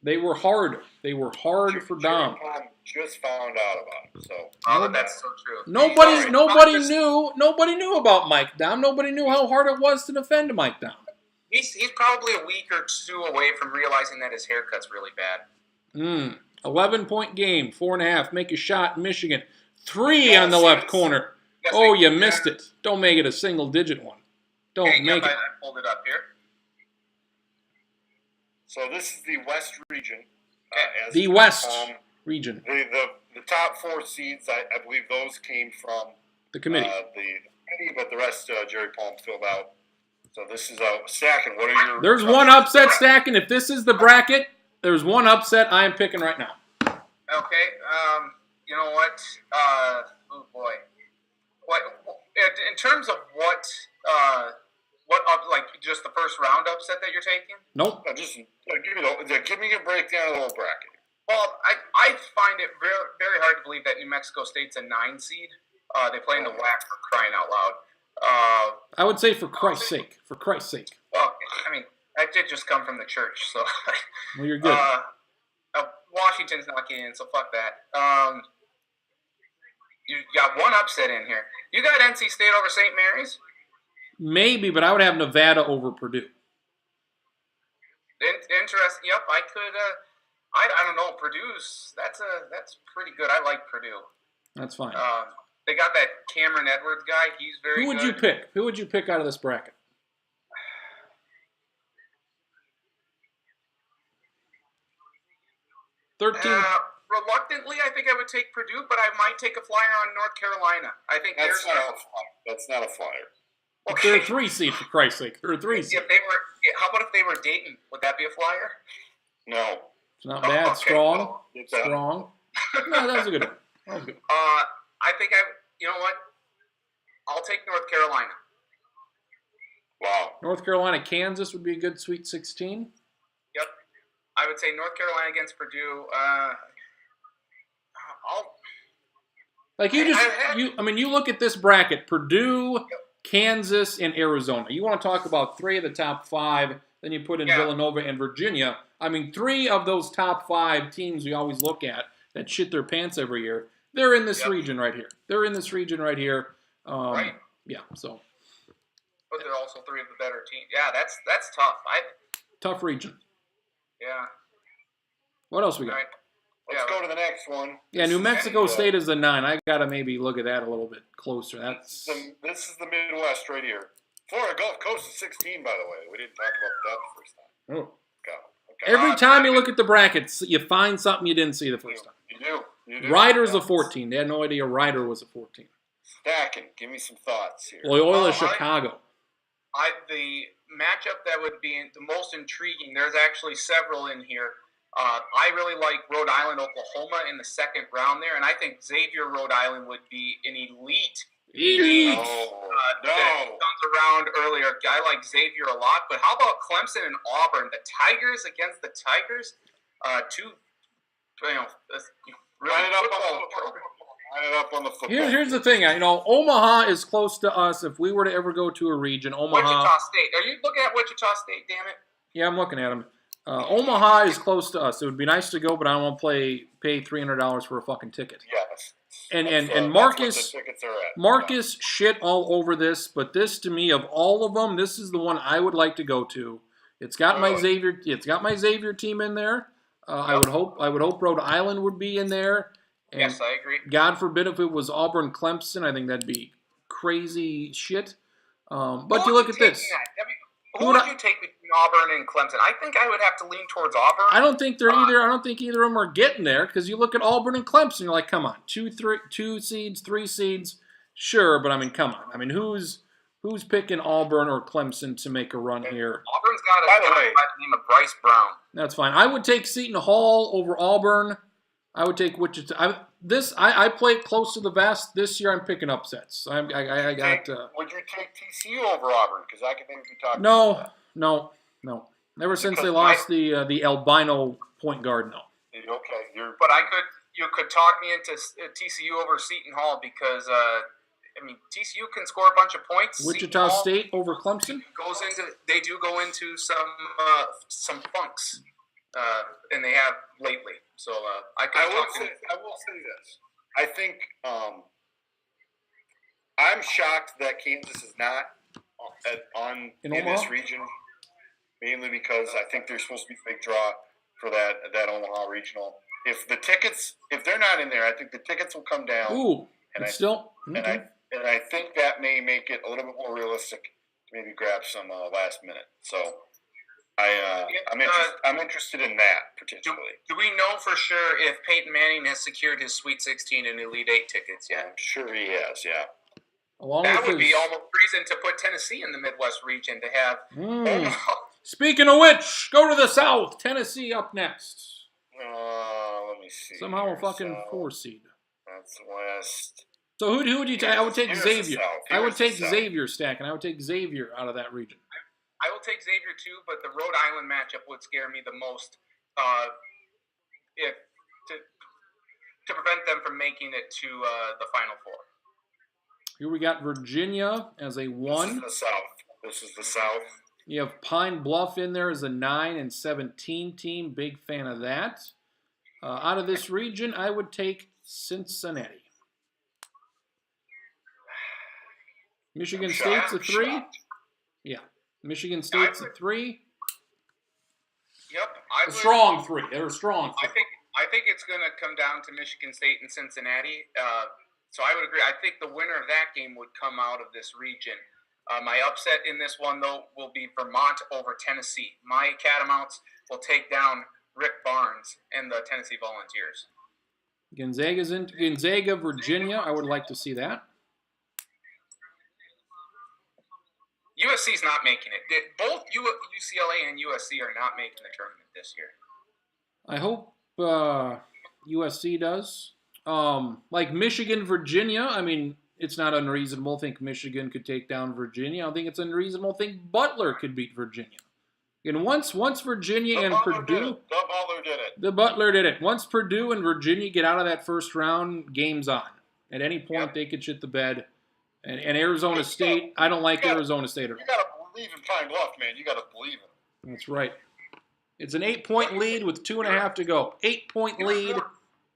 [SPEAKER 1] They were hard. They were hard for Dahm.
[SPEAKER 2] Just found out about it. So
[SPEAKER 3] that's so true.
[SPEAKER 1] Nobody knew about Mike Dahm. Nobody knew how hard it was to defend Mike Dahm.
[SPEAKER 3] He's probably a week or two away from realizing that his haircut's really bad.
[SPEAKER 1] 11-point game, 4.5. Make a shot, Michigan. 3 on the left corner. Oh, you missed it. Don't make it a single-digit one. Don't make it.
[SPEAKER 3] I pulled it up here.
[SPEAKER 2] So this is the West region.
[SPEAKER 1] The West region.
[SPEAKER 2] The top 4 seeds, I believe those came from
[SPEAKER 1] the committee.
[SPEAKER 2] The committee, but the rest Jerry Palm filled out. So this is Stacken. What are your?
[SPEAKER 1] There's one upset, Stacken. If this is the bracket, there's one upset I am picking right now.
[SPEAKER 3] Okay. You know what? Oh boy. What in terms of what like just the first round upset that you're taking?
[SPEAKER 1] Nope.
[SPEAKER 2] Just give me a breakdown of the whole bracket.
[SPEAKER 3] Well, I find it very, very hard to believe that New Mexico State's a 9 seed. They play in the WAC, for crying out loud.
[SPEAKER 1] I would say for Christ's sake. For Christ's sake.
[SPEAKER 3] Well, I mean, that did just come from the church, so.
[SPEAKER 1] Well, you're good.
[SPEAKER 3] Washington's not getting in, so fuck that. You got one upset in here. You got NC State over St. Mary's?
[SPEAKER 1] Maybe, but I would have Nevada over Purdue.
[SPEAKER 3] Interesting. Yep, I could. I don't know. Purdue's that's pretty good. I like Purdue.
[SPEAKER 1] That's fine.
[SPEAKER 3] They got that Cameron Edwards guy. He's very good.
[SPEAKER 1] Who would you pick? Who would you pick out of this bracket?
[SPEAKER 3] Reluctantly, I think I would take Purdue, but I might take a flyer on North Carolina. I think
[SPEAKER 2] that's not a flyer.
[SPEAKER 1] Okay. They're a 3 seed, for Christ's sake. They're a 3 seed.
[SPEAKER 3] How about if they were Dayton? Would that be a flyer?
[SPEAKER 2] No.
[SPEAKER 1] It's not bad. Okay. Strong. Strong. No, that was a good one.
[SPEAKER 3] I think you know what? I'll take North Carolina.
[SPEAKER 2] Wow.
[SPEAKER 1] North Carolina, Kansas would be a good Sweet 16.
[SPEAKER 3] Yep. I would say North Carolina against Purdue.
[SPEAKER 1] You look at this bracket: Purdue, Kansas, and Arizona. You want to talk about 3 of the top 5? Then you put in Villanova and Virginia. I mean, 3 of those top 5 teams we always look at that shit their pants every year. They're in this region right here.
[SPEAKER 3] Right.
[SPEAKER 1] Yeah. So.
[SPEAKER 3] But they're also 3 of the better teams. Yeah, that's tough.
[SPEAKER 1] Tough region.
[SPEAKER 3] Yeah.
[SPEAKER 1] What else we got?
[SPEAKER 3] Right.
[SPEAKER 2] Let's go to the next one.
[SPEAKER 1] Yeah, New Mexico State is the 9. I got to maybe look at that a little bit closer.
[SPEAKER 2] This is the Midwest right here. Florida Gulf Coast is 16, by the way. We didn't talk about that the first time.
[SPEAKER 1] Oh.
[SPEAKER 2] Okay.
[SPEAKER 1] Every time you look at the brackets, you find something you didn't see the first time.
[SPEAKER 2] You do.
[SPEAKER 1] Ryder's a 14. They had no idea Ryder was a 14.
[SPEAKER 2] Stacking. Give me some thoughts here.
[SPEAKER 1] Loyola Chicago.
[SPEAKER 3] The matchup that would be the most intriguing, there's actually several in here. I really like Rhode Island, Oklahoma in the second round there, and I think Xavier, Rhode Island would be an elite. That comes around earlier. I like Xavier a lot, but how about Clemson and Auburn? The Tigers against the Tigers.
[SPEAKER 2] Line it up on the football.
[SPEAKER 1] Here's the thing. Omaha is close to us. If we were to ever go to a region, Omaha.
[SPEAKER 3] Wichita State. Are you looking at Wichita State? Damn it.
[SPEAKER 1] Yeah, I'm looking at them. Omaha is close to us. It would be nice to go, but I don't want to pay $300 for a fucking ticket.
[SPEAKER 2] Yes.
[SPEAKER 1] And Marcus shit all over this, but this to me, of all of them, this is the one I would like to go to. It's got my Xavier team in there. I would hope Rhode Island would be in there. And
[SPEAKER 3] yes, I agree.
[SPEAKER 1] God forbid if it was Auburn Clemson, I think that'd be crazy shit. But you look at this.
[SPEAKER 3] Who would you take between Auburn and Clemson? I think I would have to lean towards Auburn.
[SPEAKER 1] I don't think they're either. I don't think either of them are getting there because you look at Auburn and Clemson, you're like, come on, 2 seeds, 3 seeds, sure, but I mean, come on. I mean, who's picking Auburn or Clemson to make a run here?
[SPEAKER 3] Auburn's got a guy by the name of Bryce Brown.
[SPEAKER 1] That's fine. I would take Seton Hall over Auburn. I would take Wichita. I play it close to the vest. This year I'm picking upsets.
[SPEAKER 2] Would you take TCU over Auburn? Because I can think we talked about that.
[SPEAKER 1] No. Ever since they lost the albino point guard, no.
[SPEAKER 2] Okay.
[SPEAKER 3] But you could talk me into TCU over Seton Hall because TCU can score a bunch of points.
[SPEAKER 1] Wichita State over Clemson
[SPEAKER 3] They do go into some funks, and they have lately. So I will
[SPEAKER 2] say this. I think I'm shocked that Kansas is not in this region, mainly because I think there's supposed to be a big draw for that Omaha regional. If they're not in there, I think the tickets will come down.
[SPEAKER 1] Ooh,
[SPEAKER 2] and I think that may make it a little bit more realistic to maybe grab some last minute. So. I'm interested in that particularly.
[SPEAKER 3] Do we know for sure if Peyton Manning has secured his Sweet 16 and Elite 8 tickets yet?
[SPEAKER 2] I'm sure he has, yeah.
[SPEAKER 3] That would be almost reason to put Tennessee in the Midwest region to have.
[SPEAKER 1] Speaking of which, go to the South. Tennessee up next.
[SPEAKER 2] Let me see.
[SPEAKER 1] Somehow a fucking 4 seed.
[SPEAKER 2] That's West.
[SPEAKER 1] So who would you take? I would take Xavier. I would take Xavier stack, and I would take Xavier out of that region.
[SPEAKER 3] I will take Xavier too, but the Rhode Island matchup would scare me the most. To prevent them from making it to the Final Four.
[SPEAKER 1] Here we got Virginia as a 1.
[SPEAKER 2] This is the South.
[SPEAKER 1] You have Pine Bluff in there as a 9 and 17 team. Big fan of that. Out of this region, I would take Cincinnati. Michigan State's a 3.
[SPEAKER 2] Shocked.
[SPEAKER 1] Yeah. Michigan State's a 3.
[SPEAKER 3] Yep,
[SPEAKER 1] a strong 3. They're a strong 3.
[SPEAKER 3] I think it's going to come down to Michigan State and Cincinnati. So I would agree. I think the winner of that game would come out of this region. My upset in this one, though, will be Vermont over Tennessee. My Catamounts will take down Rick Barnes and the Tennessee Volunteers.
[SPEAKER 1] Gonzaga, Virginia. I would like to see that.
[SPEAKER 3] USC's not making it. Both UCLA and USC are not making the tournament this year.
[SPEAKER 1] I hope USC does. Like Michigan, Virginia. I mean, it's not unreasonable to think Michigan could take down Virginia. I don't think it's unreasonable to think Butler could beat Virginia. And once Virginia and Purdue, the Butler did it. Once Purdue and Virginia get out of that first round, game's on. At any point, they could shit the bed. And Arizona State, I don't like Arizona State at all.
[SPEAKER 2] You got to believe in Pine Bluff, man. You got to believe in it.
[SPEAKER 1] That's right. It's an 8-point lead with 2.5 to go. 8-point lead,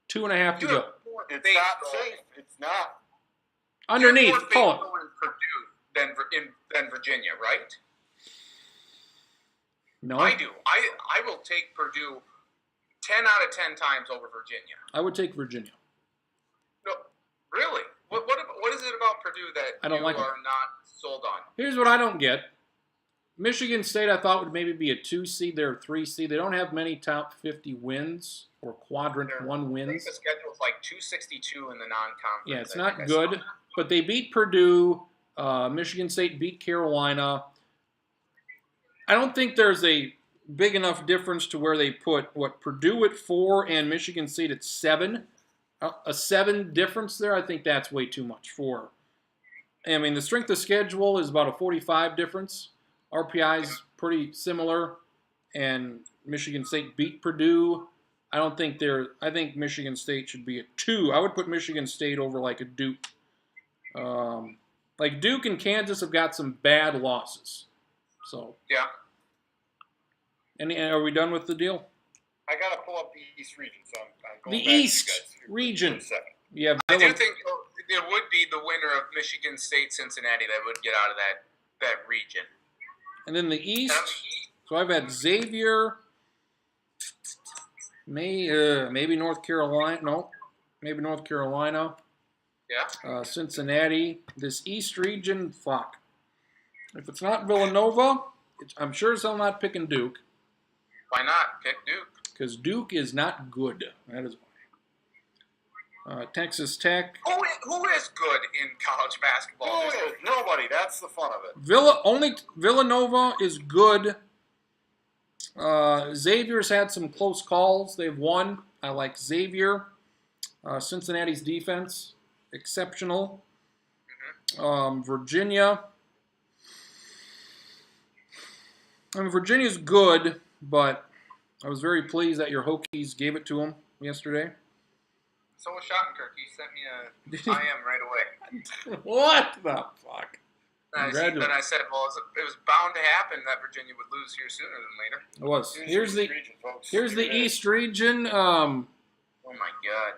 [SPEAKER 1] 2.5 to go.
[SPEAKER 2] It's not safe. It's not.
[SPEAKER 1] Underneath, pull it.
[SPEAKER 3] Purdue than Virginia, right?
[SPEAKER 1] No.
[SPEAKER 3] I do. I will take Purdue 10 out of 10 times over Virginia.
[SPEAKER 1] I would take Virginia.
[SPEAKER 3] No, really? What is it about Purdue that
[SPEAKER 1] I don't
[SPEAKER 3] you
[SPEAKER 1] like
[SPEAKER 3] are not sold on?
[SPEAKER 1] Here's what I don't get. Michigan State, I thought, would maybe be a 2 seed. They're a 3 seed. They don't have many top 50 wins or quadrant 1 wins.
[SPEAKER 3] I think the schedule is like 262 in the non-conference.
[SPEAKER 1] Yeah, it's not good. But they beat Purdue. Michigan State beat Carolina. I don't think there's a big enough difference to where they put Purdue at 4 and Michigan State at 7. A 7 difference there, I think that's way too much for. I mean, the strength of schedule is about a 45 difference. RPI is pretty similar, and Michigan State beat Purdue. I think Michigan State should be at 2. I would put Michigan State over like a Duke. Like Duke and Kansas have got some bad losses. So
[SPEAKER 3] yeah.
[SPEAKER 1] And are we done with the deal?
[SPEAKER 2] I got to pull up the East region. So I'm going
[SPEAKER 1] the
[SPEAKER 2] back
[SPEAKER 1] East
[SPEAKER 2] to you guys
[SPEAKER 1] region.
[SPEAKER 2] for a second.
[SPEAKER 1] Yeah,
[SPEAKER 3] I do think there would be the winner of Michigan State Cincinnati that would get out of that region.
[SPEAKER 1] And then the East. So I've had Xavier. Maybe North Carolina. No, maybe North Carolina.
[SPEAKER 3] Yeah.
[SPEAKER 1] Cincinnati. This East region, fuck. If it's not Villanova, I'm sure as hell not picking Duke.
[SPEAKER 3] Why not? Pick Duke.
[SPEAKER 1] Because Duke is not good. That is why. Texas Tech.
[SPEAKER 3] Who is good in college basketball?
[SPEAKER 2] Who is? Nobody. That's the fun of it.
[SPEAKER 1] Villanova is good. Xavier's had some close calls. They've won. I like Xavier. Cincinnati's defense, exceptional. Virginia. I mean, Virginia's good, but I was very pleased that your Hokies gave it to them yesterday.
[SPEAKER 3] So was Schottenkirk. He sent me a IM right away.
[SPEAKER 1] What the fuck?
[SPEAKER 3] Then I said, well, it was bound to happen that Virginia would lose here sooner than later.
[SPEAKER 1] It was. Here's the East region.
[SPEAKER 3] Oh my God.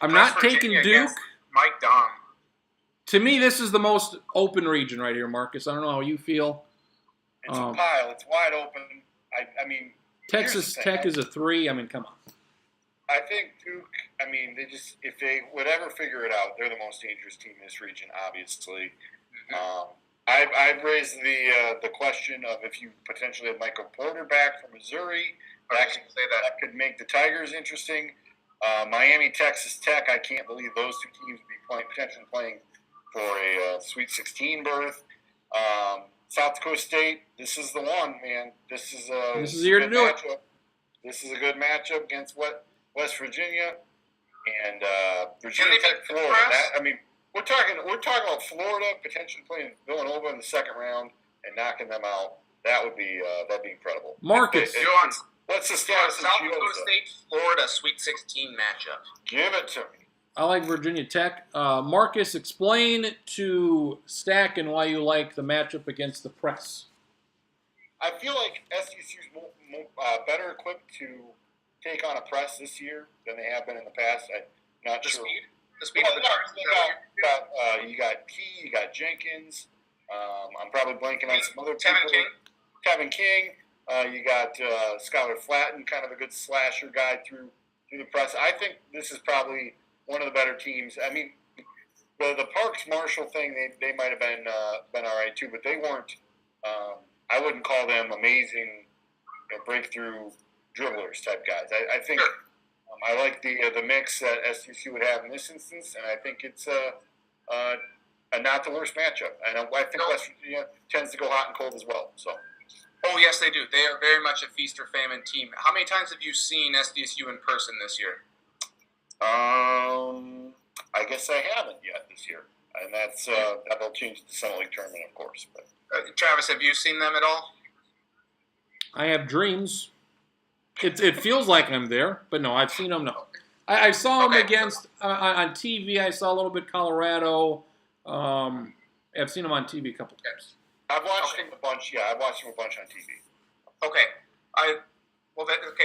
[SPEAKER 1] I'm not taking Duke.
[SPEAKER 3] Mike Dom.
[SPEAKER 1] To me, this is the most open region right here, Marcus. I don't know how you feel.
[SPEAKER 2] It's a pile. It's wide open. I mean,
[SPEAKER 1] Texas Tech is a 3. I mean, come on.
[SPEAKER 2] I think Duke, I mean, if they would ever figure it out, they're the most dangerous team in this region, obviously. I've raised the question of if you potentially have Michael Porter back from Missouri, that could make the Tigers interesting. Miami, Texas Tech, I can't believe those two teams would be potentially playing for a Sweet 16 berth. South Dakota State, this is the one, man. This is
[SPEAKER 1] the year to do it.
[SPEAKER 2] This is a good matchup against West Virginia and Virginia Tech, Florida. We're talking about Florida potentially playing Villanova in the second round and knocking them out. That'd be incredible.
[SPEAKER 1] Marcus,
[SPEAKER 2] what's the status of
[SPEAKER 3] South Dakota State, Florida Sweet 16 matchup?
[SPEAKER 2] Give it to me.
[SPEAKER 1] I like Virginia Tech. Marcus, explain to Stack and why you like the matchup against the Press.
[SPEAKER 2] I feel like SDSU's better equipped to take on a Press this year than they have been in the past. I'm not sure.
[SPEAKER 3] The speed of the guards.
[SPEAKER 2] You got P, you got Jenkins. I'm probably blanking on some other people. Kevin King. You got Skylar Flatten, kind of a good slasher guy through the Press. I think this is probably one of the better teams. I mean, the Parks Marshall thing, they might have been all right too, but they weren't. I wouldn't call them amazing breakthrough dribblers type guys. I think I like the mix that SDSU would have in this instance, and I think it's a not the worst matchup. I think West Virginia tends to go hot and cold as well. So.
[SPEAKER 3] Oh yes, they do. They are very much a feast or famine team. How many times have you seen SDSU in person this year?
[SPEAKER 2] I guess I haven't yet this year. and that's that'll change the Summit League tournament, of course. But
[SPEAKER 3] Travis, have you seen them at all?
[SPEAKER 1] I have dreams. It feels like I'm there, but no, I've seen them. No, I saw them against on TV. I saw a little bit Colorado. I've seen them on TV a couple times.
[SPEAKER 2] I've watched them a bunch. Yeah, I've watched them a bunch on TV.
[SPEAKER 3] Okay,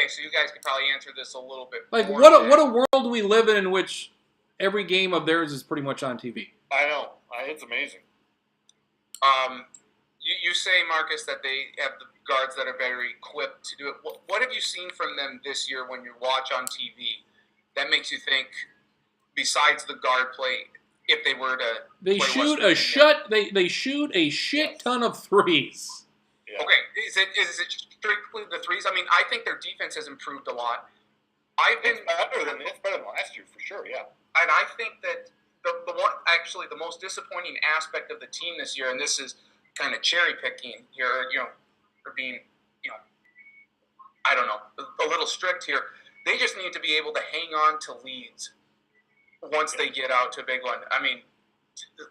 [SPEAKER 3] so you guys could probably answer this a little bit.
[SPEAKER 1] Like
[SPEAKER 3] more
[SPEAKER 1] what a world do we live in which every game of theirs is pretty much on TV.
[SPEAKER 2] I know. It's amazing.
[SPEAKER 3] You say, Marcus, that they have the guards that are better equipped to do it. What have you seen from them this year when you watch on TV that makes you think, besides the guard play, if they were to
[SPEAKER 1] they shoot a shoot a shit ton of threes.
[SPEAKER 3] Yeah. Okay, is it strictly the threes? I mean, I think their defense has improved a lot.
[SPEAKER 2] It's better than last year for sure. Yeah,
[SPEAKER 3] and I think that the most disappointing aspect of the team this year, and this is kind of cherry picking here, or being, I don't know, a little strict here. They just need to be able to hang on to leads once they get out to a big one. I mean,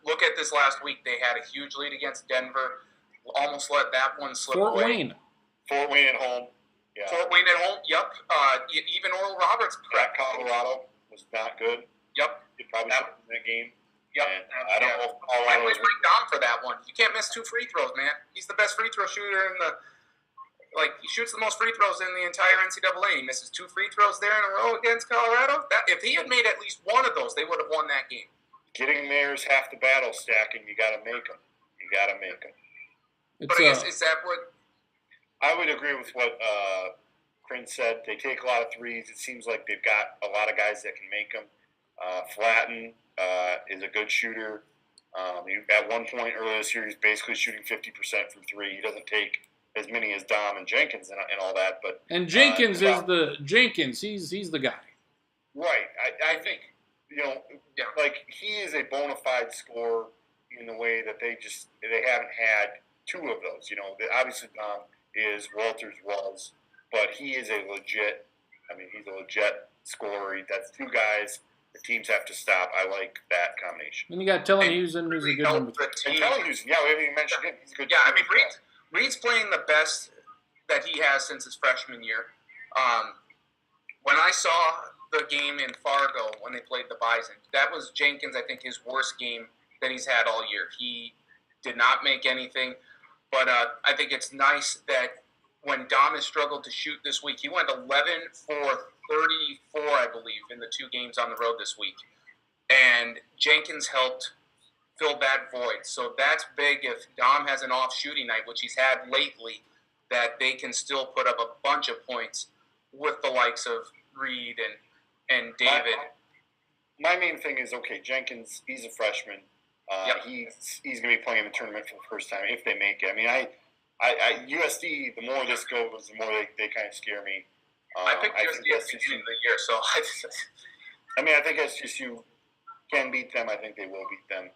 [SPEAKER 3] look at this last week. They had a huge lead against Denver. Almost let that one slip away.
[SPEAKER 2] Fort Wayne at home. Yeah.
[SPEAKER 3] Fort Wayne at home. Yep. Even Oral Roberts.
[SPEAKER 2] That Colorado was not good.
[SPEAKER 3] Yep.
[SPEAKER 2] He probably should have won that game.
[SPEAKER 3] Yep.
[SPEAKER 2] And I don't know if Colorado.
[SPEAKER 3] I always bring Dom for that one. You can't miss 2 free throws, man. He's the best free throw shooter in the. He shoots the most free throws in the entire NCAA. He misses 2 free throws there in a row against Colorado. If he had made at least one of those, they would have won that game.
[SPEAKER 2] Getting there is half the battle, Stacking. You got to make them.
[SPEAKER 3] But I guess, is that what?
[SPEAKER 2] I would agree with what Prince said. They take a lot of threes. It seems like they've got a lot of guys that can make them. Flatten is a good shooter. At one point earlier this year, he's basically shooting 50% from 3. He doesn't take as many as Dom and Jenkins and all that, but
[SPEAKER 1] Jenkins is the Jenkins. He's the guy.
[SPEAKER 2] Right. I think he is a bona fide scorer in the way that they haven't had 2 of those. Obviously Dom is, Walters was, but he is a legit. He's a legit scorer. That's 2 guys the teams have to stop. I like that combination.
[SPEAKER 1] And you got Tillenhusen, who's a good number 3.
[SPEAKER 2] And Tillenhusen, we haven't even mentioned him. He's a good.
[SPEAKER 3] Yeah, Reed's playing the best that he has since his freshman year. When I saw the game in Fargo when they played the Bison, that was Jenkins, I think, his worst game that he's had all year. He did not make anything, but I think it's nice that when Dom has struggled to shoot this week, he went 11 for 34, I believe, in the 2 games on the road this week. And Jenkins helped fill that void. So that's big if Dom has an off shooting night, which he's had lately, that they can still put up a bunch of points with the likes of Reed and David.
[SPEAKER 2] My main thing is, Jenkins, he's a freshman. He's going to be playing in the tournament for the first time if they make it. USD, the more this goes, the more they kind of scare me.
[SPEAKER 3] I picked USD at the beginning of the year, so
[SPEAKER 2] I think it's just you can beat them. I think they will beat them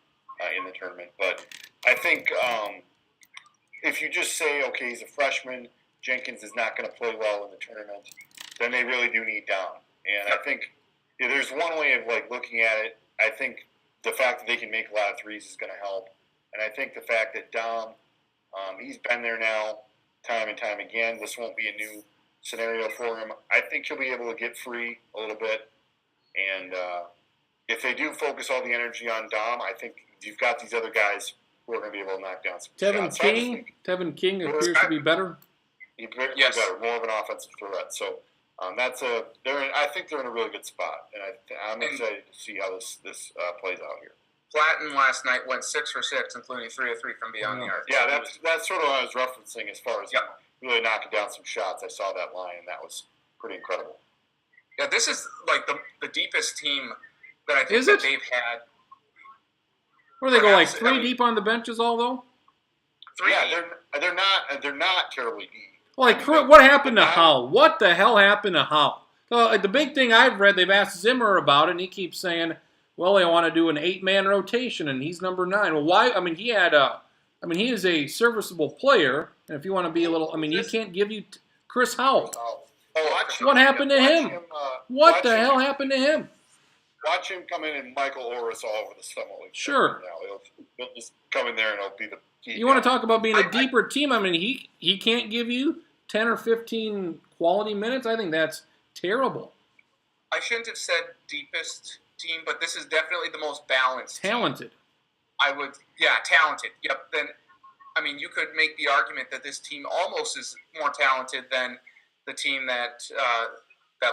[SPEAKER 2] in the tournament. But I think if you just say, he's a freshman, Jenkins is not going to play well in the tournament, then they really do need Dom. And I think there's one way of looking at it. I think the fact that they can make a lot of threes is going to help. And I think the fact that Dom, he's been there now time and time again. This won't be a new scenario for him. I think he'll be able to get free a little bit. And if they do focus all the energy on Dom, I think you've got these other guys who are going to be able to knock down some shots.
[SPEAKER 1] Tevin King appears to be better.
[SPEAKER 2] He's better, more of an offensive threat. So I think they're in a really good spot, and I'm excited to see how this plays out here.
[SPEAKER 3] Flatten last night went 6 for 6, including 3 of 3 from beyond the arc.
[SPEAKER 2] Yeah, that's sort of what I was referencing as far as really knocking down some shots. I saw that line, and that was pretty incredible.
[SPEAKER 3] Yeah, this is the deepest team that I think that they've had.
[SPEAKER 1] Where they go 3 deep on the benches, although?
[SPEAKER 3] 3
[SPEAKER 2] deep. They're not terribly deep.
[SPEAKER 1] What happened to Howe? What the hell happened to Howe? The big thing I've read, they've asked Zimmer about it, and he keeps saying, well, they want to do an 8-man rotation, and he's number 9. Well, why? He is a serviceable player, and if you want to be a little, you can't give you Chris Howe. What happened to him? What the hell happened to him?
[SPEAKER 2] Watch him come in and Michael Orris all over the Summit League.
[SPEAKER 1] Sure.
[SPEAKER 2] Now he'll just come in there and he'll be the key.
[SPEAKER 1] You want to talk about being a deeper team? I mean, he can't give you 10 or 15 quality minutes. I think that's terrible.
[SPEAKER 3] I shouldn't have said deepest team, but this is definitely the most balanced.
[SPEAKER 1] Talented.
[SPEAKER 3] Talented. Yep. Then, I mean, you could make the argument that this team almost is more talented than the team that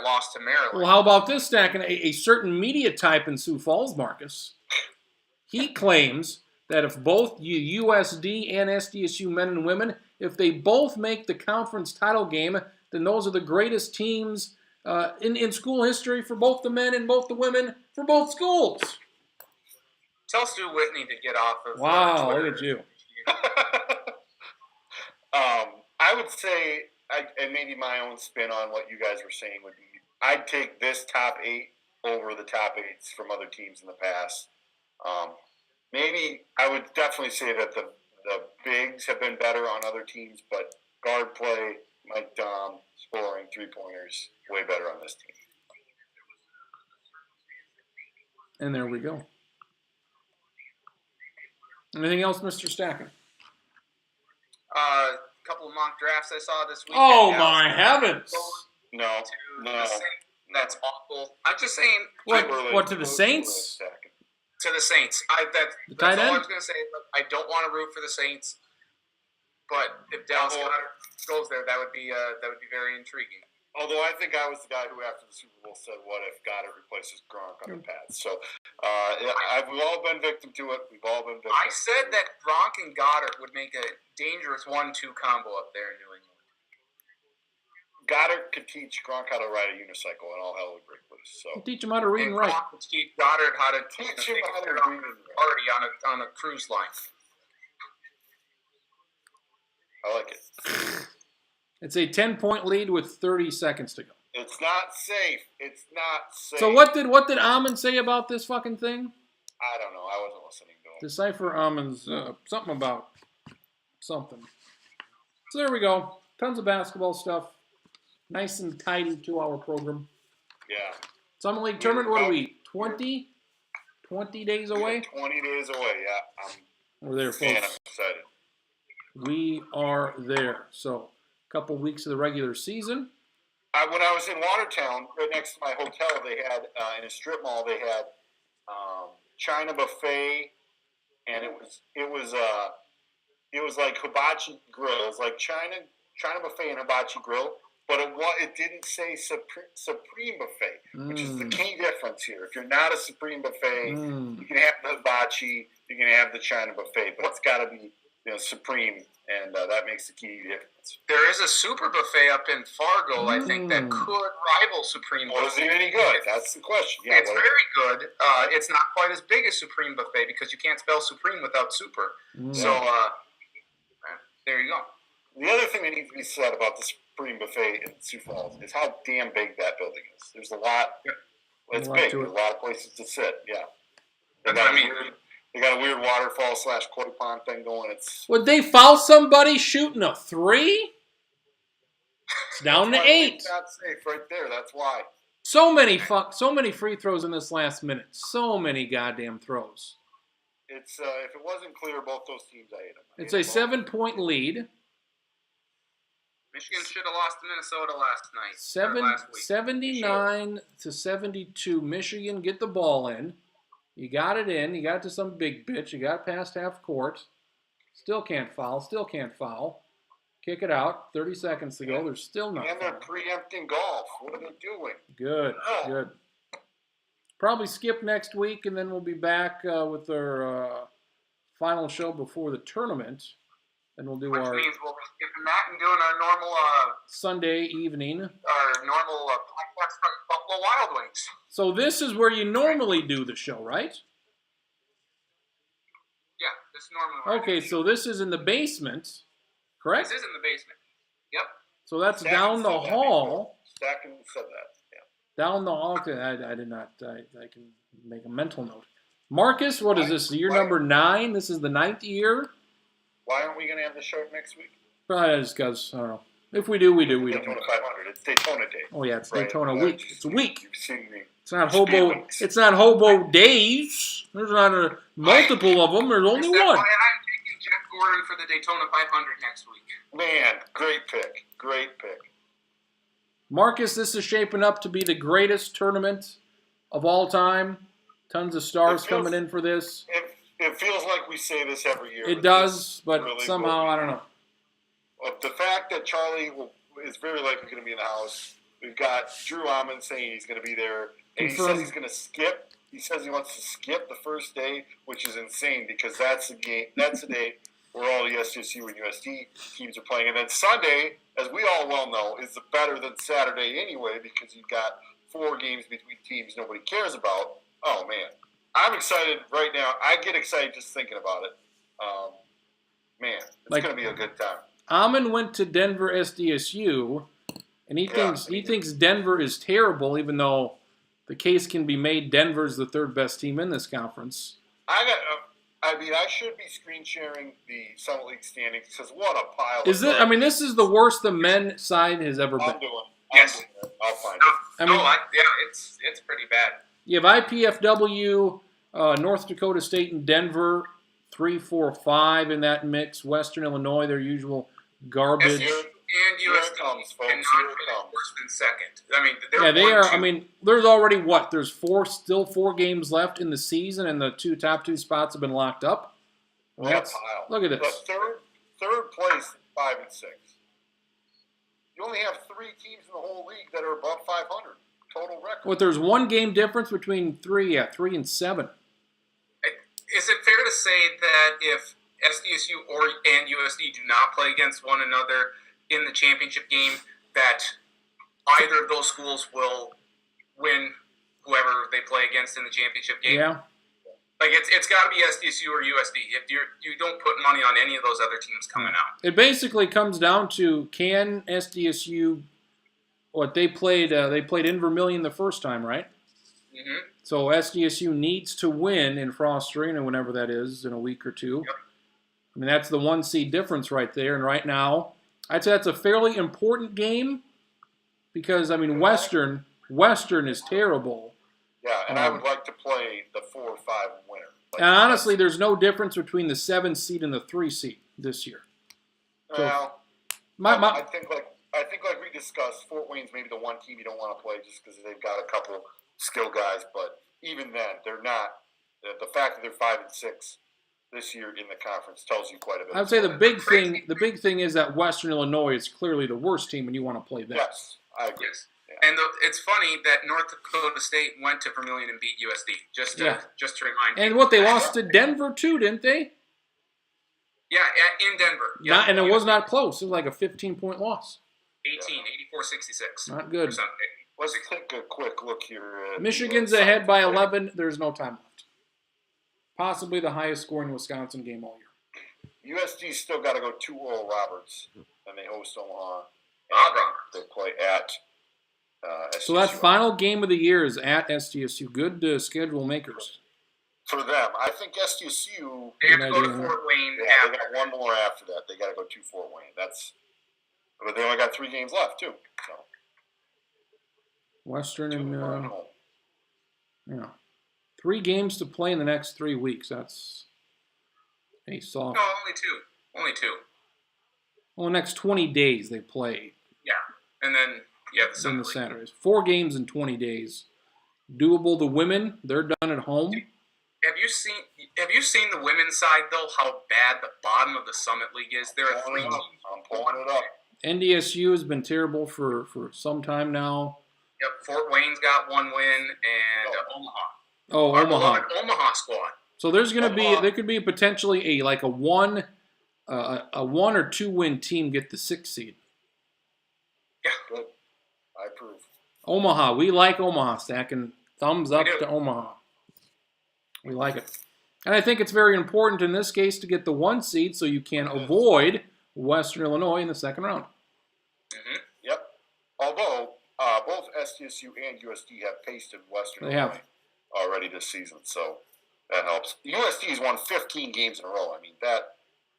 [SPEAKER 3] lost to Maryland.
[SPEAKER 1] Well, how about this, Stacking? A certain media type in Sioux Falls, Marcus, he claims that if both USD and SDSU men and women, if they both make the conference title game, then those are the greatest teams in school history for both the men and both the women for both schools.
[SPEAKER 3] Tell Stu Whitney to get off of
[SPEAKER 1] Wow,
[SPEAKER 3] Twitter.
[SPEAKER 1] look at you.
[SPEAKER 2] I would say, and maybe my own spin on what you guys were saying would be, I'd take this top 8 over the top 8s from other teams in the past. Maybe I would definitely say that the bigs have been better on other teams, but guard play, Mike Dom, scoring, three-pointers, way better on this team.
[SPEAKER 1] And there we go. Anything else, Mr. Stacking?
[SPEAKER 3] A couple of mock drafts I saw this week.
[SPEAKER 1] Oh, my heavens.
[SPEAKER 2] No.
[SPEAKER 3] That's awful. I'm just saying.
[SPEAKER 1] What to the Saints?
[SPEAKER 3] To the Saints. That's all I was going to say. I don't want to root for the Saints, but if Dallas Goedert goes there, that would be very intriguing.
[SPEAKER 2] Although I think I was the guy who, after the Super Bowl, said, "What if Goddard replaces Gronk on the pads?" So we've all been victim to it. We've all been victim.
[SPEAKER 3] I said that Gronk and Goddard would make a dangerous 1-2 combo up there in New England.
[SPEAKER 2] Goddard could teach Gronk how to ride a unicycle, and all hell would break loose. So
[SPEAKER 1] teach him how to read and write.
[SPEAKER 3] Gronk could teach Goddard how to
[SPEAKER 2] teach him how to read and write.
[SPEAKER 3] Already on a cruise line.
[SPEAKER 2] I like it.
[SPEAKER 1] It's a 10-point lead with 30 seconds to go.
[SPEAKER 2] It's not safe. It's not safe.
[SPEAKER 1] So what did Amon say about this fucking thing?
[SPEAKER 2] I don't know. I wasn't listening to him.
[SPEAKER 1] Decipher Amon's something about something. So there we go. Tons of basketball stuff. Nice and tidy 2-hour program.
[SPEAKER 2] Yeah.
[SPEAKER 1] Summer League tournament, what are we? 20 days away?
[SPEAKER 2] 20 days away, yeah.
[SPEAKER 1] We're there, folks.
[SPEAKER 2] I'm excited.
[SPEAKER 1] We are there. So, a couple weeks of the regular season.
[SPEAKER 2] When I was in Watertown, right next to my hotel, they had, in a strip mall, they had China buffet, and it was like hibachi grill. It was like China buffet and hibachi grill. But it didn't say Supreme Buffet, which is the key difference here. If you're not a Supreme Buffet, you can have the hibachi, you can have the China Buffet, but it's got to be Supreme, and that makes the key difference.
[SPEAKER 3] There is a Super Buffet up in Fargo, I think, that could rival Supreme Buffet.
[SPEAKER 2] Well, is it any good? That's the question. Yeah,
[SPEAKER 3] it's very good. It's not quite as big as Supreme Buffet because you can't spell Supreme without Super. So, there you go.
[SPEAKER 2] The other thing that needs to be said about the Supreme Buffet in Sioux Falls is how damn big that building is. There's a lot. It's big. There's a lot of places to sit. Yeah. They got a weird waterfall / koi pond thing going.
[SPEAKER 1] Would they foul somebody shooting a 3? It's down to 8.
[SPEAKER 2] It's not safe right there. That's why.
[SPEAKER 1] So many free throws in this last minute. So many goddamn throws.
[SPEAKER 2] It's if it wasn't clear, both those teams I hate them.
[SPEAKER 1] It's a 7-point lead.
[SPEAKER 3] Michigan should have lost to Minnesota last week.
[SPEAKER 1] 79 to 72. Michigan get the ball in. You got it in. You got it to some big bitch. You got it past half court. Still can't foul. Kick it out. 30 seconds to go. There's still not.
[SPEAKER 2] And they're preempting golf. What are they doing?
[SPEAKER 1] Good. Probably skip next week, and then we'll be back with our final show before the tournament. And we'll do
[SPEAKER 3] Which means we'll be skipping that and doing our normal
[SPEAKER 1] Sunday evening.
[SPEAKER 3] Our normal podcast from Buffalo Wild Wings.
[SPEAKER 1] So this is where you normally do the show, right?
[SPEAKER 3] Yeah, this is normally.
[SPEAKER 1] Okay, so this is in the basement, correct?
[SPEAKER 3] This is in the basement. Yep.
[SPEAKER 1] So that's down the hall.
[SPEAKER 2] Stacking said that. Yeah.
[SPEAKER 1] Down the hall. Okay, I did not. I can make a mental note. Marcus, what is this? Year number 9. This is the 9th year.
[SPEAKER 2] Why aren't we going to have the show next week?
[SPEAKER 1] Probably just because, I don't know. If we do, we do. We don't.
[SPEAKER 2] Daytona 500. It's Daytona Day.
[SPEAKER 1] Oh, yeah, it's Daytona week. It's a week.
[SPEAKER 2] You've seen me.
[SPEAKER 1] It's not hobo days. There's not multiple of them. There's only one.
[SPEAKER 3] And I'm taking Jeff Gordon for the Daytona 500 next week.
[SPEAKER 2] Man, great pick. Great pick.
[SPEAKER 1] Marcus, this is shaping up to be the greatest tournament of all time. Tons of stars coming in for this.
[SPEAKER 2] It feels like we say this every year.
[SPEAKER 1] It does, but really somehow, I don't know.
[SPEAKER 2] The fact that Charlie is very likely going to be in the house. We've got Drew Ahman saying he's going to be there. And he says he's going to skip. He says he wants to skip the first day, which is insane because that's the game. That's the day where all the SDSU and USD teams are playing. And then Sunday, as we all well know, is better than Saturday anyway because you've got 4 games between teams nobody cares about. Oh, man. I'm excited right now. I get excited just thinking about it. Man, it's going to be a good time.
[SPEAKER 1] Amon went to Denver SDSU, and he thinks Denver is terrible, even though the case can be made Denver's the 3rd best team in this conference.
[SPEAKER 2] I should be screen sharing the Summit League standings because what a pile.
[SPEAKER 1] This is the worst the men's side has ever been.
[SPEAKER 3] Yes,
[SPEAKER 2] I'll find it.
[SPEAKER 3] It's pretty bad.
[SPEAKER 1] You have IPFW, North Dakota State, and Denver, 3, 4, 5 in that mix. Western Illinois, their usual garbage.
[SPEAKER 3] And USD
[SPEAKER 2] comes, folks.
[SPEAKER 3] Worse than second.
[SPEAKER 1] They are. There's already There's 4 games left in the season, and the top 2 spots have been locked up. Look at this.
[SPEAKER 2] The third place, 5 and 6. You only have 3 teams in the whole league that are above 500 total record.
[SPEAKER 1] Well, there's 1 game difference between 3 and 7.
[SPEAKER 3] Is it fair to say that if SDSU and USD do not play against one another in the championship game, that either of those schools will win whoever they play against in the championship game?
[SPEAKER 1] Yeah.
[SPEAKER 3] It's got to be SDSU or USD. If you don't put money on any of those other teams coming out.
[SPEAKER 1] It basically comes down to can SDSU they played in Vermillion the first time, right?
[SPEAKER 3] Mm-hmm.
[SPEAKER 1] So SDSU needs to win in Frost Arena whenever that is in a week or 2.
[SPEAKER 3] Yep.
[SPEAKER 1] That's the 1 seed difference right there. And right now, I'd say that's a fairly important game because Western is terrible.
[SPEAKER 2] Yeah, and I would like to play the 4 or 5 winner.
[SPEAKER 1] And honestly, there's no difference between the 7 seed and the 3 seed this year.
[SPEAKER 2] Well, I think like we discussed, Fort Wayne's maybe the one team you don't want to play just because they've got a couple skill guys. But even then, they're not. The fact that they're 5 and 6 this year in the conference tells you quite a bit.
[SPEAKER 1] I'd say the big thing is that Western Illinois is clearly the worst team, and you want to play them.
[SPEAKER 2] Yes, I agree.
[SPEAKER 3] Yes. Yeah. And it's funny that North Dakota State went to Vermillion and beat USD. Just to remind.
[SPEAKER 1] And they lost to Denver too, didn't they?
[SPEAKER 3] Yeah, in Denver. Yeah.
[SPEAKER 1] And it was not close. It was like a 15-point loss.
[SPEAKER 3] 84-66.
[SPEAKER 1] Not good.
[SPEAKER 2] Let's take a quick look here.
[SPEAKER 1] Michigan's ahead by 11. There's no time left. Possibly the highest scoring Wisconsin game all year.
[SPEAKER 2] USD still got to go to Oral Roberts, and they host Omaha. They play at SDSU.
[SPEAKER 1] So that final game of the year is at SDSU. Good schedule makers.
[SPEAKER 2] For them, I think SDSU.
[SPEAKER 3] They have to go to Fort Wayne.
[SPEAKER 2] Yeah, they got one more after that. They got to go to Fort Wayne. But they only got 3 games left too. So.
[SPEAKER 1] Western and 3 games to play in the next 3 weeks. That's a soft.
[SPEAKER 3] No, only two.
[SPEAKER 1] Well, the next 20 days they play.
[SPEAKER 3] Yeah, and then
[SPEAKER 1] the Saturdays. 4 games in 20 days. Doable. The women, they're done at home.
[SPEAKER 3] Have you seen the women's side though? How bad the bottom of the Summit League is. There are 3 teams.
[SPEAKER 2] I'm pulling it up.
[SPEAKER 1] NDSU has been terrible for some time now.
[SPEAKER 3] Yep, Fort Wayne's got 1 win, and Omaha.
[SPEAKER 1] Oh,
[SPEAKER 3] our
[SPEAKER 1] Omaha.
[SPEAKER 3] Omaha squad.
[SPEAKER 1] So there could be potentially a 1 or 2 win team get the 6th seed.
[SPEAKER 3] Yeah,
[SPEAKER 2] good. I approve.
[SPEAKER 1] Omaha, we like Omaha. Stacking thumbs up to Omaha. We like it, and I think it's very important in this case to get the 1 seed so you can avoid Western Illinois in the second round.
[SPEAKER 3] Mm-hmm.
[SPEAKER 2] Yep. Although both SDSU and USD have pasted Western Illinois already this season, so that helps. USD's won 15 games in a row.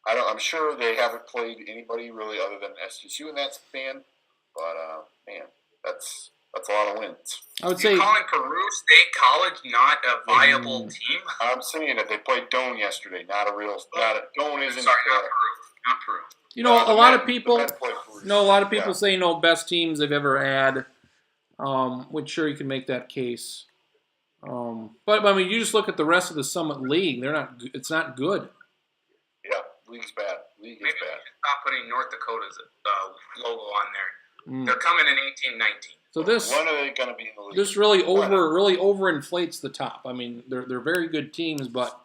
[SPEAKER 2] I'm sure they haven't played anybody really other than SDSU in that span, but man, That's a lot of wins.
[SPEAKER 1] I would say.
[SPEAKER 3] You're calling Peru State College not a viable team?
[SPEAKER 2] I'm saying that they played Doan yesterday, not a real. Doan isn't.
[SPEAKER 3] Sorry, not Peru. Not Peru.
[SPEAKER 1] You know, a lot of people.
[SPEAKER 2] No,
[SPEAKER 1] a lot of people say best teams they've ever had. Which sure you can make that case. But I mean, you just look at the rest of the Summit League. They're not. It's not good.
[SPEAKER 2] Yeah, league's bad. League is
[SPEAKER 3] Maybe
[SPEAKER 2] bad.
[SPEAKER 3] we should stop putting North Dakota's logo on there. They're coming in 1819.
[SPEAKER 1] So this.
[SPEAKER 2] When are they going to be in the league?
[SPEAKER 1] This really overinflates the top. I mean, they're very good teams, but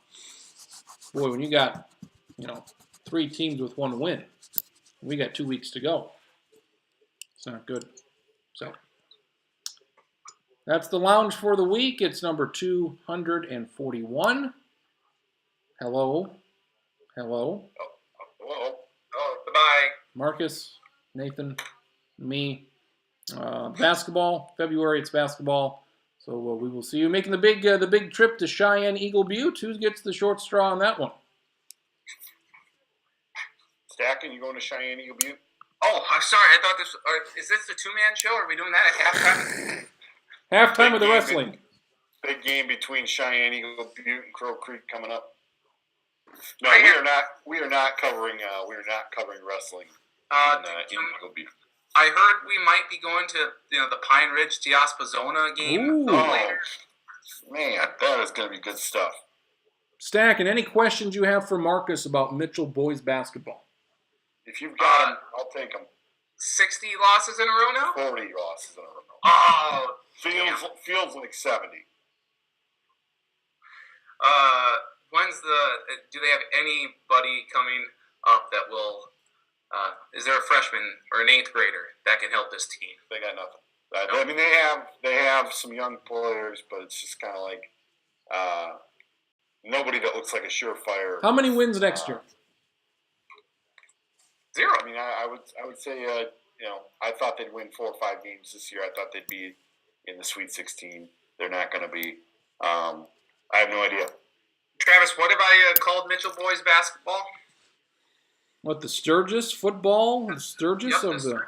[SPEAKER 1] boy, when you got 3 teams with 1 win, we got 2 weeks to go. It's not good. So that's the lounge for the week. It's number 241. Hello.
[SPEAKER 2] Hello.
[SPEAKER 3] Oh, goodbye.
[SPEAKER 1] Marcus, Nathan, me. Basketball, February, it's basketball. So we will see you making the big trip to Cheyenne Eagle Butte. Who gets the short straw on that one?
[SPEAKER 2] Stacking, you going to Cheyenne Eagle Butte?
[SPEAKER 3] Oh, I'm sorry. I thought this. Is this the 2-man show? Are we doing that at halftime?
[SPEAKER 1] Halftime of the wrestling.
[SPEAKER 2] Big game between Cheyenne Eagle Butte and Crow Creek coming up. No,
[SPEAKER 3] Right
[SPEAKER 2] we
[SPEAKER 3] here.
[SPEAKER 2] are not. We are not covering. We are not covering wrestling in Eagle Butte.
[SPEAKER 3] I heard we might be going to the Pine Ridge Tiaspazona game later.
[SPEAKER 2] Man, that is going to be good stuff.
[SPEAKER 1] Stack, and any questions you have for Marcus about Mitchell boys basketball?
[SPEAKER 2] If you've got them, I'll take them.
[SPEAKER 3] 60 losses in a row now?
[SPEAKER 2] 40 losses in a row.
[SPEAKER 3] Oh,
[SPEAKER 2] Feels like 70.
[SPEAKER 3] Do they have anybody coming up that will? Is there a freshman or an 8th grader that can help this team?
[SPEAKER 2] They got nothing. I mean, they have some young players, but it's just kind of like nobody that looks like a surefire.
[SPEAKER 1] How many wins next year?
[SPEAKER 3] 0.
[SPEAKER 2] I mean, I would say I thought they'd win 4 or 5 games this year. I thought they'd be in the Sweet 16. They're not going to be. I have no idea.
[SPEAKER 3] Travis, what have I called Mitchell boys basketball?
[SPEAKER 1] What, the Sturgis football? The Sturgis
[SPEAKER 3] Yep,
[SPEAKER 1] of the.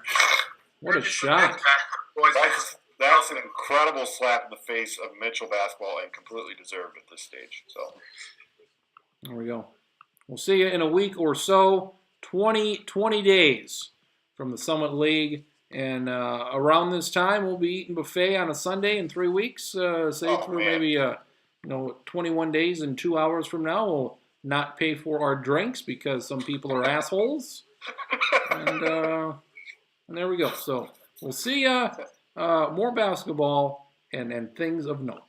[SPEAKER 1] What a shot!
[SPEAKER 2] That's an incredible slap in the face of Mitchell basketball and completely deserved at this stage. So
[SPEAKER 1] there we go. We'll see you in a week or so. 20 days from the Summit League. And around this time, we'll be eating buffet on a Sunday in 3 weeks. Maybe 21 days and 2 hours from now, we'll not pay for our drinks because some people are assholes. And there we go. So we'll see more basketball and things of note.